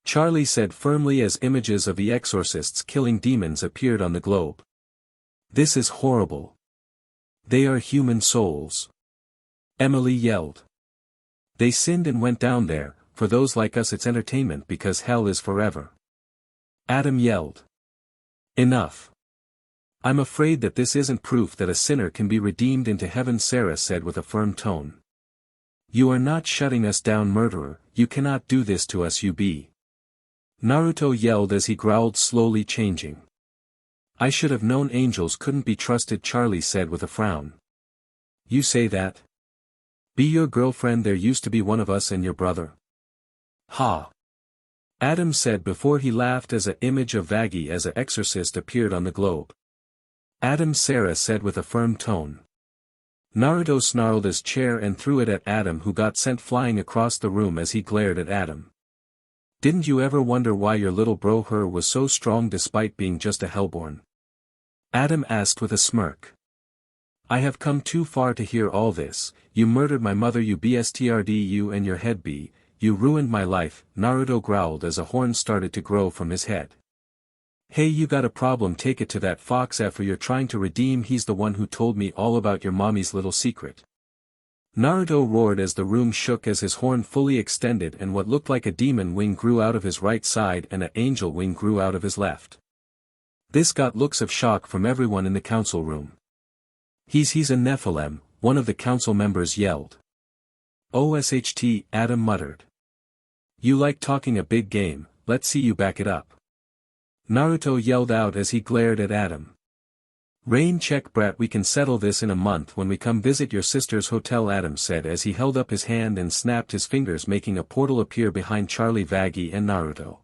Charlie said firmly as images of the exorcists killing demons appeared on the globe. This is horrible. They are human souls. Emily yelled. They sinned and went down there. For those like us it's entertainment because hell is forever. Adam yelled. Enough. I'm afraid that this isn't proof that a sinner can be redeemed into heaven, Sarah said with a firm tone. You are not shutting us down, murderer, you cannot do this to us, you be. Naruto yelled as he growled, slowly changing. I should have known angels couldn't be trusted, Charlie said with a frown. You say that? Be your girlfriend, there used to be one of us and your brother. Ha! Adam said before he laughed as an image of Vaggie as an exorcist appeared on the globe. Adam, Sarah said with a firm tone. Naruto snarled his chair and threw it at Adam, who got sent flying across the room as he glared at Adam. Didn't you ever wonder why your little bro her was so strong despite being just a hellborn? Adam asked with a smirk. I have come too far to hear all this. You murdered my mother, you bstrd, you and your head be. You ruined my life, Naruto growled as a horn started to grow from his head. Hey, you got a problem, take it to that fox after you're trying to redeem, he's the one who told me all about your mommy's little secret. Naruto roared as the room shook as his horn fully extended and what looked like a demon wing grew out of his right side and an angel wing grew out of his left. This got looks of shock from everyone in the council room. He's a Nephilim, one of the council members yelled. OSHT, Adam muttered. You like talking a big game, let's see you back it up. Naruto yelled out as he glared at Adam. Rain check brat, we can settle this in a month when we come visit your sister's hotel, Adam said as he held up his hand and snapped his fingers making a portal appear behind Charlie, Vaggie and Naruto.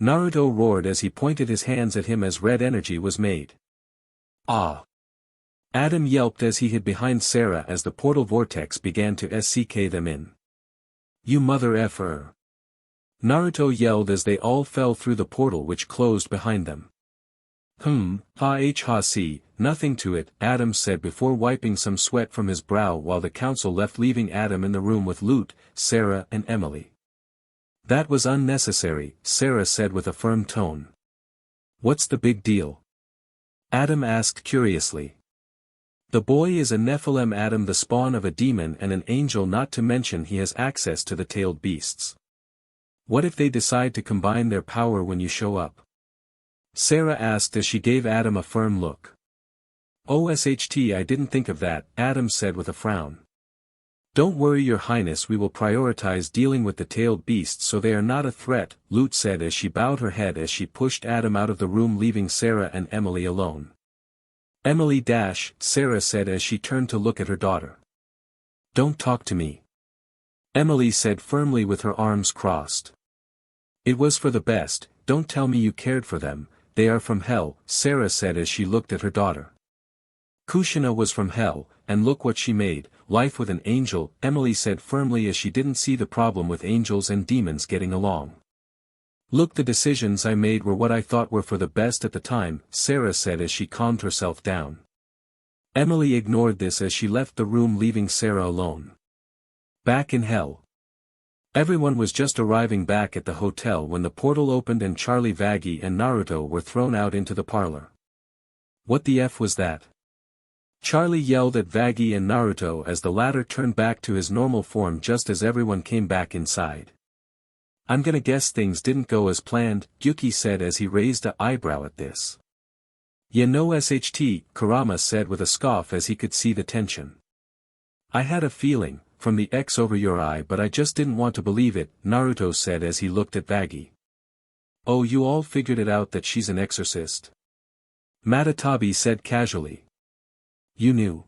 Naruto roared as he pointed his hands at him as red energy was made. Ah! Adam yelped as he hid behind Sarah as the portal vortex began to SCK them in. You mother effer! Naruto yelled as they all fell through the portal which closed behind them. Ha-see, nothing to it, Adam said before wiping some sweat from his brow while the council left leaving Adam in the room with Lute, Sarah and Emily. That was unnecessary, Sarah said with a firm tone. What's the big deal? Adam asked curiously. The boy is a Nephilim, Adam, the spawn of a demon and an angel, not to mention he has access to the tailed beasts. What if they decide to combine their power when you show up? Sarah asked as she gave Adam a firm look. OSHT, I didn't think of that, Adam said with a frown. Don't worry your highness, we will prioritize dealing with the tailed beasts so they are not a threat, Lute said as she bowed her head as she pushed Adam out of the room leaving Sarah and Emily alone. Emily Sarah said as she turned to look at her daughter. Don't talk to me. Emily said firmly with her arms crossed. It was for the best, don't tell me you cared for them, they are from hell, Sarah said as she looked at her daughter. Kushina was from hell, and look what she made, life with an angel, Emily said firmly as she didn't see the problem with angels and demons getting along. Look, the decisions I made were what I thought were for the best at the time, Sarah said as she calmed herself down. Emily ignored this as she left the room leaving Sarah alone. Back in hell. Everyone was just arriving back at the hotel when the portal opened and Charlie, Vaggie and Naruto were thrown out into the parlor. What the F was that? Charlie yelled at Vaggie and Naruto as the latter turned back to his normal form just as everyone came back inside. I'm gonna guess things didn't go as planned, Yuki said as he raised an eyebrow at this. Ya know SHT, Kurama said with a scoff as he could see the tension. I had a feeling, from the X over your eye, but I just didn't want to believe it, Naruto said as he looked at Vaggie. Oh, you all figured it out that she's an exorcist? Matatabi said casually. You knew?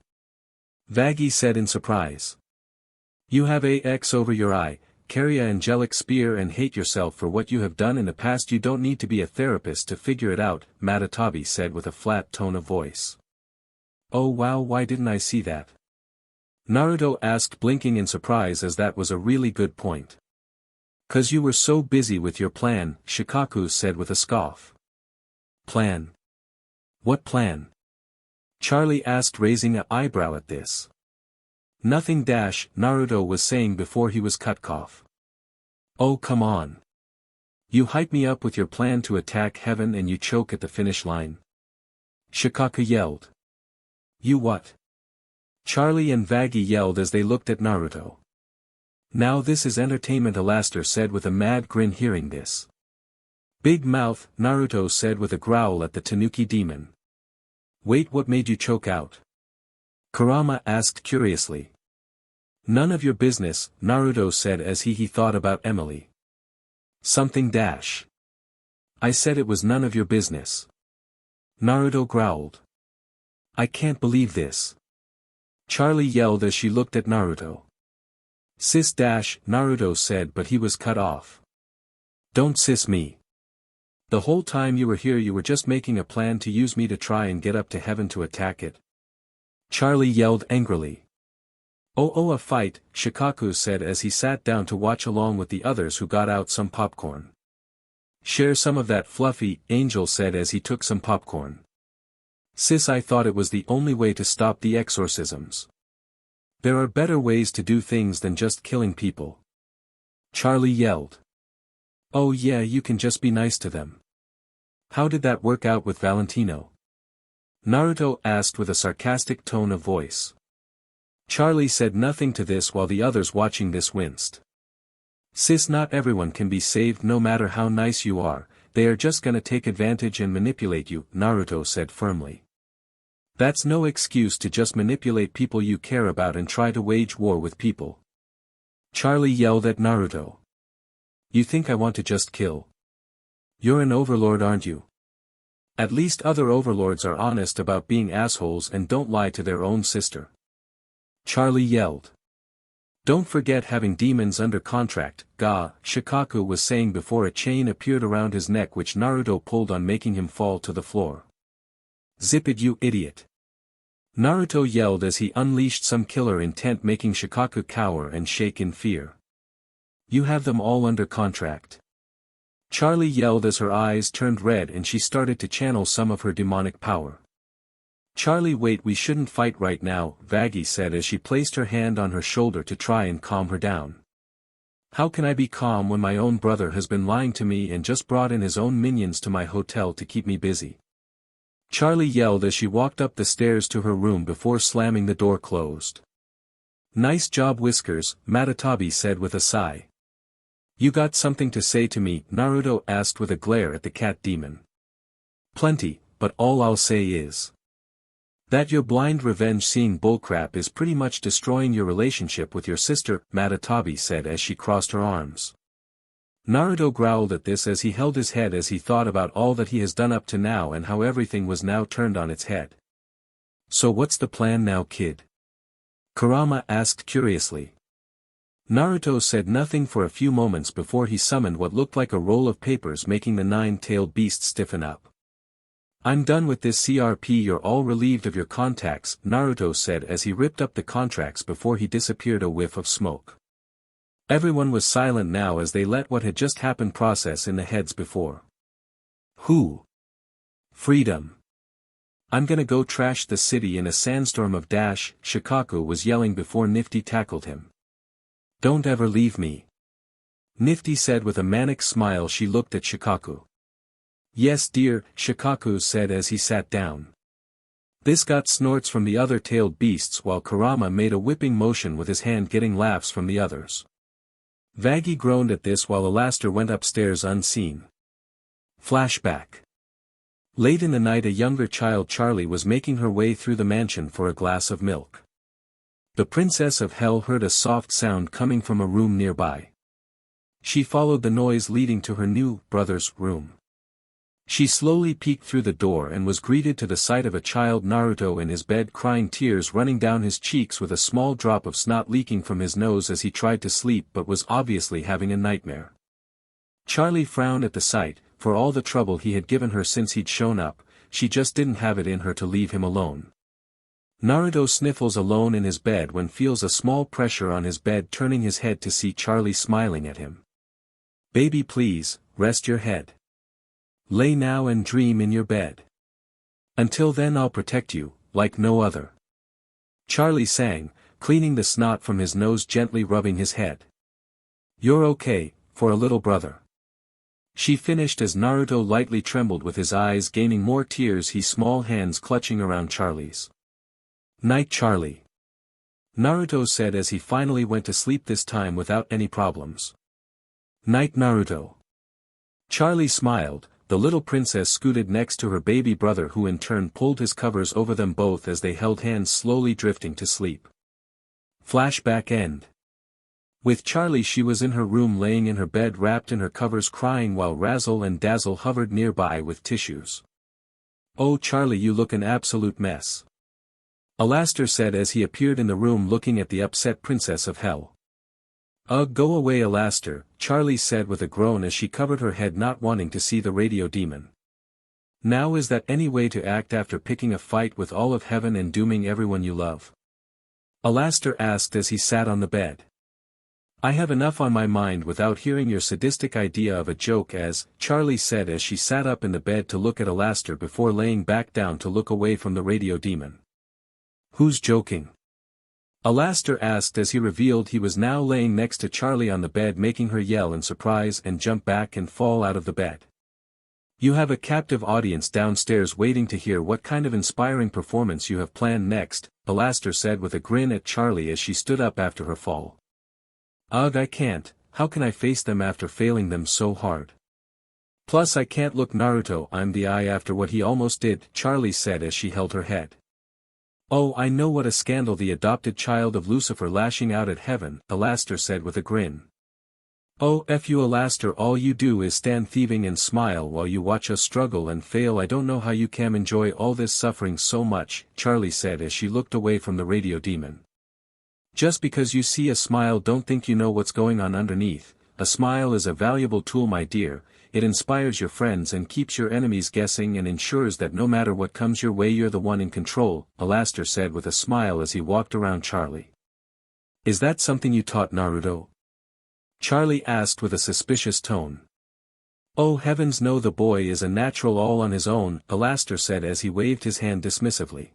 Vaggie said in surprise. You have a X over your eye, carry a angelic spear and hate yourself for what you have done in the past. You don't need to be a therapist to figure it out, Matatabi said with a flat tone of voice. Oh wow, why didn't I see that? Naruto asked blinking in surprise as that was a really good point. 'Cause you were so busy with your plan, Shikaku said with a scoff. Plan? What plan? Charlie asked raising an eyebrow at this. Nothing Naruto was saying before he was cut off. Oh come on. You hype me up with your plan to attack heaven and you choke at the finish line. Shikaku yelled. You what? Charlie and Vaggie yelled as they looked at Naruto. Now this is entertainment, Alastor said with a mad grin hearing this. Big mouth, Naruto said with a growl at the Tanuki demon. Wait, what made you choke out? Kurama asked curiously. None of your business, Naruto said as he thought about Emily. Something I said it was none of your business. Naruto growled. I can't believe this. Charlie yelled as she looked at Naruto. Sis Naruto said, but he was cut off. Don't sis me. The whole time you were here you were just making a plan to use me to try and get up to heaven to attack it. Charlie yelled angrily. Oh, a fight, Shikaku said as he sat down to watch along with the others who got out some popcorn. Share some of that, Fluffy, Angel said as he took some popcorn. Sis, I thought it was the only way to stop the exorcisms. There are better ways to do things than just killing people. Charlie yelled. Oh yeah, you can just be nice to them. How did that work out with Valentino? Naruto asked with a sarcastic tone of voice. Charlie said nothing to this while the others watching this winced. Sis, not everyone can be saved no matter how nice you are, they are just gonna take advantage and manipulate you, Naruto said firmly. That's no excuse to just manipulate people you care about and try to wage war with people. Charlie yelled at Naruto. You think I want to just kill? You're an overlord, aren't you? At least other overlords are honest about being assholes and don't lie to their own sister. Charlie yelled. Don't forget having demons under contract, Shikaku was saying before a chain appeared around his neck which Naruto pulled on, making him fall to the floor. Zip it, you idiot! Naruto yelled as he unleashed some killer intent, making Shikaku cower and shake in fear. You have them all under contract. Charlie yelled as her eyes turned red and she started to channel some of her demonic power. Charlie, wait, we shouldn't fight right now, Vaggie said as she placed her hand on her shoulder to try and calm her down. How can I be calm when my own brother has been lying to me and just brought in his own minions to my hotel to keep me busy? Charlie yelled as she walked up the stairs to her room before slamming the door closed. Nice job, Whiskers, Matatabi said with a sigh. You got something to say to me? Naruto asked with a glare at the cat demon. Plenty, but all I'll say is that your blind revenge-seeing bullcrap is pretty much destroying your relationship with your sister, Matatabi said as she crossed her arms. Naruto growled at this as he held his head as he thought about all that he has done up to now and how everything was now turned on its head. So what's the plan now, kid? Kurama asked curiously. Naruto said nothing for a few moments before he summoned what looked like a roll of papers, making the nine-tailed beast stiffen up. I'm done with this CRP, you're all relieved of your contacts, Naruto said as he ripped up the contracts before he disappeared a whiff of smoke. Everyone was silent now as they let what had just happened process in the heads before. Who? Freedom. I'm gonna go trash the city in a sandstorm of dash, Shikaku was yelling before Nifty tackled him. Don't ever leave me. Nifty said with a manic smile. She looked at Shikaku. Yes dear, Shikaku said as he sat down. This got snorts from the other tailed beasts while Kurama made a whipping motion with his hand, getting laughs from the others. Vaggie groaned at this while Alastor went upstairs unseen. Flashback. Late in the night, a younger child, Charlie, was making her way through the mansion for a glass of milk. The Princess of Hell heard a soft sound coming from a room nearby. She followed the noise leading to her new brother's room. She slowly peeked through the door and was greeted to the sight of a child, Naruto, in his bed, crying, tears running down his cheeks with a small drop of snot leaking from his nose as he tried to sleep but was obviously having a nightmare. Charlie frowned at the sight. For all the trouble he had given her since he'd shown up, she just didn't have it in her to leave him alone. Naruto sniffles alone in his bed when feels a small pressure on his bed, turning his head to see Charlie smiling at him. Baby, please, rest your head. Lay now and dream in your bed. Until then I'll protect you, like no other. Charlie sang, cleaning the snot from his nose, gently rubbing his head. You're okay, for a little brother. She finished as Naruto lightly trembled with his eyes gaining more tears, his small hands clutching around Charlie's. Night, Charlie. Naruto said as he finally went to sleep, this time without any problems. Night, Naruto. Charlie smiled. The little princess scooted next to her baby brother, who in turn pulled his covers over them both as they held hands, slowly drifting to sleep. Flashback end. With Charlie, she was in her room laying in her bed wrapped in her covers, crying while Razzle and Dazzle hovered nearby with tissues. Oh Charlie, you look an absolute mess. Alastor said as he appeared in the room looking at the upset Princess of Hell. Go away, Alastor, Charlie said with a groan as she covered her head, not wanting to see the radio demon. Now is that any way to act after picking a fight with all of heaven and dooming everyone you love? Alastor asked as he sat on the bed. I have enough on my mind without hearing your sadistic idea of a joke, as Charlie said as she sat up in the bed to look at Alastor before laying back down to look away from the radio demon. Who's joking? Alastor asked as he revealed he was now laying next to Charlie on the bed, making her yell in surprise and jump back and fall out of the bed. You have a captive audience downstairs waiting to hear what kind of inspiring performance you have planned next, Alastor said with a grin at Charlie as she stood up after her fall. Ugh, I can't, how can I face them after failing them so hard? Plus I can't look Naruto I'm the eye after what he almost did, Charlie said as she held her head. Oh, I know what a scandal, the adopted child of Lucifer lashing out at heaven, Alastor said with a grin. Oh, F you Alastor, all you do is stand thieving and smile while you watch us struggle and fail. I don't know how you can enjoy all this suffering so much, Charlie said as she looked away from the radio demon. Just because you see a smile don't think you know what's going on underneath. A smile is a valuable tool, my dear. It inspires your friends and keeps your enemies guessing and ensures that no matter what comes your way you're the one in control, Alastor said with a smile as he walked around Charlie. Is that something you taught Naruto? Charlie asked with a suspicious tone. Oh heavens no, the boy is a natural all on his own, Alastor said as he waved his hand dismissively.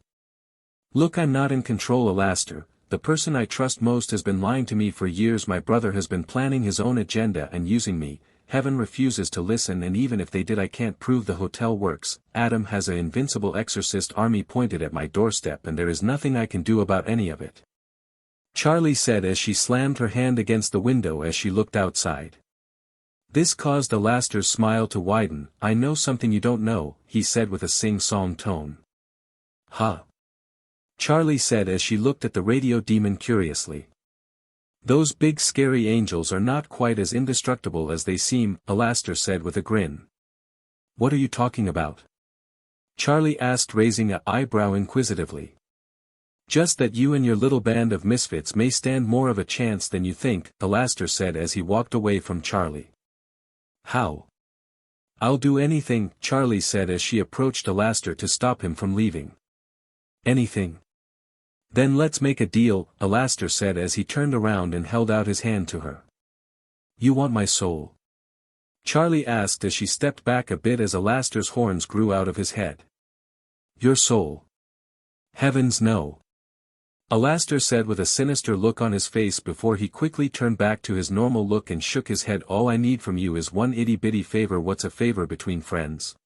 Look, I'm not in control, Alastor. The person I trust most has been lying to me for years. My brother has been planning his own agenda and using me. Heaven refuses to listen, and even if they did I can't prove the hotel works. Adam has an invincible exorcist army pointed at my doorstep and there is nothing I can do about any of it. Charlie said as she slammed her hand against the window as she looked outside. This caused Alastor's smile to widen. I know something you don't know, he said with a sing-song tone. Huh? Charlie said as she looked at the radio demon curiously. Those big scary angels are not quite as indestructible as they seem, Alastor said with a grin. What are you talking about? Charlie asked, raising an eyebrow inquisitively. Just that you and your little band of misfits may stand more of a chance than you think, Alastor said as he walked away from Charlie. How? I'll do anything, Charlie said as she approached Alastor to stop him from leaving. Anything? Then let's make a deal, Alastor said as he turned around and held out his hand to her. You want my soul? Charlie asked as she stepped back a bit as Alastor's horns grew out of his head. Your soul? Heavens no. Alastor said with a sinister look on his face before he quickly turned back to his normal look and shook his head. All I need from you is one itty-bitty favor. What's a favor between friends?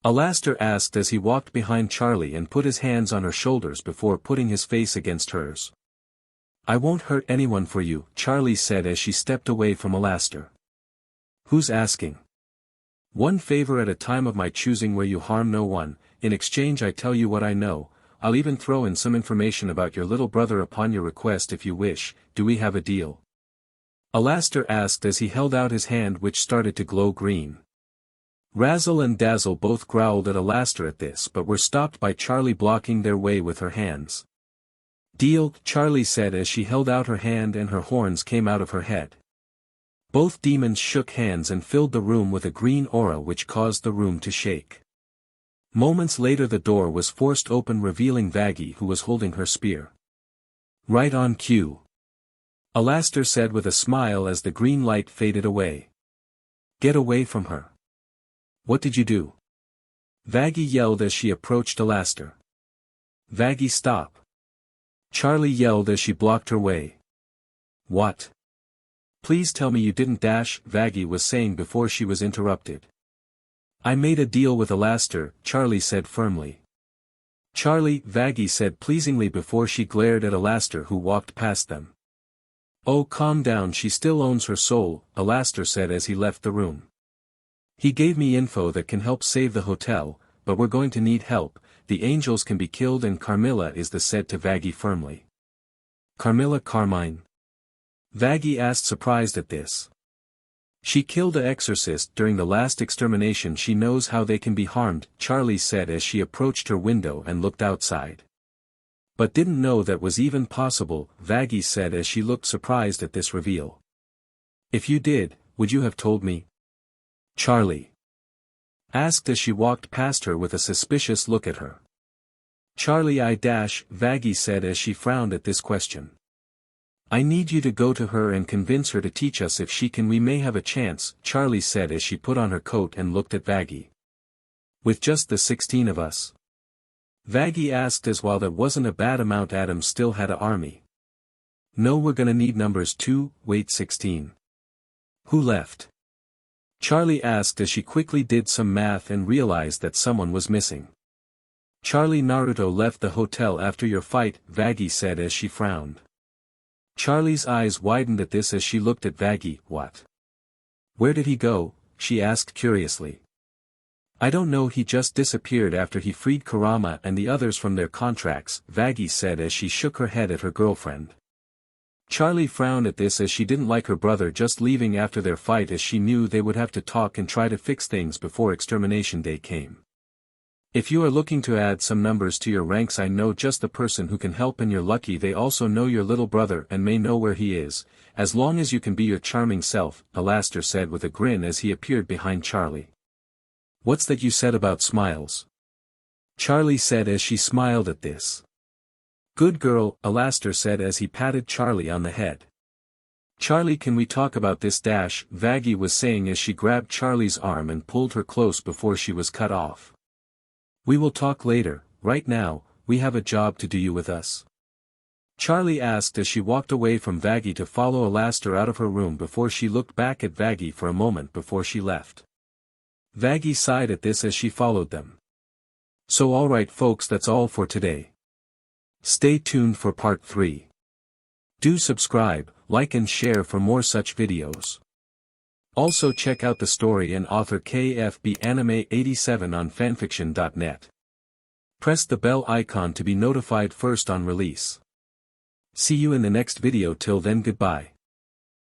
Alastor asked as he walked behind Charlie and put his hands on her shoulders before putting his face against hers. I won't hurt anyone for you, Charlie said as she stepped away from Alastor. Who's asking? One favor at a time of my choosing where you harm no one. In exchange I tell you what I know. I'll even throw in some information about your little brother upon your request if you wish. Do we have a deal? Alastor asked as he held out his hand, which started to glow green. Razzle and Dazzle both growled at Alastor at this but were stopped by Charlie blocking their way with her hands. Deal, Charlie said as she held out her hand and her horns came out of her head. Both demons shook hands and filled the room with a green aura which caused the room to shake. Moments later the door was forced open, revealing Vaggie, who was holding her spear. Right on cue, Alastor said with a smile as the green light faded away. Get away from her. What did you do? Vaggie yelled as she approached Alastor. Vaggie, stop. Charlie yelled as she blocked her way. What? Please tell me you didn't dash, Vaggie was saying before she was interrupted. I made a deal with Alastor, Charlie said firmly. Charlie, Vaggie said pleasingly before she glared at Alastor who walked past them. Oh, calm down, she still owns her soul, Alastor said as he left the room. He gave me info that can help save the hotel, but we're going to need help. The angels can be killed and Carmilla is the said to Vaggie firmly. Carmilla Carmine? Vaggie asked, surprised at this. She killed an exorcist during the last extermination. She knows how they can be harmed, Charlie said as she approached her window and looked outside. But didn't know that was even possible, Vaggie said as she looked surprised at this reveal. If you did, would you have told me? Charlie asked as she walked past her with a suspicious look at her. Charlie, Vaggie said as she frowned at this question. I need you to go to her and convince her to teach us if she can. We may have a chance, Charlie said as she put on her coat and looked at Vaggie. With just the 16 of us? Vaggie asked as while that wasn't a bad amount, Adam still had an army. No, we're gonna need numbers too. Wait, 16. Who left? Charlie asked as she quickly did some math and realized that someone was missing. Charlie, Naruto left the hotel after your fight, Vaggie said as she frowned. Charlie's eyes widened at this as she looked at Vaggie. What? Where did he go? She asked curiously. I don't know, he just disappeared after he freed Kurama and the others from their contracts, Vaggie said as she shook her head at her girlfriend. Charlie frowned at this as she didn't like her brother just leaving after their fight, as she knew they would have to talk and try to fix things before extermination day came. If you are looking to add some numbers to your ranks, I know just the person who can help, and you're lucky they also know your little brother and may know where he is, as long as you can be your charming self, Alastor said with a grin as he appeared behind Charlie. What's that you said about smiles? Charlie said as she smiled at this. Good girl, Alastor said as he patted Charlie on the head. Charlie, can we talk about this? Vaggie was saying as she grabbed Charlie's arm and pulled her close before she was cut off. We will talk later, right now, we have a job to do. You with us? Charlie asked as she walked away from Vaggie to follow Alastor out of her room before she looked back at Vaggie for a moment before she left. Vaggie sighed at this as she followed them. So alright folks, that's all for today. Stay tuned for part 3. Do subscribe, like and share for more such videos. Also check out the story and author KFB Anime 87 on fanfiction.net. Press the bell icon to be notified first on release. See you in the next video. Till then, goodbye.